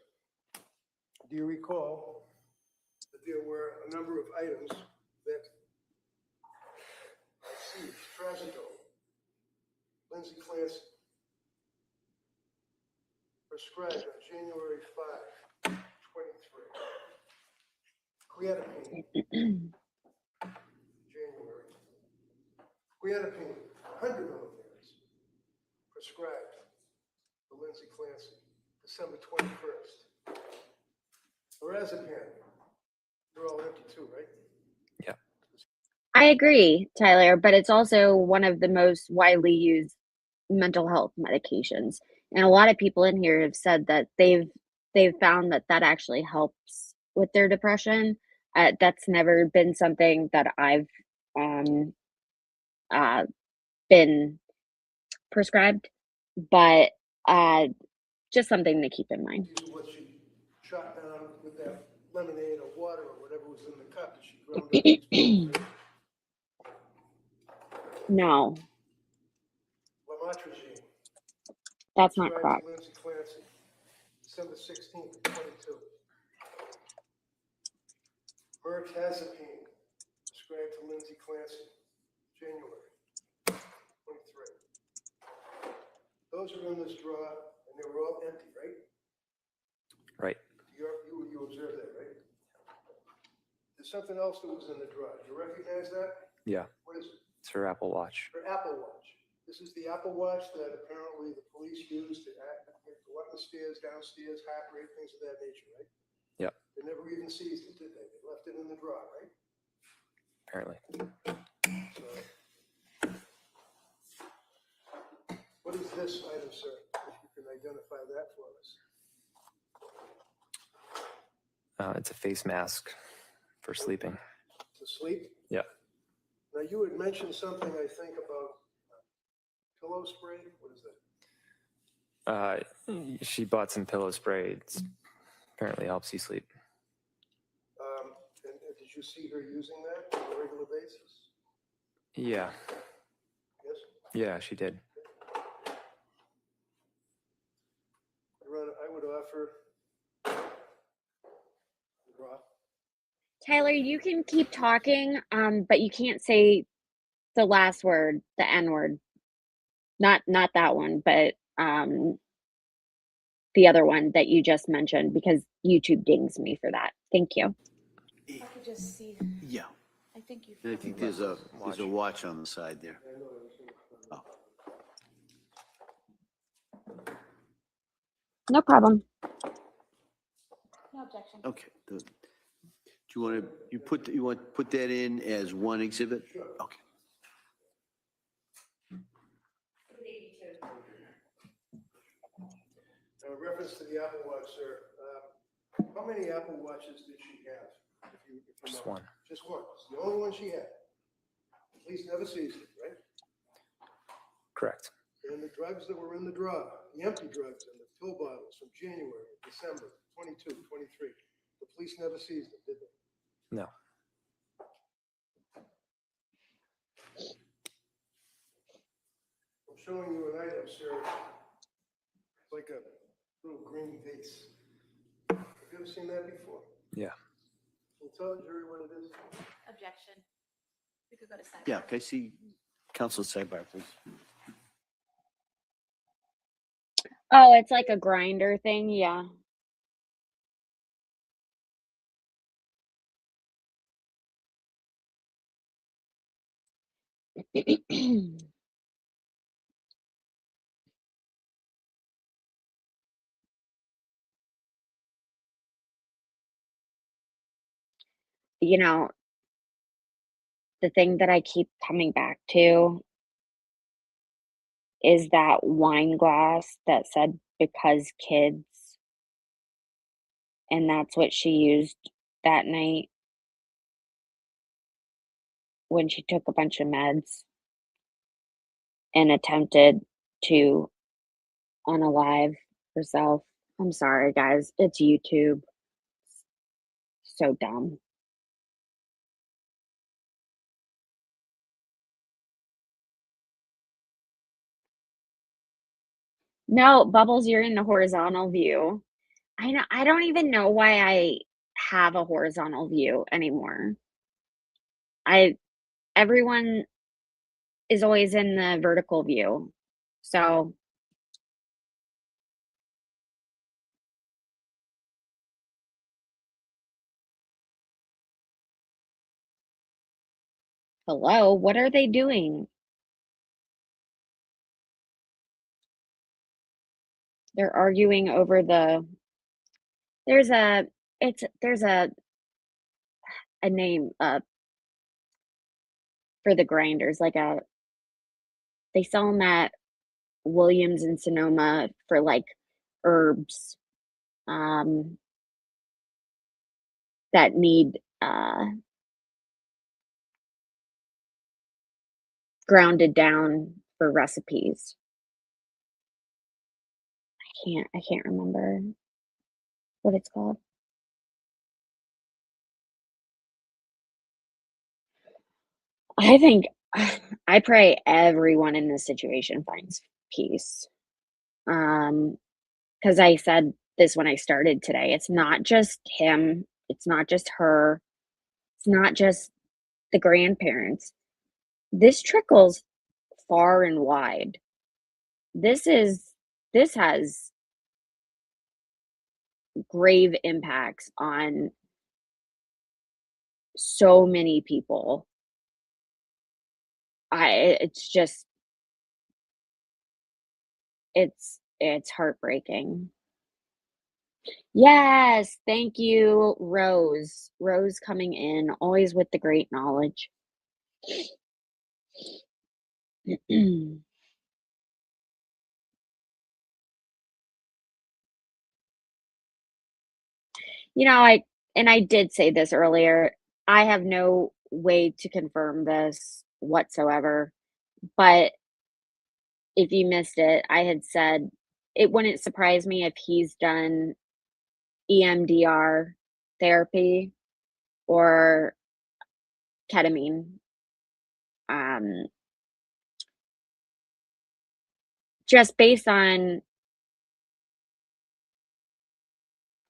do you recall that there were a number of items that I see, trazodone, Lindsay Clancy, prescribed on January 5, 23. Creatinine, January. Creatinine, 100 milligrams, prescribed for Lindsay Clancy, December 21st. Lorazepam, they're all empty too, right? Yeah. I agree, Tyler, but it's also one of the most widely used mental health medications. And a lot of people in here have said that they've found that that actually helps with their depression. That's never been something that I've been prescribed, but just something to keep in mind. These are what she shot down with that lemonade or water or whatever was in the cup that she ground up these pills, right? No, Lamotrigine, that's not prescribed correct. to Lindsay Clancy, December 16th, 22. Mirtazapine, prescribed to Lindsay Clancy, January 23. Those are in this drawer, and they were all empty, right? Right. You observed that, right? There's something else that was in the drawer. Do you recognize that? Yeah. What is it? It's her Apple Watch. Her Apple Watch. This is the Apple Watch that apparently the police used to go up the stairs, downstairs, heart rate, things of that nature, right? Yep. They never even seized it, did they? They left it in the drawer, right? Apparently. So, what is this item, sir? If you can identify that for us. It's a face mask for sleeping. To sleep? Yeah. Now, you had mentioned something, I think, about pillow spray. What is that? She bought some pillow spray. It's apparently helps you sleep. And did you see her using that on a regular basis? Yeah. Yes? Yeah, she did. Your Honor, I would offer the draw. Tyler, you can keep talking, but you can't say the last word, the N word. Not that one, but the other one that you just mentioned, because YouTube dings me for that. Thank you. I could just see, Yeah, I think you. and I think there's a watch on the side there. Oh, No problem. No objection. okay. Do you want to, you want to put that in as one exhibit? Okay. Now, in reference to the Apple Watch, sir, how many Apple Watches did she have? If you Just know? one. Just one. It's the only one she had. The police never seized it, right? Correct. And the drugs that were in the drawer, the empty drugs and the pill bottles from January, December 22, 23, the police never seized them, did they? No. I'm showing you an item, sir. It's like a little green vase. Have you ever seen that before? Yeah. Can you tell the jury what it is? Objection. We could go to second. Yeah, can I see counsel sidebar, please? Oh, it's like a grinder thing. Yeah. You know, the thing that I keep coming back to is that wine glass that said because kids, and that's what she used that night when she took a bunch of meds and attempted to unalive herself. I'm sorry, guys. It's YouTube. So dumb. No, Bubbles, you're in the horizontal view. I don't even know why I have a horizontal view anymore. Everyone is always in the vertical view. So hello, what are they doing? They're arguing over there's a there's a name for the grinders, like they sell them at Williams and Sonoma for like herbs that need grounded down for recipes. I can't remember what it's called. I think I pray everyone in this situation finds peace. Because I said this when I started today. It's not just him, it's not just her, it's not just the grandparents. This trickles far and wide. This has grave impacts on so many people. It's just it's heartbreaking. Yes, thank you, Rose. Rose coming in, always with the great knowledge. You know, I did say this earlier. I have no way to confirm this whatsoever, but if you missed it, I had said it wouldn't surprise me if he's done EMDR therapy or ketamine. Just based on,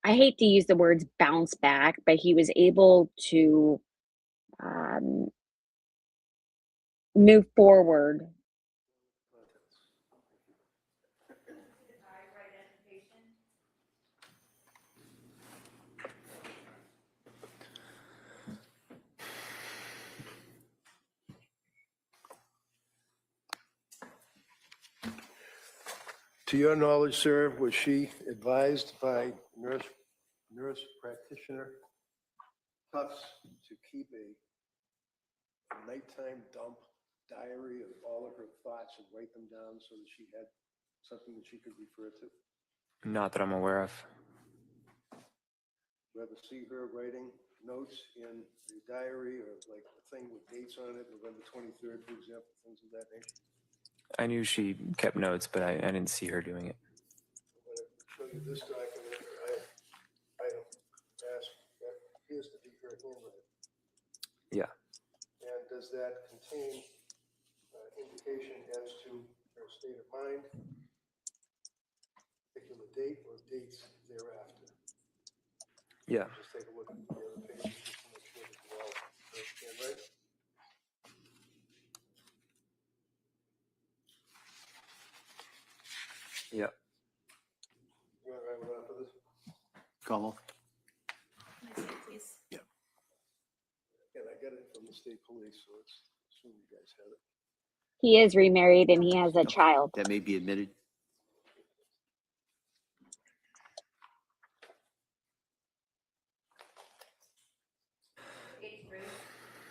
I hate to use the words bounce back, but he was able to move forward. To your knowledge, sir, was she advised by nurse practitioner Tufts to keep a nighttime dump diary of all of her thoughts and write them down so that she had something that she could refer to? Not that I'm aware of. You ever see her writing notes in the diary or like a thing with dates on it, November 23rd, for example, things of that nature? I knew she kept notes, but I didn't see her doing it. I'm going to show you this document. I asked, that appears to be her handwriting. Yeah. And does that contain indication as to her state of mind, particular date or dates thereafter? Yeah. Just take a look at the other pages just to make sure that you all understand, right? Yeah. You want to write one out for this? Commonwealth? Can I see it, please? And I got it from the state police, so it's assume you guys have it. He is remarried and he has a child. That may be admitted.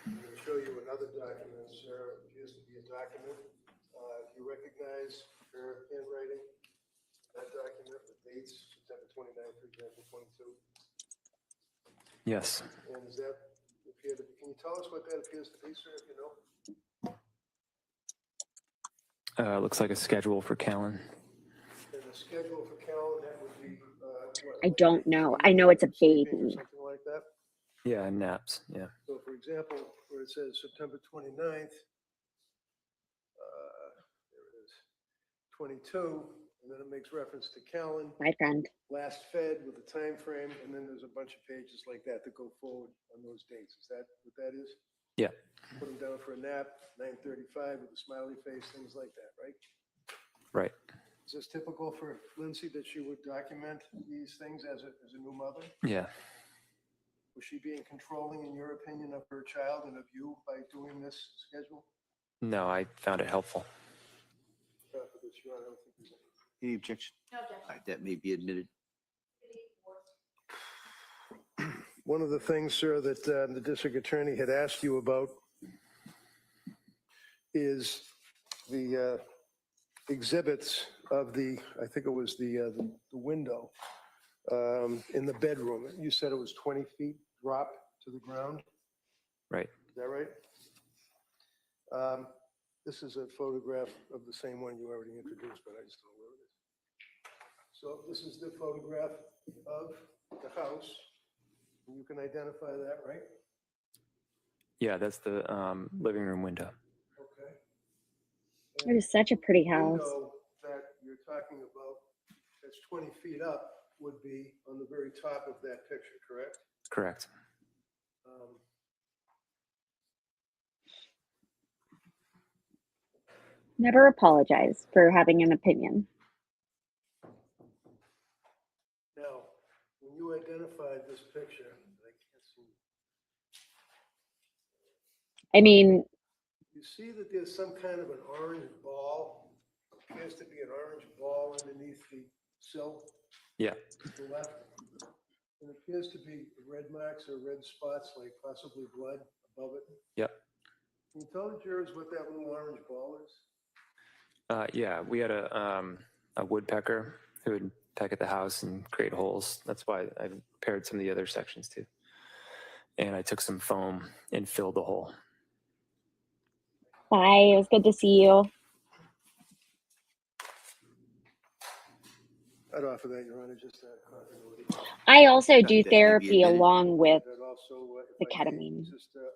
I'm going to show you another Yes. And does that appear to, can you tell us what that appears to be, sir, if you know? Looks like a schedule for Callan. And the schedule for Callan, that would be, what? I like don't know. I sleeping know it's a or baby. something like that? Yeah, naps. Yeah. So for example, where it says September 29th, there it is, 22, and then it makes reference to Callan, My friend. last fed with a time frame, and then there's a bunch of pages like that that go forward on those dates. Is that what that is? Yeah. Put them down for a nap, 9:35 with a smiley face, things like that, right? Right. Is this typical for Lindsay that she would document these things as a new mother? Yeah. Was she being controlling, in your opinion, of her child and of you by doing this schedule? No, I found it helpful. For this, Your Honor, I don't think there's Any objection? No objection. All right, that may be admitted. One of the things, sir, that the district attorney had asked you about is the exhibits of the, I think it was the window in the bedroom. You said it was 20 feet drop to the ground. Right. Is that right? This is a photograph of the same one you already introduced, but I just don't know where it is. So this is the photograph of the house. You can identify that, right? Yeah, that's the living room window. Okay. It is such a pretty The house. window that you're talking about, that's 20 feet up, would be on the very top of that picture, correct? Correct. Never apologize for having an opinion. Now, when you identified this picture, I can't see. I mean, You see that there's some kind of an orange ball, appears to be an orange ball underneath the sill Yeah. to the left. It appears to be red marks or red spots, like possibly blood above it. Yep. Can you tell the jurors what that little orange ball is? Yeah, we had a woodpecker who would peck at the house and create holes. That's why I prepared some of the other sections too. And I took some foam and filled the hole. bye. It was good to see you. I'd offer that, Your Honor, just continuity. I also That do may be therapy admitted. along with That also, if the I may, ketamine. just the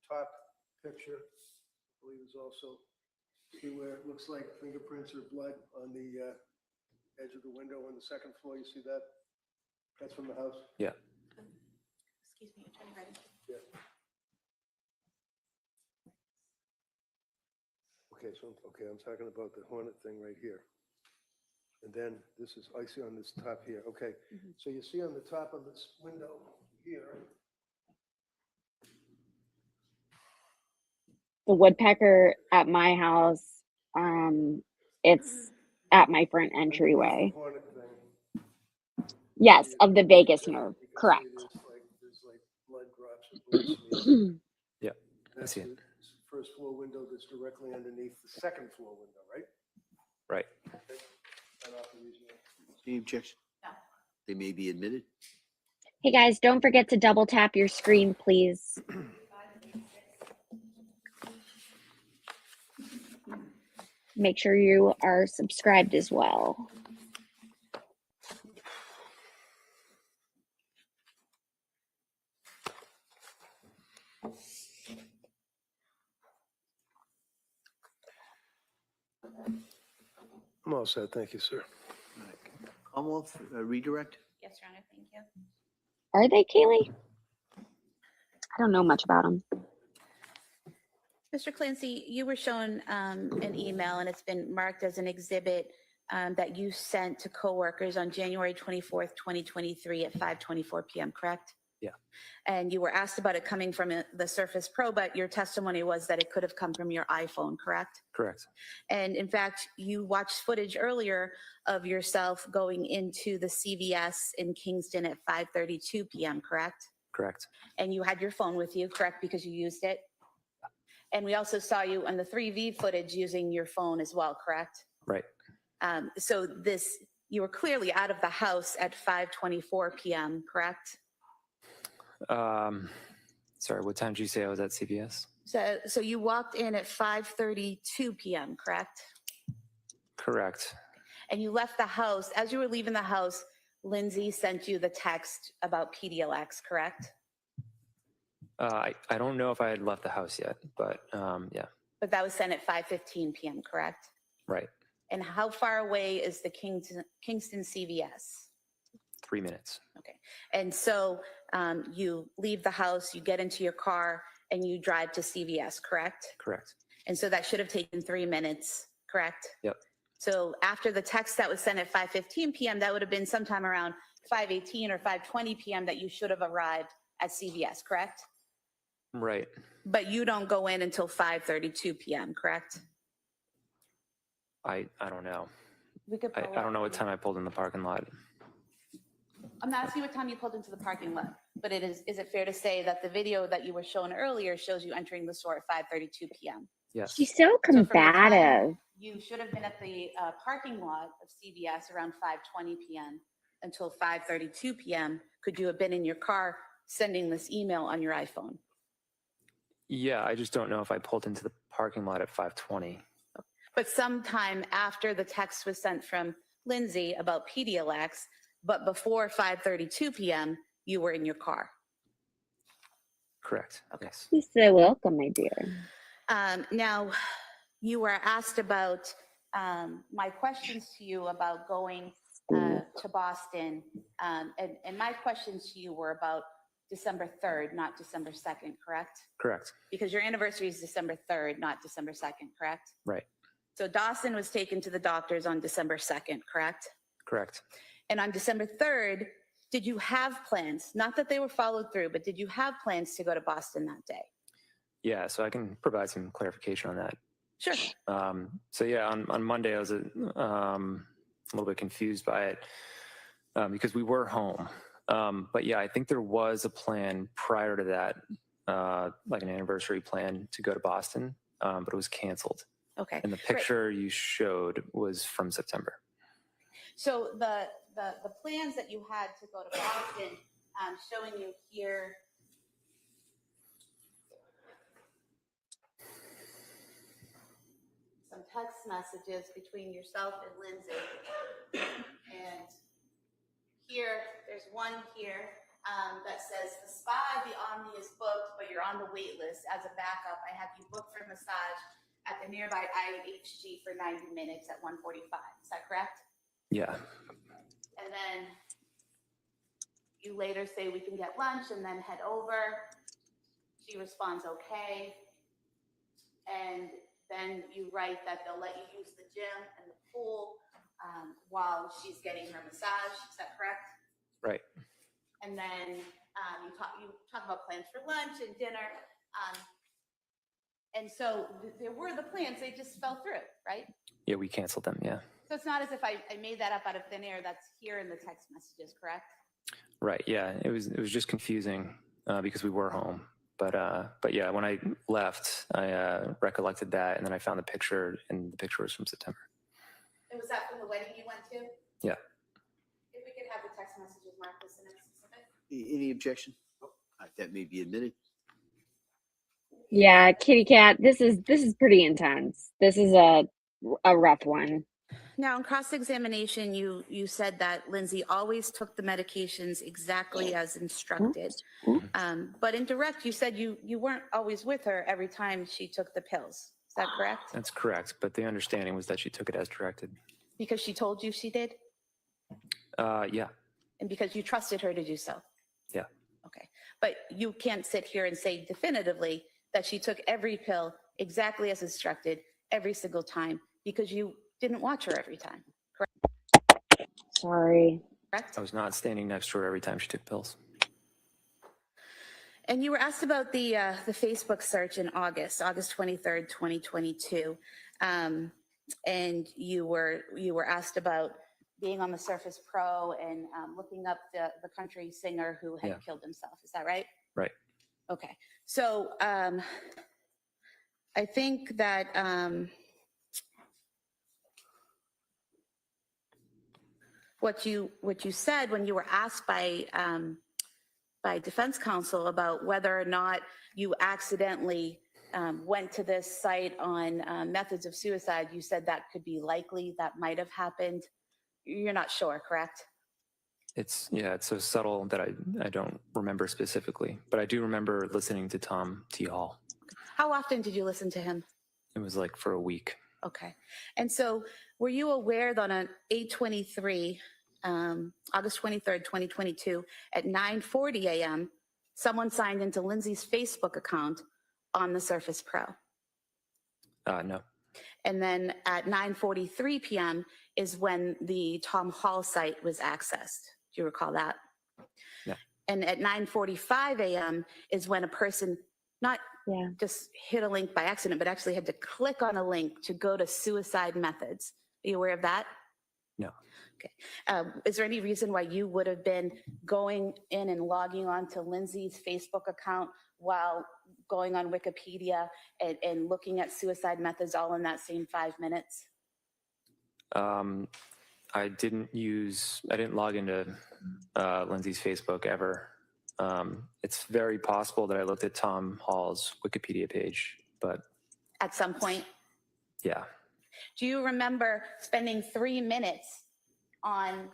top picture, I believe is also, see where it looks like fingerprints or blood on the edge of the window on the second floor. You see that? That's from the house? Yeah. Excuse me, Attorney Reddy. Yeah. Okay, so, okay, I'm talking about the Hornet thing right here. And then this is, I see on this top here, okay. So you see on the top of this window here, The woodpecker at my house, it's at my front underneath entryway. the Hornet thing. Yes, See it? of the vagus Yeah, nerve. you can see Correct. there's like blood drops or blood smears. Yeah, I That's see the it. first floor window that's directly underneath the second floor window, right? Right. Okay. I'd offer these, Your Honor. Any objection? No. They may be admitted. Hey guys, don't forget to double tap your screen, please. Make sure you are subscribed as well. I'm all set, thank you, sir. Commonwealth, redirect? Yes, Your Honor, thank you. Are they, Kaylee? I don't know much about them. Mr. Clancy, you were shown an email, and it's been marked as an exhibit that you sent to coworkers on January 24th, 2023 at 5:24 p.m., correct? Yeah. And you were asked about it coming from the Surface Pro, but your testimony was that it could have come from your iPhone, correct? Correct. And in fact, you watched footage earlier of yourself going into the CVS in Kingston at 5:32 p.m., correct? Correct. And you had your phone with you, correct, because you used it? And we also saw you on the 3V footage using your phone as well, correct? Right. So you were clearly out of the house at 5:24 p.m., correct? Sorry, what time did you say I was at CVS? So you walked in at 5:32 p.m., correct? Correct. And you left the house. As you were leaving the house, Lindsay sent you the text about PDLX, correct? I don't know if I had left the house yet, but yeah, But that was sent at 5:15 p.m., correct? right. And how far away is the Kingston CVS? 3 minutes. Okay. And so you leave the house, you get into your car, and you drive to CVS, correct? Correct. And so that should have taken 3 minutes, correct? Yep. So after the text that was sent at 5:15 p.m., that would have been sometime around 5:18 or 5:20 p.m. that you should have arrived at CVS, correct? Right. But you don't go in until 5:32 p.m., correct? I don't know. We could. I don't know what time I pulled in the parking lot. I'm not asking what time you pulled into the parking lot, but is it fair to say that the video that you were shown earlier shows you entering the store at 5:32 p.m.? Yes. She's so So from the time combative. you should have been at the parking lot of CVS around 5:20 p.m. until 5:32 p.m. Could you have been in your car sending this email on your iPhone? Yeah, I just don't know if I pulled into the parking lot at 5:20. But sometime after the text was sent from Lindsay about PDLX, but before 5:32 p.m., you were in your car. Correct. Okay. Yes. She's so welcome, my dear. Now, you were asked about my questions to you about going to Boston, and my questions to you were about December 3rd, not December 2nd, correct? Correct. Because your anniversary is December 3rd, not December 2nd, correct? Right. So Dawson was taken to the doctors on December 2nd, correct? Correct. And on December 3rd, did you have plans? Not that they were followed through, but did you have plans to go to Boston that day? Yeah, so I can provide some clarification on that. Sure. So yeah, on Monday I was a little bit confused by it because we were home. But yeah, I think there was a plan prior to that, like an anniversary plan to go to Boston, but it was canceled. Okay. And the picture you showed was from September. So the plans that you had to go to Boston, showing you here. Some text messages between yourself and Lindsay. And here, there's one here that says, the spa, the Omni is booked, but you're on the wait list. As a backup, I have you booked for massage at the nearby IHG for 90 minutes at 1:45. Is that correct? Yeah. And then you later say we can get lunch and then head over. She responds, okay. And then you write that they'll let you use the gym and the pool while she's getting her massage. Is that correct? Right. And then you talk about plans for lunch and dinner. And so there were the plans, they just fell through, right? Yeah, we canceled them. Yeah. So it's not as if I made that up out of thin air. That's here in the text messages, correct? Right. Yeah. It was just confusing because we were home. But yeah, when I left, I recollected that, and then I found the picture, and the picture was from September. And was that from the wedding you went to? Yeah. If we could have the text messages marked as an exhibit. Any objection? That may be admitted. Yeah, kitty cat. This is pretty intense. This is a rough one. Now, in cross-examination, you said that Lindsay always took the medications exactly as instructed. But in direct, you said you weren't always with her every time she took the pills. Is that correct? That's correct. But the understanding was that she took it as directed. Because she told you she did? Yeah. And because you trusted her to do so? Yeah. Okay. But you can't sit here and say definitively that she took every pill exactly as instructed every single time because you didn't watch her every time, correct? Sorry. Correct? I was not standing next to her every time she took pills. And you were asked about the Facebook search in August 23rd, 2022. And you were asked about being on the Surface Pro and looking up the country singer who had killed himself. Is that right? Right. Okay. So I think that what you said when you were asked by by defense counsel about whether or not you accidentally went to this site on methods of suicide. You said that could be likely, that might have happened. You're not sure, correct? It's so subtle that I don't remember specifically, but I do remember listening to Tom T. Hall. How often did you listen to him? It was like for a week. Okay. And so were you aware that on 8/23, August 23rd, 2022, at 9:40 a.m., someone signed into Lindsay's Facebook account on the Surface Pro? No. And then at 9:43 p.m. is when the Tom Hall site was accessed. Do you recall that? Yeah. And at 9:45 a.m. is when a person not Yeah. just hit a link by accident, but actually had to click on a link to go to suicide methods. Are you aware of that? No. Okay. Is there any reason why you would have been going in and logging on to Lindsay's Facebook account while going on Wikipedia and looking at suicide methods all in that same 5 minutes? I didn't log into Lindsay's Facebook ever. It's very possible that I looked at Tom Hall's Wikipedia page, but At some point? yeah. Do you remember spending 3 minutes on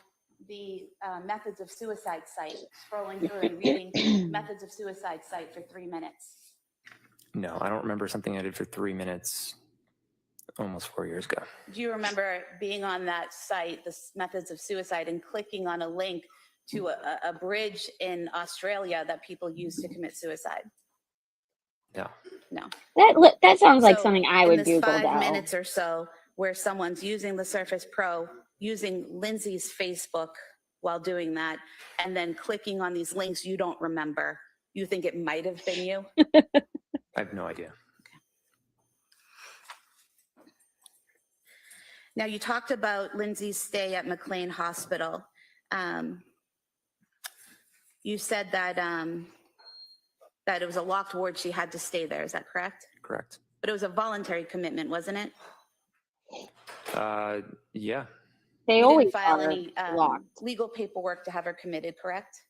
the methods of suicide site, scrolling through and reading methods of suicide site for 3 minutes? No, I don't remember something I did for 3 minutes almost 4 years ago. Do you remember being on that site, the methods of suicide, and clicking on a link to a bridge in Australia that people use to commit suicide? No. No. That sounds like So, something I in would this Google 5 though. minutes or so where someone's using the Surface Pro, using Lindsay's Facebook while doing that, and then clicking on these links you don't remember, you think it might have been you? I have no idea. Now, you talked about Lindsay's stay at McLean Hospital. You said that that it was a locked ward. She had to stay there. Is that correct? Correct. But it was a voluntary commitment, wasn't it? Yeah. They You always didn't file are any locked. legal paperwork to have her committed, correct?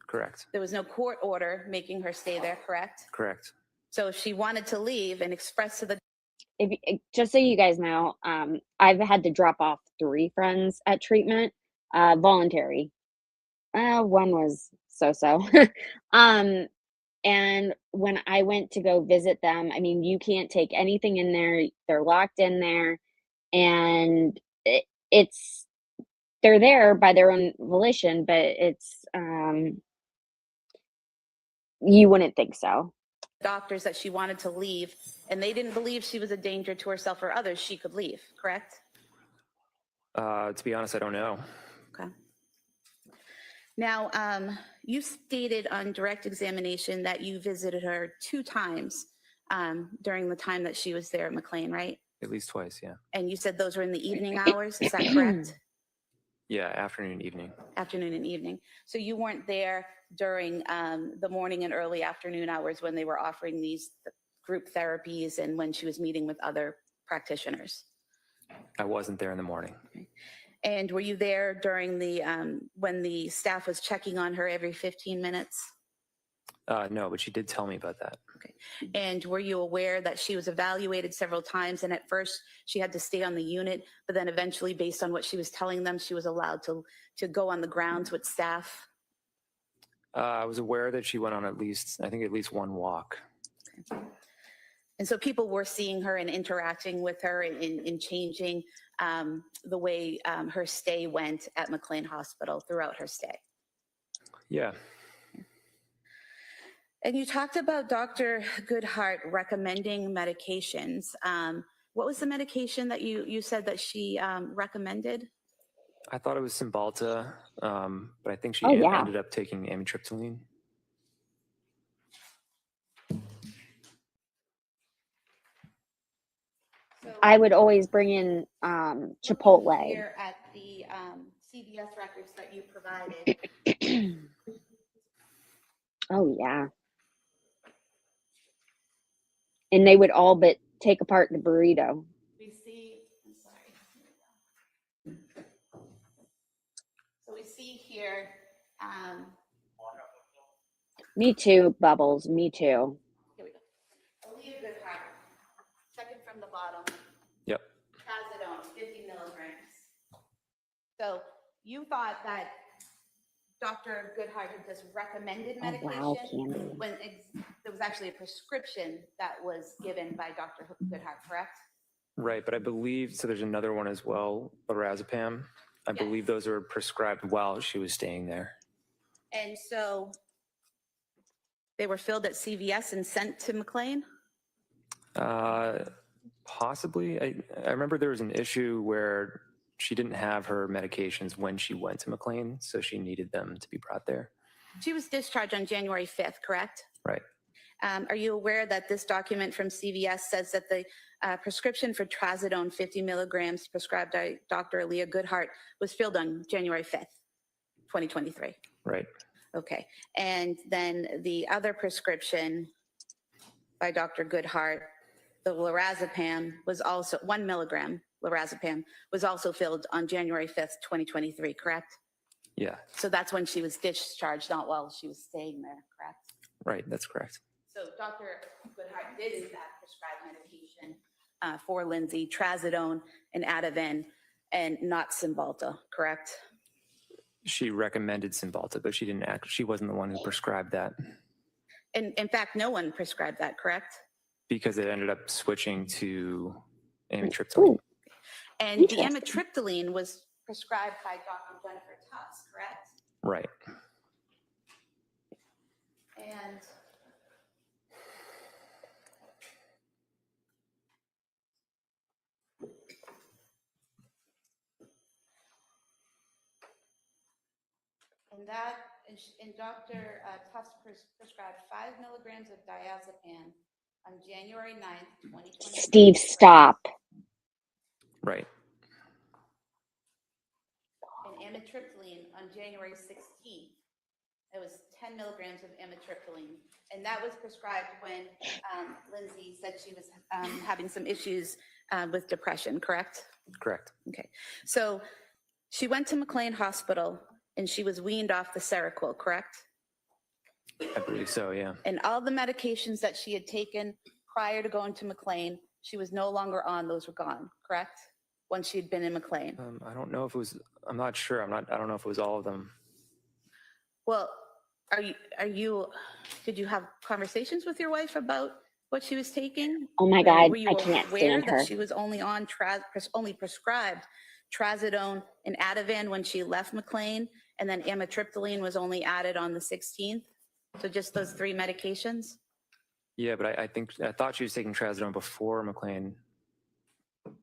Correct. There was no court order making her stay there, correct? Correct. So if she wanted to leave and express to the Just so you guys know, I've had to drop off 3 friends at treatment, voluntary. One was so-so. And when I went to go visit them, I mean, you can't take anything in there. They're locked in there, and they're there by their own volition, but it's you wouldn't think so. doctors that she wanted to leave, and they didn't believe she was a danger to herself or others, she could leave, correct? To be honest, I don't know. Okay. Now, you stated on direct examination that you visited her 2 times during the time that she was there at McLean, right? At least twice, yeah. And you said those were in the evening hours, is that correct? Yeah, afternoon, evening. Afternoon and evening. So you weren't there during the morning and early afternoon hours when they were offering these group therapies and when she was meeting with other practitioners? I wasn't there in the morning. And were you there during the when the staff was checking on her every 15 minutes? No, but she did tell me about that. Okay. And were you aware that she was evaluated several times, and at first she had to stay on the unit, but then eventually, based on what she was telling them, she was allowed to go on the grounds with staff? I was aware that she went on at least one walk. Okay. And so people were seeing her and interacting with her and changing the way her stay went at McLean Hospital throughout her stay. Yeah. And you talked about Dr. Goodhart recommending medications. What was the medication that you said that she recommended? I thought it was Cymbalta, but I think she Oh, yeah. ended up taking amitriptyline. So I would always bring in Chipotle. here at the CVS records that you provided. Oh yeah. And they would all but take apart the burrito. We see, I'm sorry. Here we go. So we see here, Me too, Bubbles. Me too. Here we go. Aaliyah Goodhart, second from the bottom. Yep. Trazodone, 50 milligrams. So you thought that Dr. Goodhart had just recommended Oh, medication wow, Candy. when there was actually a prescription that was given by Dr. Goodhart, correct? Right, but I believe, so there's another one as well, lorazepam. I believe those were prescribed while she was staying there. And so they were filled at CVS and sent to McLean? Possibly. I remember there was an issue where she didn't have her medications when she went to McLean, so she needed them to be brought there. She was discharged on January 5th, correct? Right. Are you aware that this document from CVS says that the prescription for Trazodone 50 milligrams prescribed by Dr. Aaliyah Goodhart was filled on January 5th, 2023? Right. Okay. And then the other prescription by Dr. Goodhart, the lorazepam, was also 1 milligram lorazepam was also filled on January 5th, 2023, correct? Yeah. So that's when she was discharged, not while she was staying there, correct? Right. That's correct. So Dr. Goodhart did in fact prescribe medication for Lindsay, Trazodone and Ativan, and not Cymbalta, correct? She recommended Cymbalta, but she wasn't the one who prescribed that. And in fact, no one prescribed that, correct? Because it ended up switching to amitriptyline. And the Interesting. amitriptyline was prescribed by Dr. Jennifer Tufts, correct? Right. And and Dr. Tufts prescribed 5 milligrams of diazepam on January 9th, 2020. Steve, stop. Right. And amitriptyline on January 16th. It was 10 milligrams of amitriptyline. And that was prescribed when Lindsay said she was having some issues with depression, correct? Correct. Okay. So she went to McLean Hospital and she was weaned off the Seroquel, correct? I believe so, yeah. And all the medications that she had taken prior to going to McLean, she was no longer on. Those were gone, correct? Once she'd been in McLean. I don't know if it was, I'm not sure. I don't know if it was all of them. Well, did you have conversations with your wife about what she was taking? Oh my God, Were you I can't aware stand that her. she was only on only prescribed Trazodone and Ativan when she left McLean, and then amitriptyline was only added on the 16th? So just those 3 medications? Yeah, but I thought she was taking trazodone before McLean.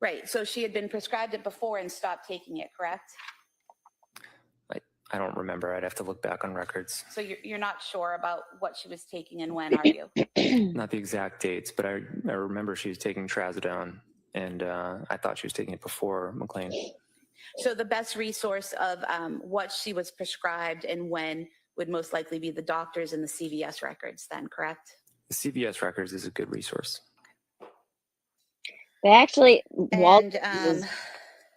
Right, so she had been prescribed it before and stopped taking it, correct? I don't remember. I'd have to look back on records. So you're not sure about what she was taking and when, are you? Not the exact dates, but I remember she was taking trazodone, and I thought she was taking it before McLean. So the best resource of what she was prescribed and when would most likely be the doctors and the CVS records then, correct? The CVS records is a good resource. They actually, Walt And was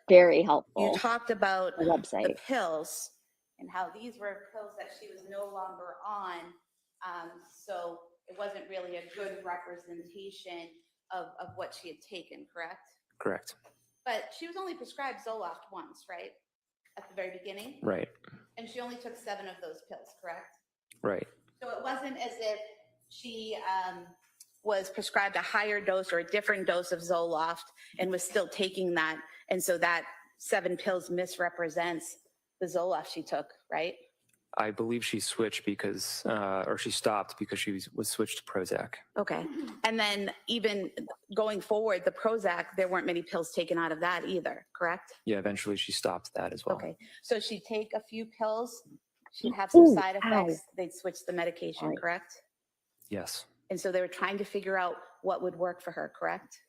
very you helpful. talked about The website. the pills and how these were pills that she was no longer on. So it wasn't really a good representation of what she had taken, correct? Correct. But she was only prescribed Zoloft once, right? At the very beginning? Right. And she only took 7 of those pills, correct? Right. So it wasn't as if she was prescribed a higher dose or a different dose of Zoloft and was still taking that. And so that 7 pills misrepresents the Zoloft she took, right? I believe she switched because, or she stopped because she was switched to Prozac. Okay. And then even going forward, the Prozac, there weren't many pills taken out of that either, correct? Yeah, eventually she stopped that as well. Okay. So she'd take a few pills, she'd have some Ooh, side effects, ow. they'd switch the medication, Sorry. correct? Yes. And so they were trying to figure out what would work for her, correct?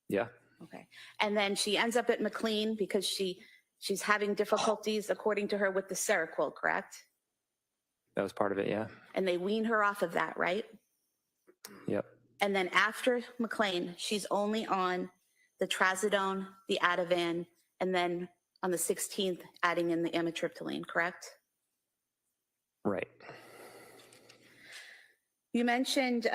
Yeah. Okay. And then she ends up at McLean because she's having difficulties, according to her, with the Seroquel, correct? That was part of it, yeah. And they wean her off of that, right? Yep. And then after McLean, she's only on the Trazodone, the Ativan, and then on the 16th, adding in the amitriptyline, correct? Right. You mentioned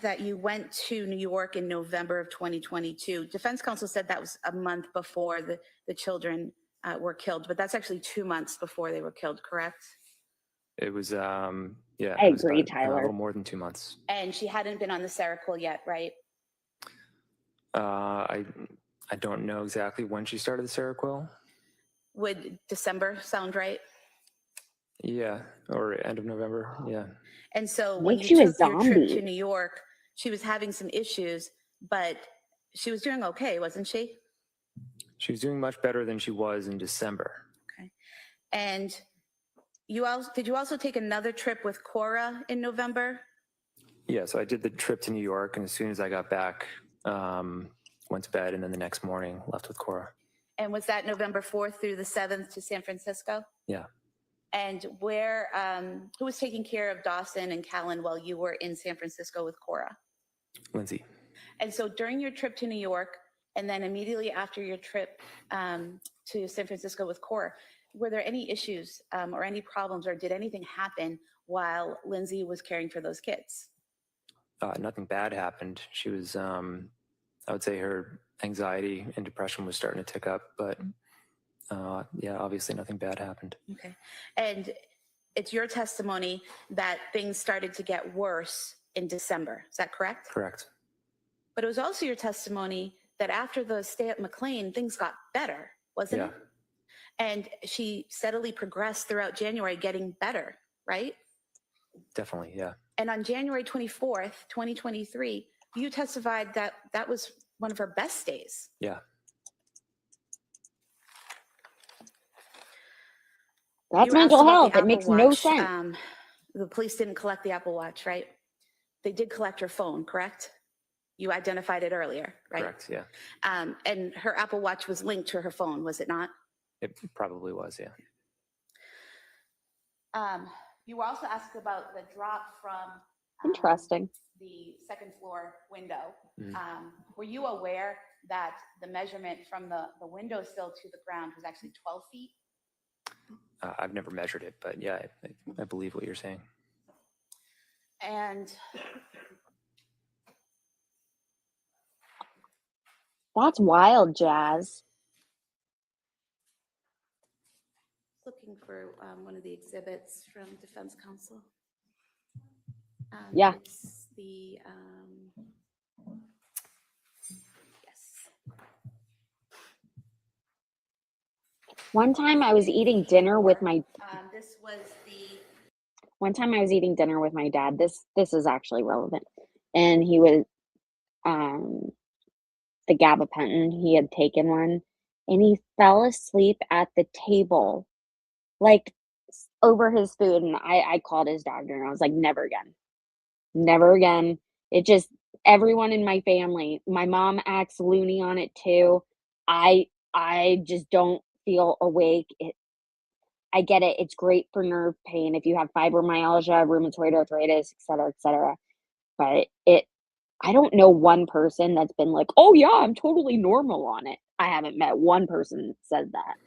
that you went to New York in November of 2022. Defense counsel said that was a month before the children were killed, but that's actually 2 months before they were killed, correct? It was, yeah, I it was agree, about, a Tyler. little more than 2 months. And she hadn't been on the Seroquel yet, right? I don't know exactly when she started the Seroquel. Would December sound right? Yeah, or end of November. Yeah. And so I when think you she was took your trip zombie. to New York, she was having some issues, but she was doing okay, wasn't she? She was doing much better than she was in December. Okay. And did you also take another trip with Cora in November? Yeah, so I did the trip to New York, and as soon as I got back, went to bed, and then the next morning left with Cora. And was that November 4th through the 7th to San Francisco? Yeah. And who was taking care of Dawson and Callan while you were in San Francisco with Cora? Lindsay. And so during your trip to New York, and then immediately after your trip to San Francisco with Cora, were there any issues or any problems, or did anything happen while Lindsay was caring for those kids? Nothing bad happened. She was, I would say her anxiety and depression was starting to tick up, but yeah, obviously nothing bad happened. Okay. And it's your testimony that things started to get worse in December. Is that correct? Correct. But it was also your testimony that after the stay at McLean, things got better, wasn't Yeah. it? And she steadily progressed throughout January, getting better, right? Definitely, yeah. And on January 24th, 2023, you testified that that was one of her best days. Yeah. That's You asked mental about the health. It Apple makes no Watch. sense. The police didn't collect the Apple Watch, right? They did collect her phone, correct? You identified it earlier, right? Correct, yeah. And her Apple Watch was linked to her phone, was it not? It probably was, yeah. You were also asked about the drop from Interesting. the second floor window. Mhm. Were you aware that the measurement from the windowsill to the ground was actually 12 feet? I've never measured it, but yeah, I believe what you're saying. And That's wild, Jazz. looking for one of the exhibits from Defense Counsel. Yeah. It's the, yes. One time I was eating dinner with my This was the, one time I was eating dinner with my dad. This is actually relevant. And he was the gabapentin, he had taken one, and he fell asleep at the table, like over his food. And I called his doctor and I was like, never again. Never again. It just, everyone in my family, my mom acts loony on it too. I just don't feel awake. I get it. It's great for nerve pain if you have fibromyalgia, rheumatoid arthritis, et cetera. But I don't know one person that's been like, oh yeah, I'm totally normal on it. I haven't met one person that said that.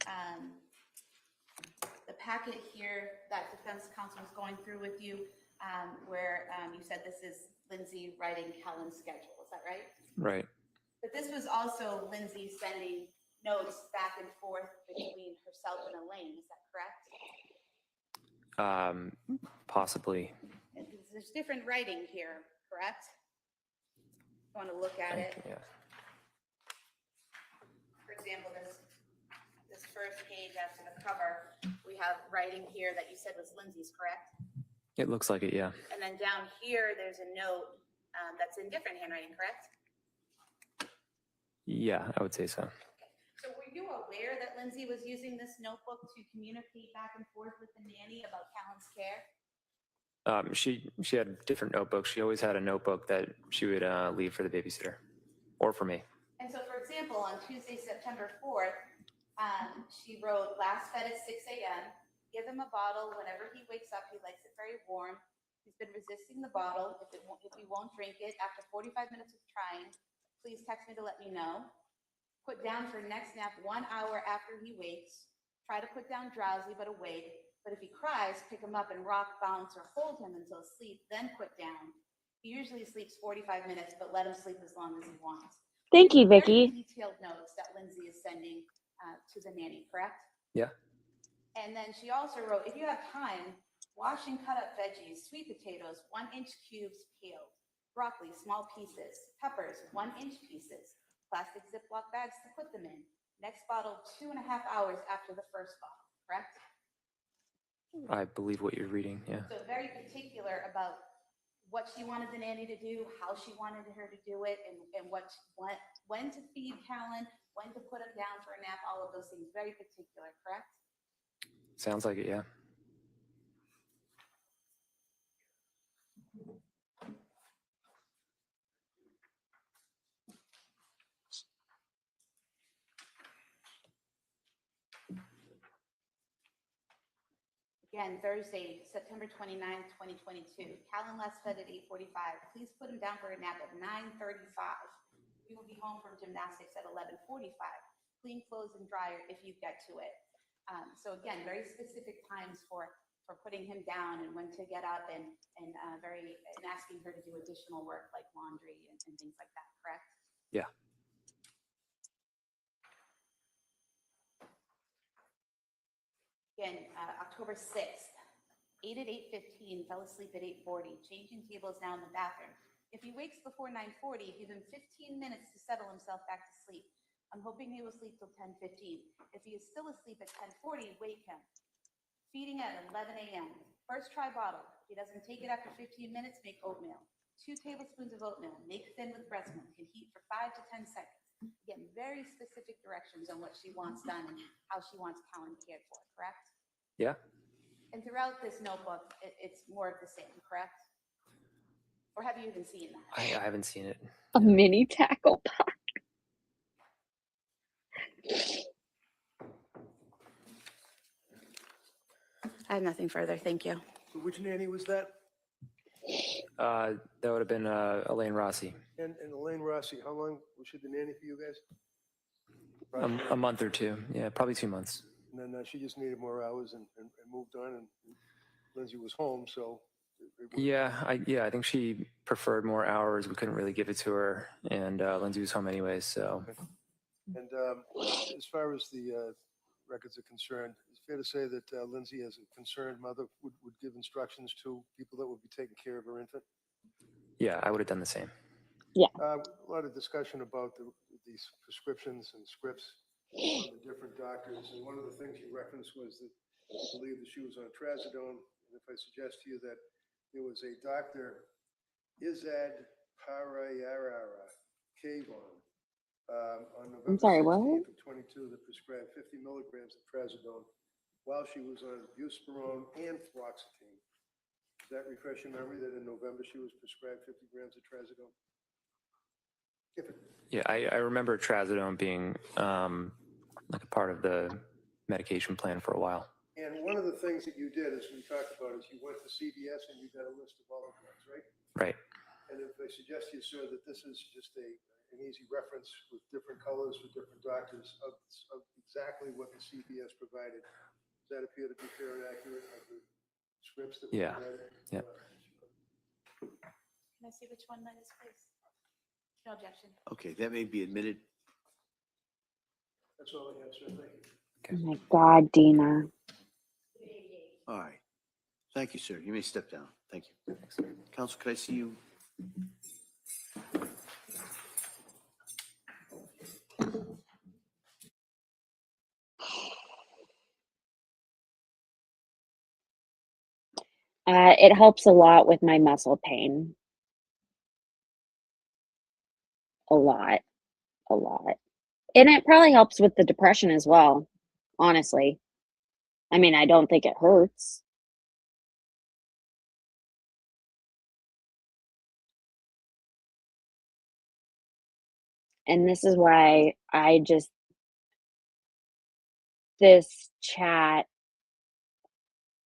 the packet here that Defense Counsel was going through with you, where you said this is Lindsay writing Kellen's schedule. Is that right? Right. But this was also Lindsay sending notes back and forth between herself and Elaine. Is that correct? Possibly. There's different writing here, correct? I want to look at it. Yeah. For example, this first page after the cover, we have writing here that you said was Lindsay's, correct? It looks like it, yeah. And then down here, there's a note that's in different handwriting, correct? Yeah, I would say so. So were you aware that Lindsay was using this notebook to communicate back and forth with the nanny about Callan's care? She had different notebooks. She always had a notebook that she would leave for the babysitter or for me. And so, for example, on Tuesday, September 4th, she wrote, last fed at 6 a.m. Give him a bottle whenever he wakes up. He likes it very warm. He's been resisting the bottle. If he won't drink it after 45 minutes of trying, please text me to let me know. Put down for next nap 1 hour after he wakes. Try to put down drowsy but awake. But if he cries, pick him up and rock, bounce, or hold him until asleep, then put down. He usually sleeps 45 minutes, but let him sleep as long as he wants. Thank you, Very Vicky. detailed notes that Lindsay is sending to the nanny, correct? Yeah. And then she also wrote, if you have time, wash and cut up veggies, sweet potatoes, 1-inch cubes peeled, broccoli, small pieces, peppers, 1-inch pieces, plastic Ziploc bags to put them in. Next bottle, 2.5 hours after the first bottle, correct? I believe what you're reading. Yeah. So very particular about what she wanted the nanny to do, how she wanted her to do it, and when to feed Callan, when to put him down for a nap, all of those things. Very particular, correct? Sounds like it. Yeah. Again, Thursday, September 29th, 2022. Callan last fed at 8:45. Please put him down for a nap at 9:35. We will be home from gymnastics at 11:45. Clean clothes and dryer if you get to it. So again, very specific times for putting him down and when to get up and asking her to do additional work like laundry and things like that, correct? Yeah. Again, October 6th, 8 at 8:15, fell asleep at 8:40. Changing tables now in the bathroom. If he wakes before 9:40, give him 15 minutes to settle himself back to sleep. I'm hoping he will sleep till 10:15. If he is still asleep at 10:40, wake him. Feeding at 11 a.m. First try bottle. If he doesn't take it after 15 minutes, make oatmeal. 2 tablespoons of oatmeal. Make thin with breast milk. Can heat for 5 to 10 seconds. Again, very specific directions on what she wants done and how she wants Callan cared for, correct? Yeah. And throughout this notebook, it's more of the same, correct? Or have you even seen that? I haven't seen it. A mini tackle box. I have nothing further. Thank you. So which nanny was that? That would have been Elaine Rossi. And Elaine Rossi, how long was she the nanny for you guys? A month or two. Yeah, probably 2 months. And then she just needed more hours and moved on, and Lindsay was home, so. Yeah, I think she preferred more hours. We couldn't really give it to her, and Lindsay was home anyways. So. And as far as the records are concerned, it's fair to say that Lindsay, as a concerned mother, would give instructions to people that would be taking care of her infant. Yeah, I would have done the same. A lot of discussion about these prescriptions and scripts from the different doctors, and one of the things you referenced was that I believe that she was on trazodone. And if I suggest to you that there was a Dr. Izad Parayarara Kavon on November sorry, what? 16th of 22 that prescribed 50 milligrams of trazodone while she was on buspirone and fluoxetine. Does that refresh your memory that in November she was prescribed 50 grams of trazodone? Yeah, I remember trazodone being like a part of the medication plan for a while. And one of the things that you did, as we talked about, is you went to CVS and you got a list of all the drugs, right? Right. And if I suggest to you, sir, that this is just an easy reference with different colors for different doctors of exactly what the CVS provided, does that appear to be fair and accurate of the scripts that were Yeah. provided? Yeah. Can I see which one that is, please? No objection. Okay, that may be admitted. That's all I have, sir. Thank you. Oh my God, Dina. All right. Thank you, sir. You may step down. Thank you. Counsel, could I see you? It helps a lot with my muscle pain. A lot. And it probably helps with the depression as well, honestly. I mean, I don't think it hurts. And this is why this chat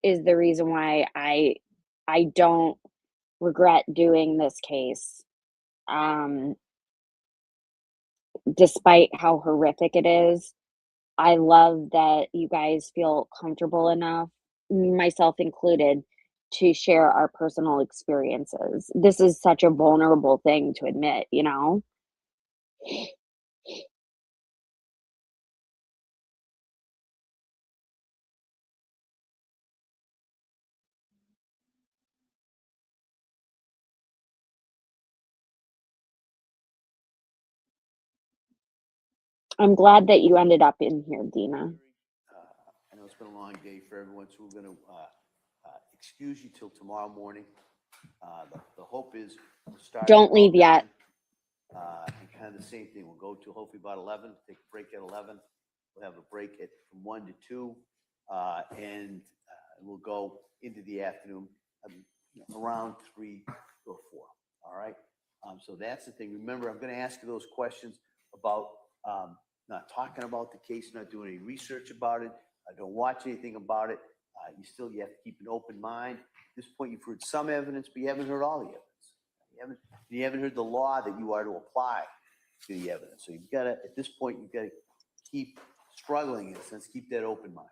is the reason why I don't regret doing this case. Despite how horrific it is, I love that you guys feel comfortable enough, myself included, to share our personal experiences. This is such a vulnerable thing to admit, you know? I'm glad that you ended up in here, Dina. I know it's been a long day for everyone, so we're going to excuse you till tomorrow morning. The hope is we'll start. Don't leave yet. And kind of the same thing. We'll go to hopefully about 11, take a break at 11. We'll have a break from 1 to 2, and we'll go into the afternoon around 3 or 4. All right. So that's the thing. Remember, I'm going to ask you those questions about not talking about the case, not doing any research about it. Don't watch anything about it. You have to keep an open mind. At this point, you've heard some evidence, but you haven't heard all the evidence. You haven't heard the law that you are to apply to the evidence. So you've got to, at this point, you've got to keep struggling in a sense, keep that open mind.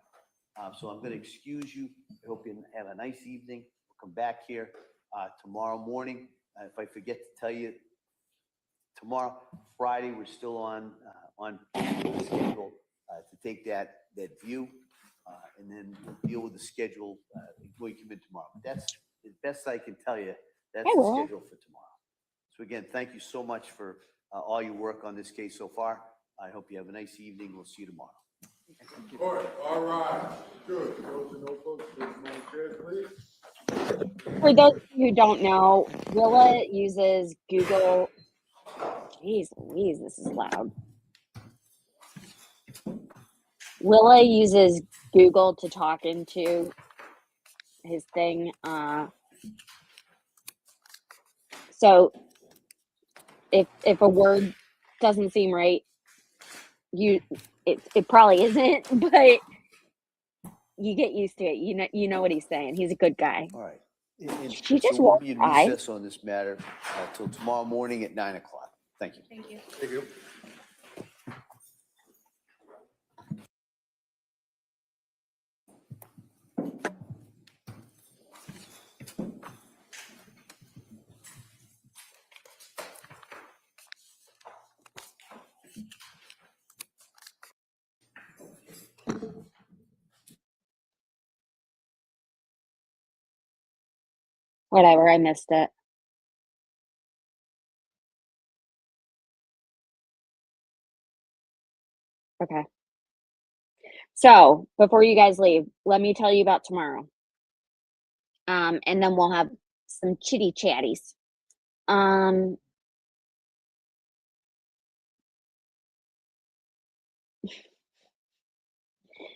So I'm going to excuse you. I hope you have a nice evening. We'll come back here tomorrow morning. If I forget to tell you, tomorrow, Friday, we're still on schedule to take that view, and then we'll deal with the schedule when you come in tomorrow. But that's the best I can tell you. That's the schedule for tomorrow. So again, thank you so much for all your work on this case so far. I hope you have a nice evening. We'll see you tomorrow. All right, good. Those are no folks, please, Madam Chair, please. For those of you who don't know, Willa uses Google. Jeez Louise, this is loud. Willa uses Google to talk into his thing. So if a word doesn't seem right, it probably isn't, but you get used to it. You know what he's saying. He's a good guy. All right. She just so we'll walked be in by. recess on this matter till tomorrow morning at 9 o'clock. Thank you. Thank you. Thank you. Whatever, I missed it. Okay. So before you guys leave, let me tell you about tomorrow. And then we'll have some chitty chatties.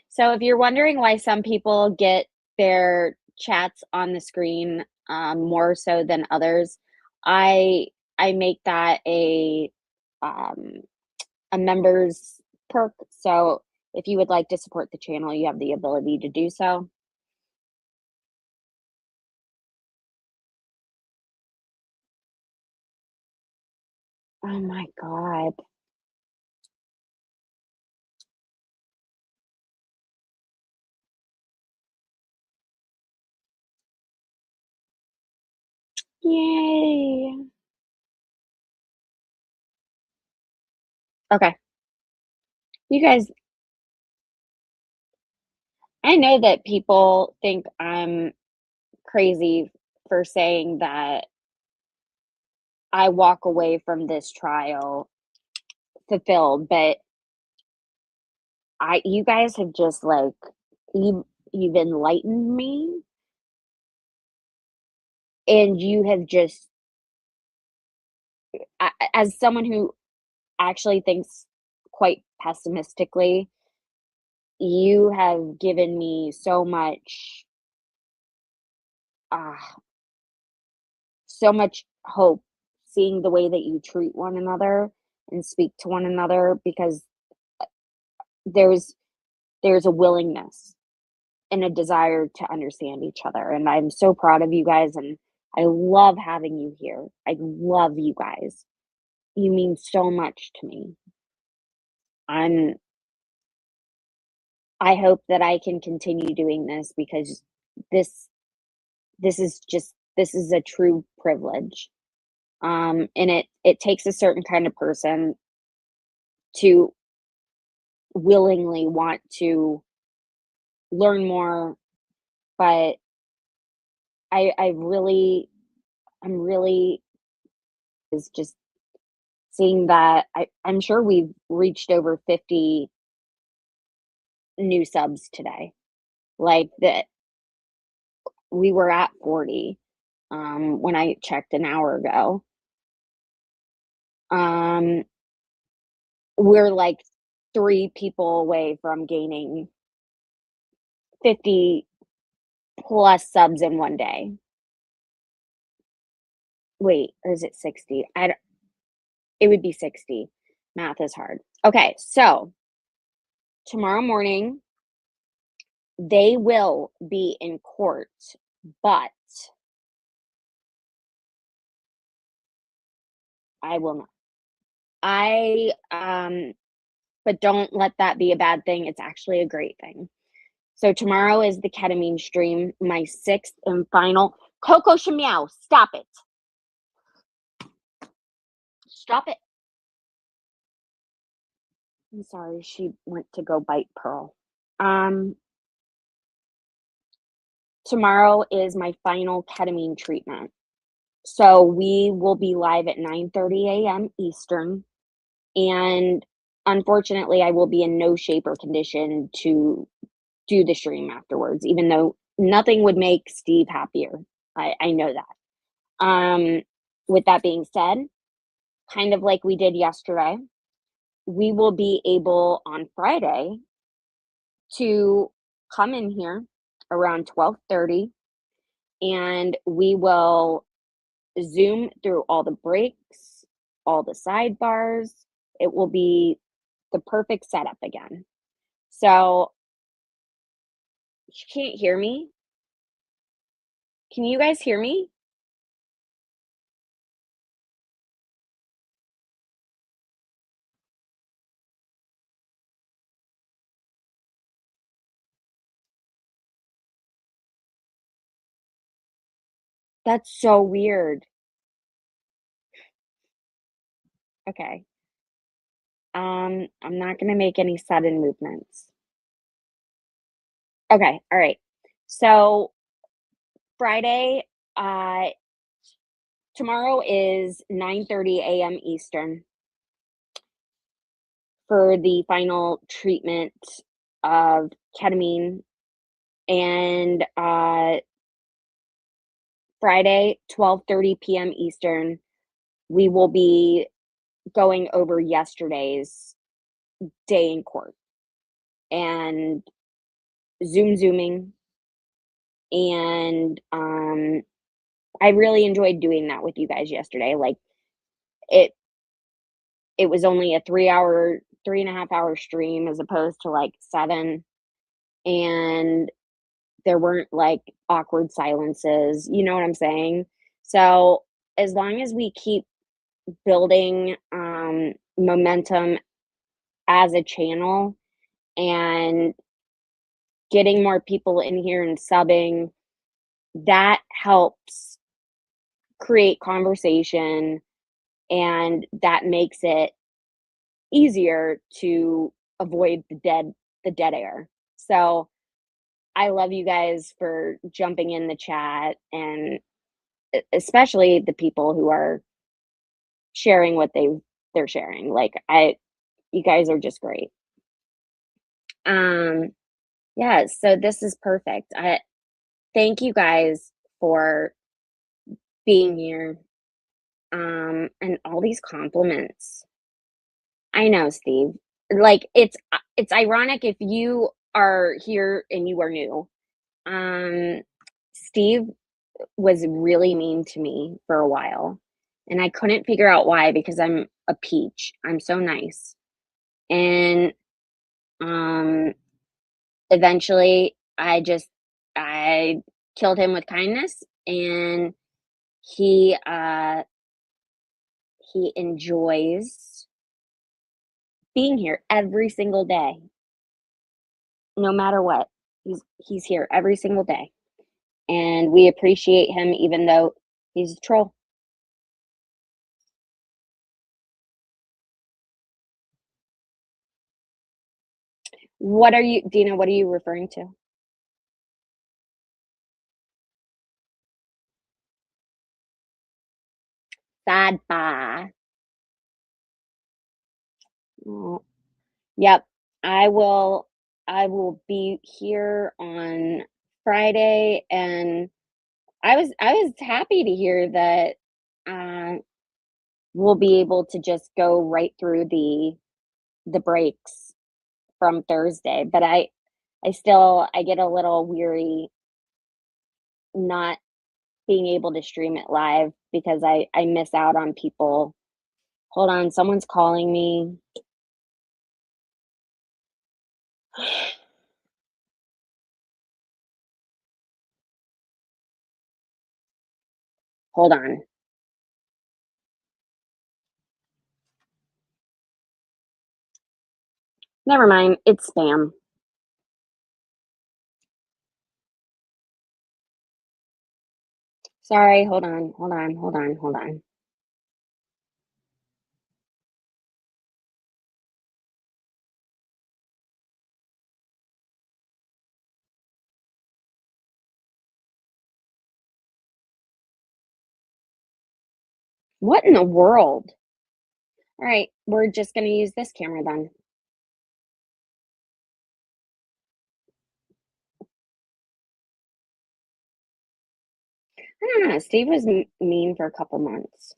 So if you're wondering why some people get their chats on the screen more so than others, I make that a member's perk. So if you would like to support the channel, you have the ability to do so. Oh my God. Yay. Okay. You guys, I know that people think I'm crazy for saying that I walk away from this trial fulfilled, but you guys have just like you've enlightened me, and you have just as someone who actually thinks quite pessimistically, you have given me so much hope seeing the way that you treat one another and speak to one another, because there's a willingness and a desire to understand each other, and I'm so proud of you guys, and I love having you here. I love you guys. You mean so much to me. I hope that I can continue doing this, because this this is a true privilege. And it takes a certain kind of person to willingly want to learn more, but I'm really is just seeing that I'm sure we've reached over 50 new subs today. Like that we were at 40 when I checked an hour ago. Um we're like 3 people away from gaining 50 plus subs in one day. Wait, or is it 60? It would be 60. Math is hard. Okay, so tomorrow morning they will be in court, but I will not. But don't let that be a bad thing. It's actually a great thing. So tomorrow is the ketamine stream, my 6th and final. Coco Shmeow, stop it. Stop it. I'm sorry, she went to go bite Pearl. Tomorrow is my final ketamine treatment. So we will be live at 9:30 a.m. Eastern. And unfortunately, I will be in no shape or condition to do the stream afterwards, even though nothing would make Steve happier. I know that. With that being said, kind of like we did yesterday, we will be able on Friday to come in here around 12:30 and we will zoom through all the breaks, all the sidebars. It will be the perfect setup again. So, you can't hear me? Can you guys hear me? That's so weird. Okay. I'm not gonna make any sudden movements. Okay, all right. So Friday, tomorrow is 9:30 a.m. Eastern for the final treatment of ketamine, and Friday, 12:30 p.m. Eastern, we will be going over yesterday's day in court and zooming, and I really enjoyed doing that with you guys yesterday. Like it it was only a 3.5 hour stream as opposed to like 7, and there weren't like awkward silences, you know what I'm saying? So as long as we keep building momentum as a channel and getting more people in here and subbing, that helps create conversation and that makes it easier to avoid the dead air. So I love you guys for jumping in the chat and especially the people who are sharing what they're sharing. Like you guys are just great. Yeah, so this is perfect. I thank you guys for being here. And all these compliments. I know, Steve. Like it's ironic if you are here and you are new. Steve was really mean to me for a while, and I couldn't figure out why because I'm a peach. I'm so nice. And eventually I killed him with kindness, and he he enjoys being here every single day. No matter what. He's here every single day. and we appreciate him even though he's a troll. What are you, Dina, what are you referring to? Sidebar. Oh, yep. I will be here on Friday, and I was happy to hear that we'll be able to just go right through the breaks from Thursday, but I get a little weary not being able to stream it live because I miss out on people. Hold on, someone's calling me. Hold on. Never mind, it's spam. Sorry, hold on. What in the world? All right, we're just going to use this camera then. I don't know. Steve was mean for a couple months.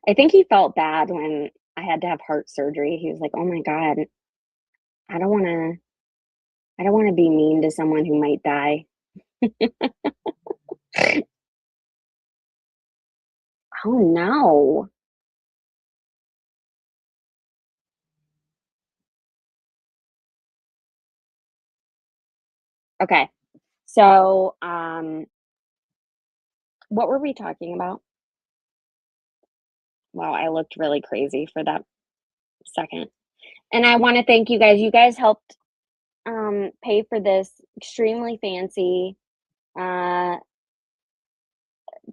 I think he felt bad when I had to have heart surgery. He was like, "Oh my God, I don't want to be mean to someone who might die." Oh no. Okay. So, what were we talking about? Wow, I looked really crazy for that second. And I want to thank you guys. You guys helped pay for this extremely fancy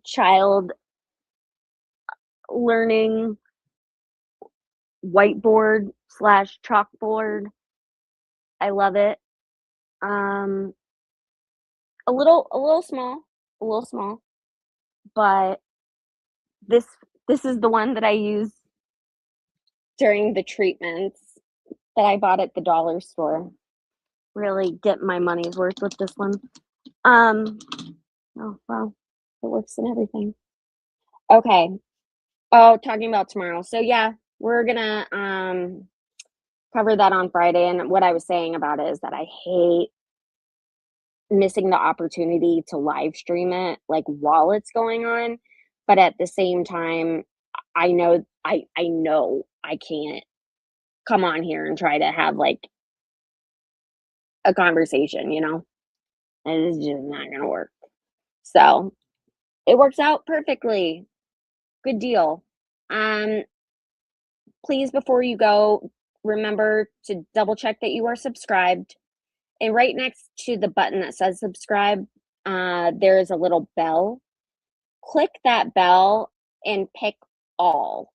child learning whiteboard slash chalkboard. I love it. A little small, but this is the one that I use during the treatments that I bought at the dollar store. Really get my money's worth with this one. Oh wow, it works and everything. Okay. Oh, talking about tomorrow. So yeah, we're gonna cover that on Friday. And what I was saying about it is that I hate missing the opportunity to live stream it like while it's going on, but at the same time, I know I can't come on here and try to have like a conversation, and it's just not gonna work. So it works out perfectly. Good deal. Um, Please, before you go, remember to double check that you are subscribed. And right next to the button that says subscribe, there is a little bell. Click that bell and pick all.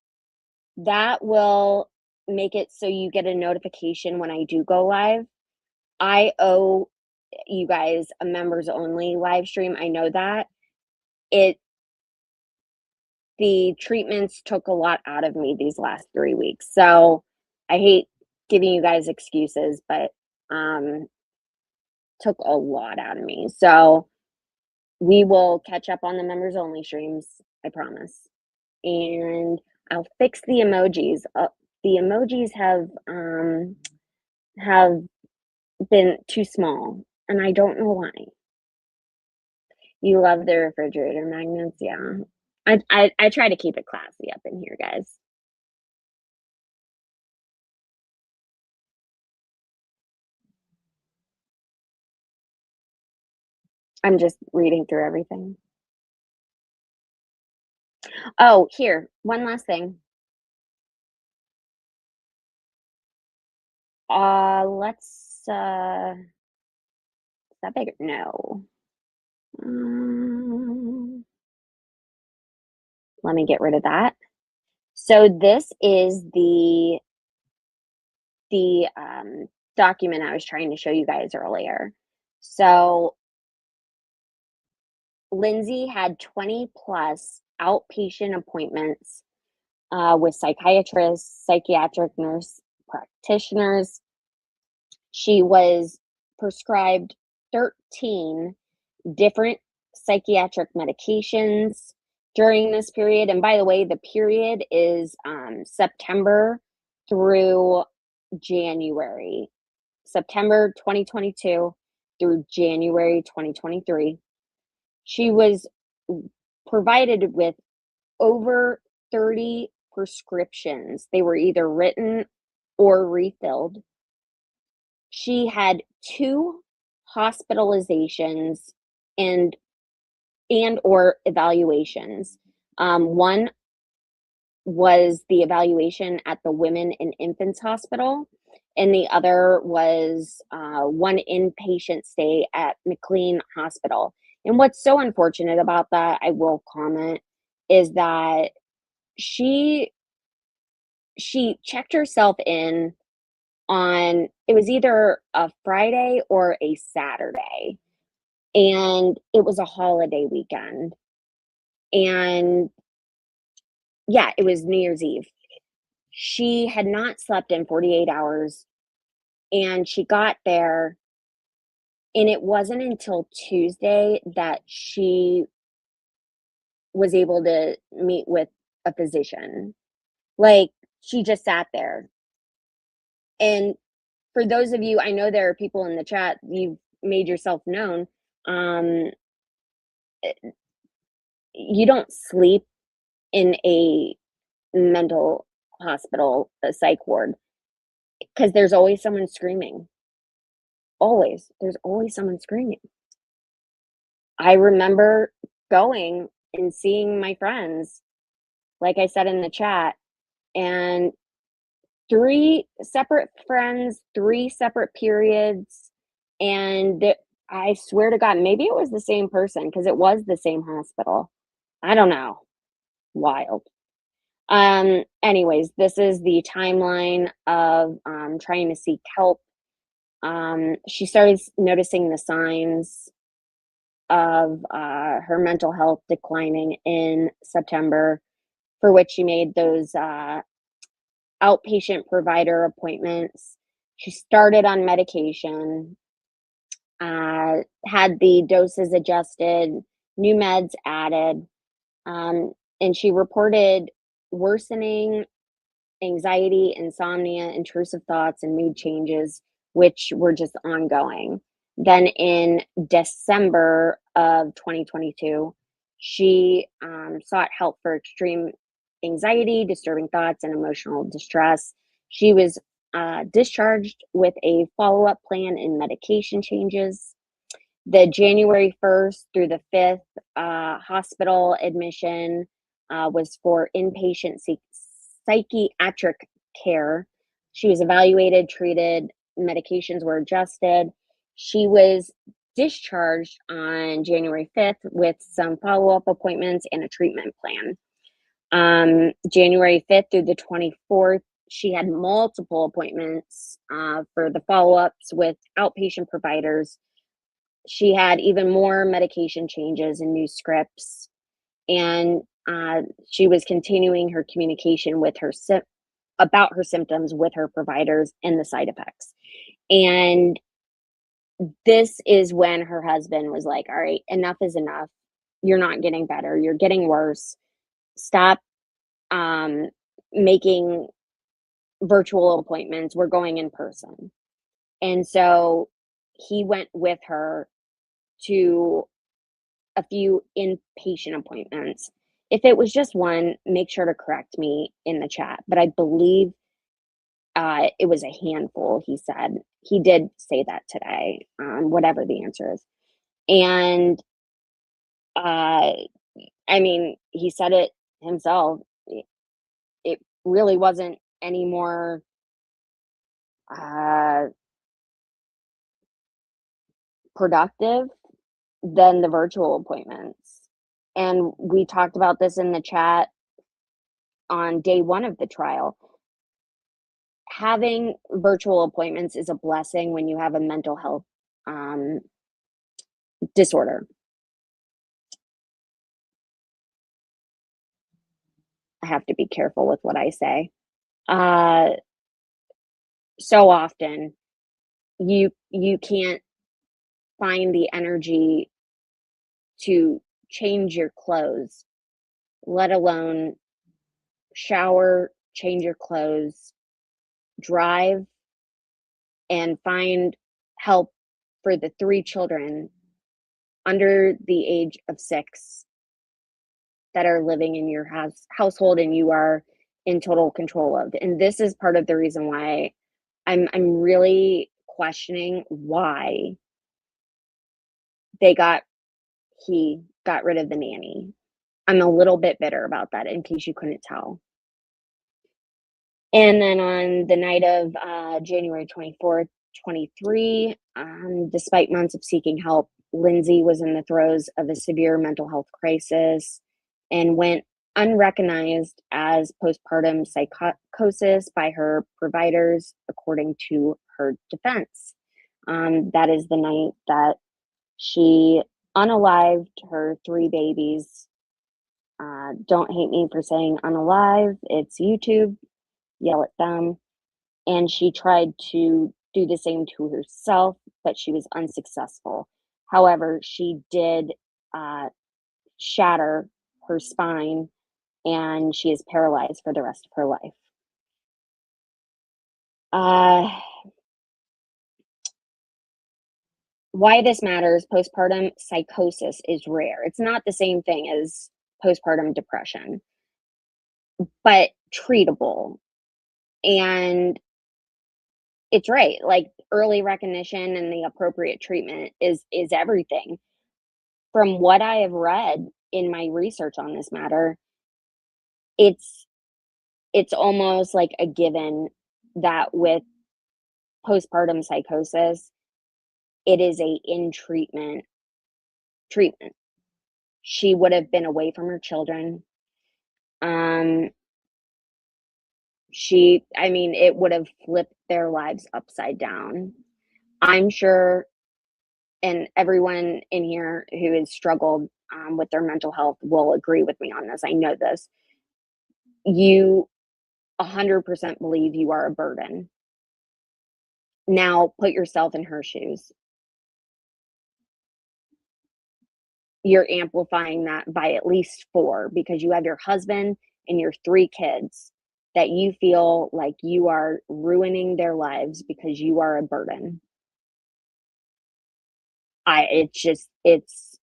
That will make it so you get a notification when I do go live. I owe you guys a members only live stream. I know that. The treatments took a lot out of me these last 3 weeks. So I hate giving you guys excuses, but took a lot out of me. So we will catch up on the members only streams, I promise. And I'll fix the emojis. The emojis have been too small, and I don't know why. You love the refrigerator magnets, yeah. I try to keep it classy up in here, guys. I'm just reading through everything. Oh, here, one last thing. Let's is that bigger? No. Let me get rid of that. So this is the document I was trying to show you guys earlier. So Lindsay had 20 plus outpatient appointments with psychiatrists, psychiatric nurse practitioners. She was prescribed 13 different psychiatric medications during this period. And by the way, the period is September through January, September 2022 through January 2023. She was provided with over 30 prescriptions. They were either written or refilled. She had 2 hospitalizations and or evaluations. One was the evaluation at the Women and Infants Hospital, and the other was one inpatient stay at McLean Hospital. And what's so unfortunate about that, I will comment, is that she checked herself in on, it was either a Friday or a Saturday, and it was a holiday weekend. And yeah, it was New Year's Eve. She had not slept in 48 hours, and she got there, and it wasn't until Tuesday that she was able to meet with a physician. Like, she just sat there. And for those of you, I know there are people in the chat, you've made yourself known. You don't sleep in a mental hospital, a psych ward, because there's always someone screaming. Always. There's always someone screaming. I remember going and seeing my friends, like I said in the chat, and 3 separate friends, 3 separate periods, and I swear to God, maybe it was the same person because it was the same hospital. I don't know. Wild. Anyways, this is the timeline of trying to seek help. She started noticing the signs of her mental health declining in September, for which she made those outpatient provider appointments. She started on medication, had the doses adjusted, new meds added, and she reported worsening anxiety, insomnia, intrusive thoughts, and mood changes, which were just ongoing. Then in December of 2022, she sought help for extreme anxiety, disturbing thoughts, and emotional distress. She was discharged with a follow-up plan and medication changes. The January 1st through the 5th hospital admission was for inpatient psychiatric care. She was evaluated, treated, medications were adjusted. She was discharged on January 5th with some follow-up appointments and a treatment plan. January 5th through the 24th, she had multiple appointments for the follow-ups with outpatient providers. She had even more medication changes and new scripts, and she was continuing her communication with her about her symptoms with her providers and the side effects. And this is when her husband was like, all right, enough is enough. You're not getting better. You're getting worse. Stop making virtual appointments. We're going in person. And so he went with her to a few inpatient appointments. If it was just one, make sure to correct me in the chat. But I believe it was a handful, he said. He did say that today, whatever the answer is. And I mean, he said it himself. It really wasn't any more productive than the virtual appointments. And we talked about this in the chat on day 1 of the trial. Having virtual appointments is a blessing when you have a mental health disorder. I have to be careful with what I say. So often you can't find the energy to change your clothes, let alone shower, change your clothes, drive, and find help for the 3 children under the age of 6 that are living in your household and you are in total control of. And this is part of the reason why I'm really questioning why he got rid of the nanny. I'm a little bit bitter about that, in case you couldn't tell. And then on the night of January 24th, 23, despite months of seeking help, Lindsay was in the throes of a severe mental health crisis and went unrecognized as postpartum psychosis by her providers, according to her defense. That is the night that she unalived her 3 babies. Don't hate me for saying unalive, it's YouTube. Yell at them. And she tried to do the same to herself, but she was unsuccessful. However, she did shatter her spine, and she is paralyzed for the rest of her life. Why this matters: postpartum psychosis is rare. It's not the same thing as postpartum depression, but treatable. And it's right. Like, early recognition and the appropriate treatment is everything. From what I have read in my research on this matter, it's almost like a given that with postpartum psychosis, it is a in treatment. She would have been away from her children. It would have flipped their lives upside down. I'm sure, and everyone in here who has struggled with their mental health will agree with me on this. I know this. You 100% believe you are a burden. Now put yourself in her shoes. You're amplifying that by at least 4, because you have your husband and your 3 kids that you feel like you are ruining their lives because you are a burden. It's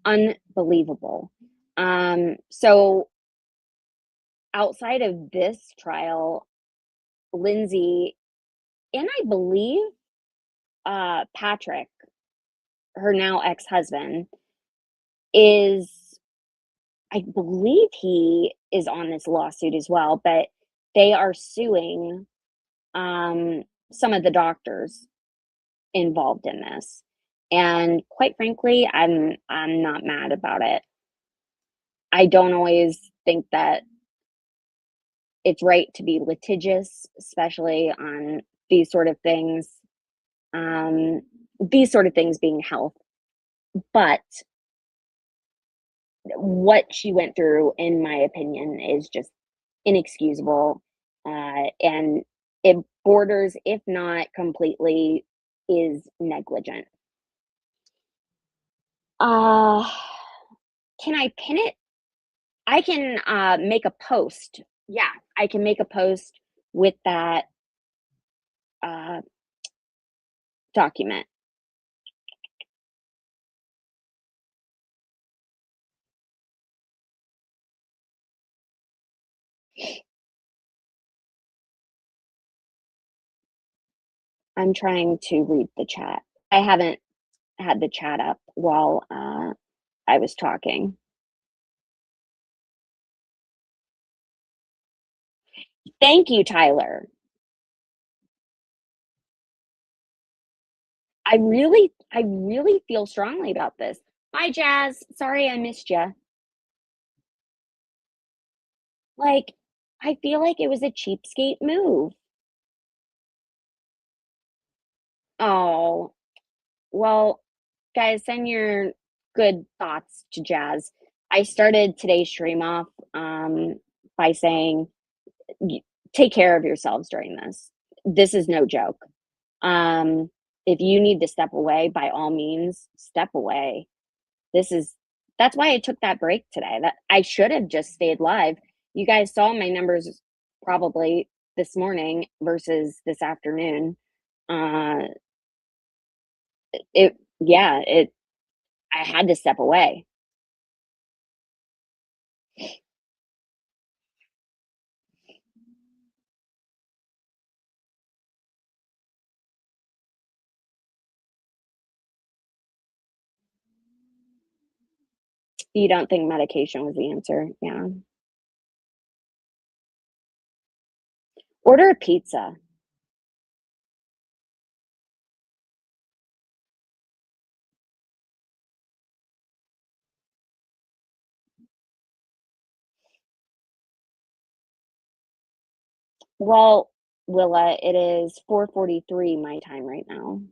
unbelievable. So outside of this trial, Lindsay, and I believe Patrick, her now ex-husband, I believe he is on this lawsuit as well, but they are suing some of the doctors involved in this. And quite frankly, I'm not mad about it. I don't always think that it's right to be litigious, especially on these sort of things. These sort of things being health. But what she went through, in my opinion, is just inexcusable. And it borders, if not completely, is negligent. Can I pin it? I can make a post. Yeah, I can make a post with that document. I'm trying to read the chat. I haven't had the chat up while I was talking. Thank you, Tyler. I really feel strongly about this. Hi, Jazz. Sorry I missed you. Like, I feel like it was a cheapskate move. Oh, well, guys, send your good thoughts to Jazz. I started today's stream off by saying, take care of yourselves during this. This is no joke. If you need to step away, by all means, step away. That's why I took that break today. That I should have just stayed live. You guys saw my numbers probably this morning versus this afternoon. Uh, it I had to step away. You don't think medication was the answer? Yeah. Order a pizza. Well, Willa, it is 4:43 my time right now.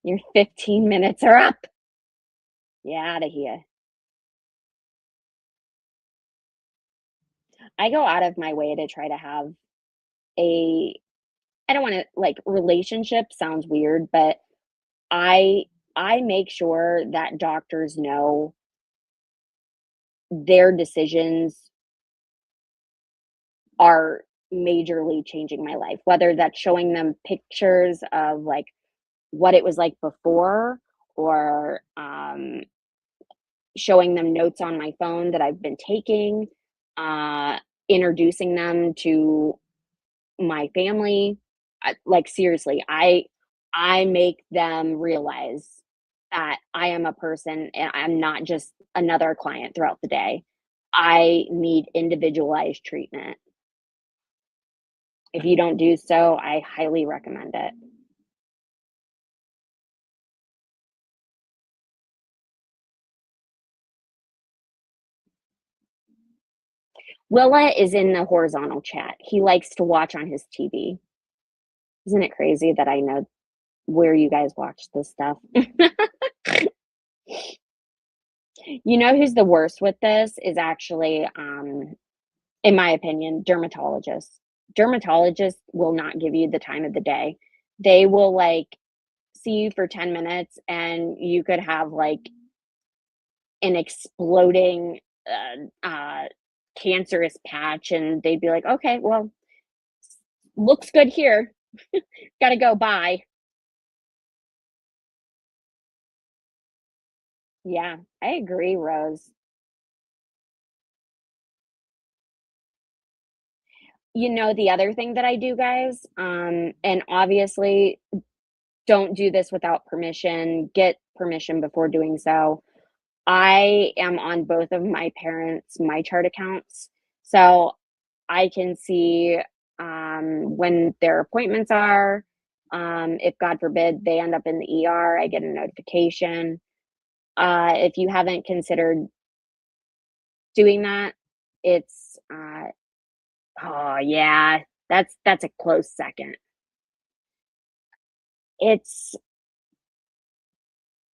Your 15 minutes are up. Get out of here. I go out of my way to try to have a I don't want to like relationship sounds weird, but I I make sure that doctors know their decisions are majorly changing my life, whether that's showing them pictures of like what it was like before or showing them notes on my phone that I've been taking, uh, introducing them to my family. Like seriously, I make them realize that I am a person and I'm not just another client throughout the day. I need individualized treatment. If you don't do so, I highly recommend it. Willa is in the horizontal chat. He likes to watch on his TV. Isn't it crazy that I know where you guys watch this stuff? You know who's the worst with this is actually, in my opinion, dermatologists. Dermatologists will not give you the time of the day. They will like see you for 10 minutes and you could have like an exploding cancerous patch and they'd be like, okay, well, looks good here. Gotta go, bye. Yeah, I agree, Rose. You know, the other thing that I do, guys, and obviously don't do this without permission, get permission before doing so. I am on both of my parents' my chart accounts. So I can see when their appointments are. If God forbid they end up in the ER, I get a notification. If you haven't considered doing that, it's oh yeah, that's a close second. It's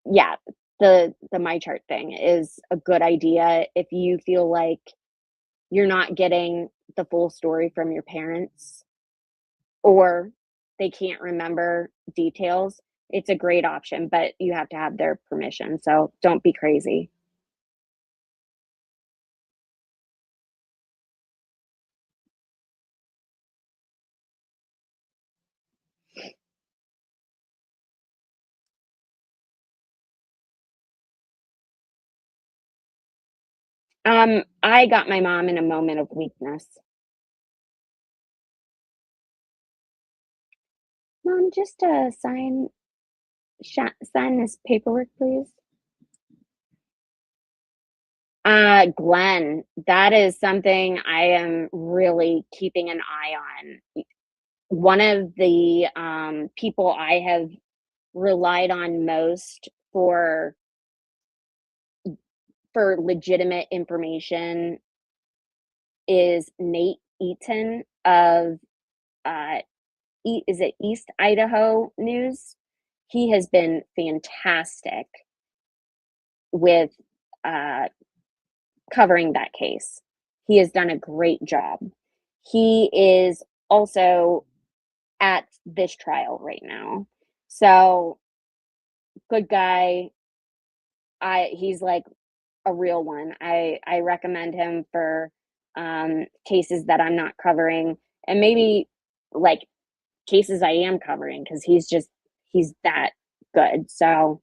yeah, the my chart thing is a good idea if you feel like you're not getting the full story from your parents or they can't remember details. It's a great option, but you have to have their permission. So don't be crazy. I got my mom in a moment of weakness. Mom, just sign this paperwork, please. Glenn, that is something I am really keeping an eye on. One of the people I have relied on most for legitimate information is Nate Eaton of is it East Idaho News? He has been fantastic with covering that case. He has done a great job. He is also at this trial right now. So good guy. He's like a real one. I recommend him for cases that I'm not covering, and maybe like cases I am covering, because he's that good. So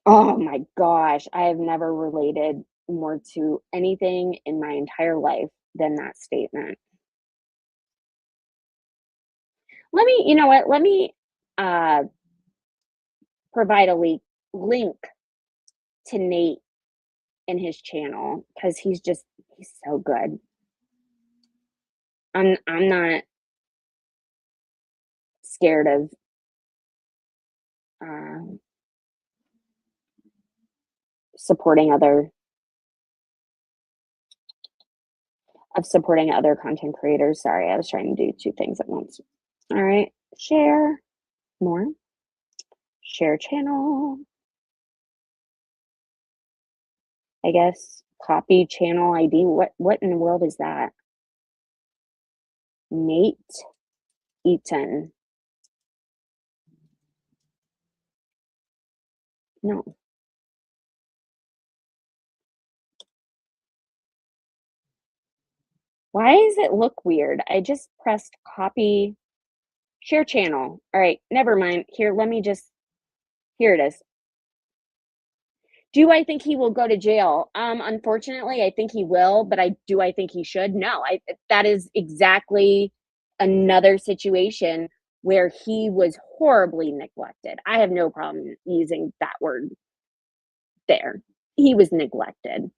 oh my gosh, I have never related more to anything in my entire life than that statement. You know what? Let me uh, provide a link to Nate and his channel, because he's so good. I'm not scared of uh, supporting other content creators. Sorry, I was trying to do two things at once. All right, share more. Share channel. I guess copy channel ID. What in the world is that? Nate Eaton. No. Why does it look weird? I just pressed copy share channel. All right, never mind. Here, here it is. Do I think he will go to jail? Unfortunately, I think he will, but do I think he should? No. That is exactly another situation where he was horribly neglected. I have no problem using that word there. He was neglected.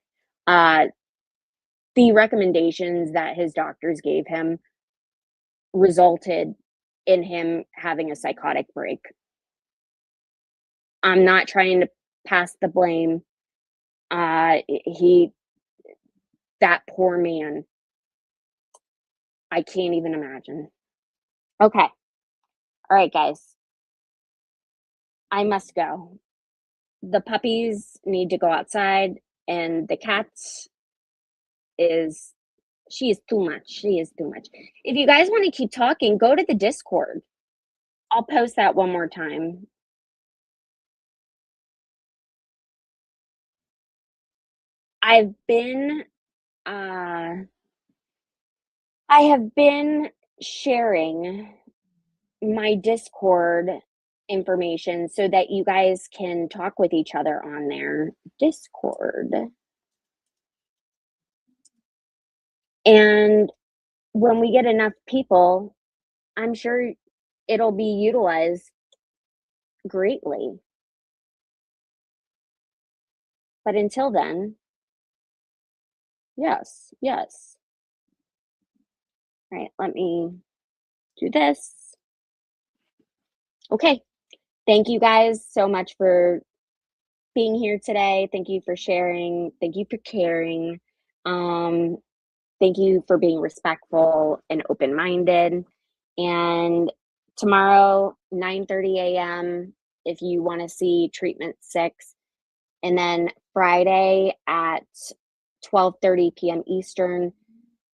The recommendations that his doctors gave him resulted in him having a psychotic break. I'm not trying to pass the blame. That poor man, I can't even imagine. Okay. All right, guys. I must go. The puppies need to go outside, and the cats she is too much. She is too much. If you guys want to keep talking, go to the Discord. I'll post that one more time. I have been sharing my Discord information so that you guys can talk with each other on their Discord. And when we get enough people, I'm sure it'll be utilized greatly. But until then, yes. All right, let me do this. Okay. Thank you guys so much for being here today. Thank you for sharing. Thank you for caring. Thank you for being respectful and open-minded. And tomorrow, 9:30 a.m., if you want to see treatment 6. And then Friday at 12:30 p.m. Eastern,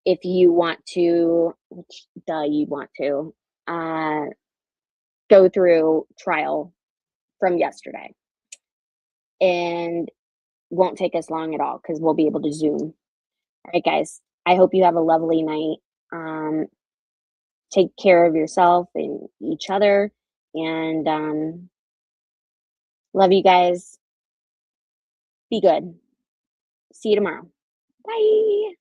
if you want to, go through trial from yesterday. And won't take us long at all, because we'll be able to Zoom. All right, guys. I hope you have a lovely night. Take care of yourself and each other. And love you guys. Be good. See you tomorrow. Bye.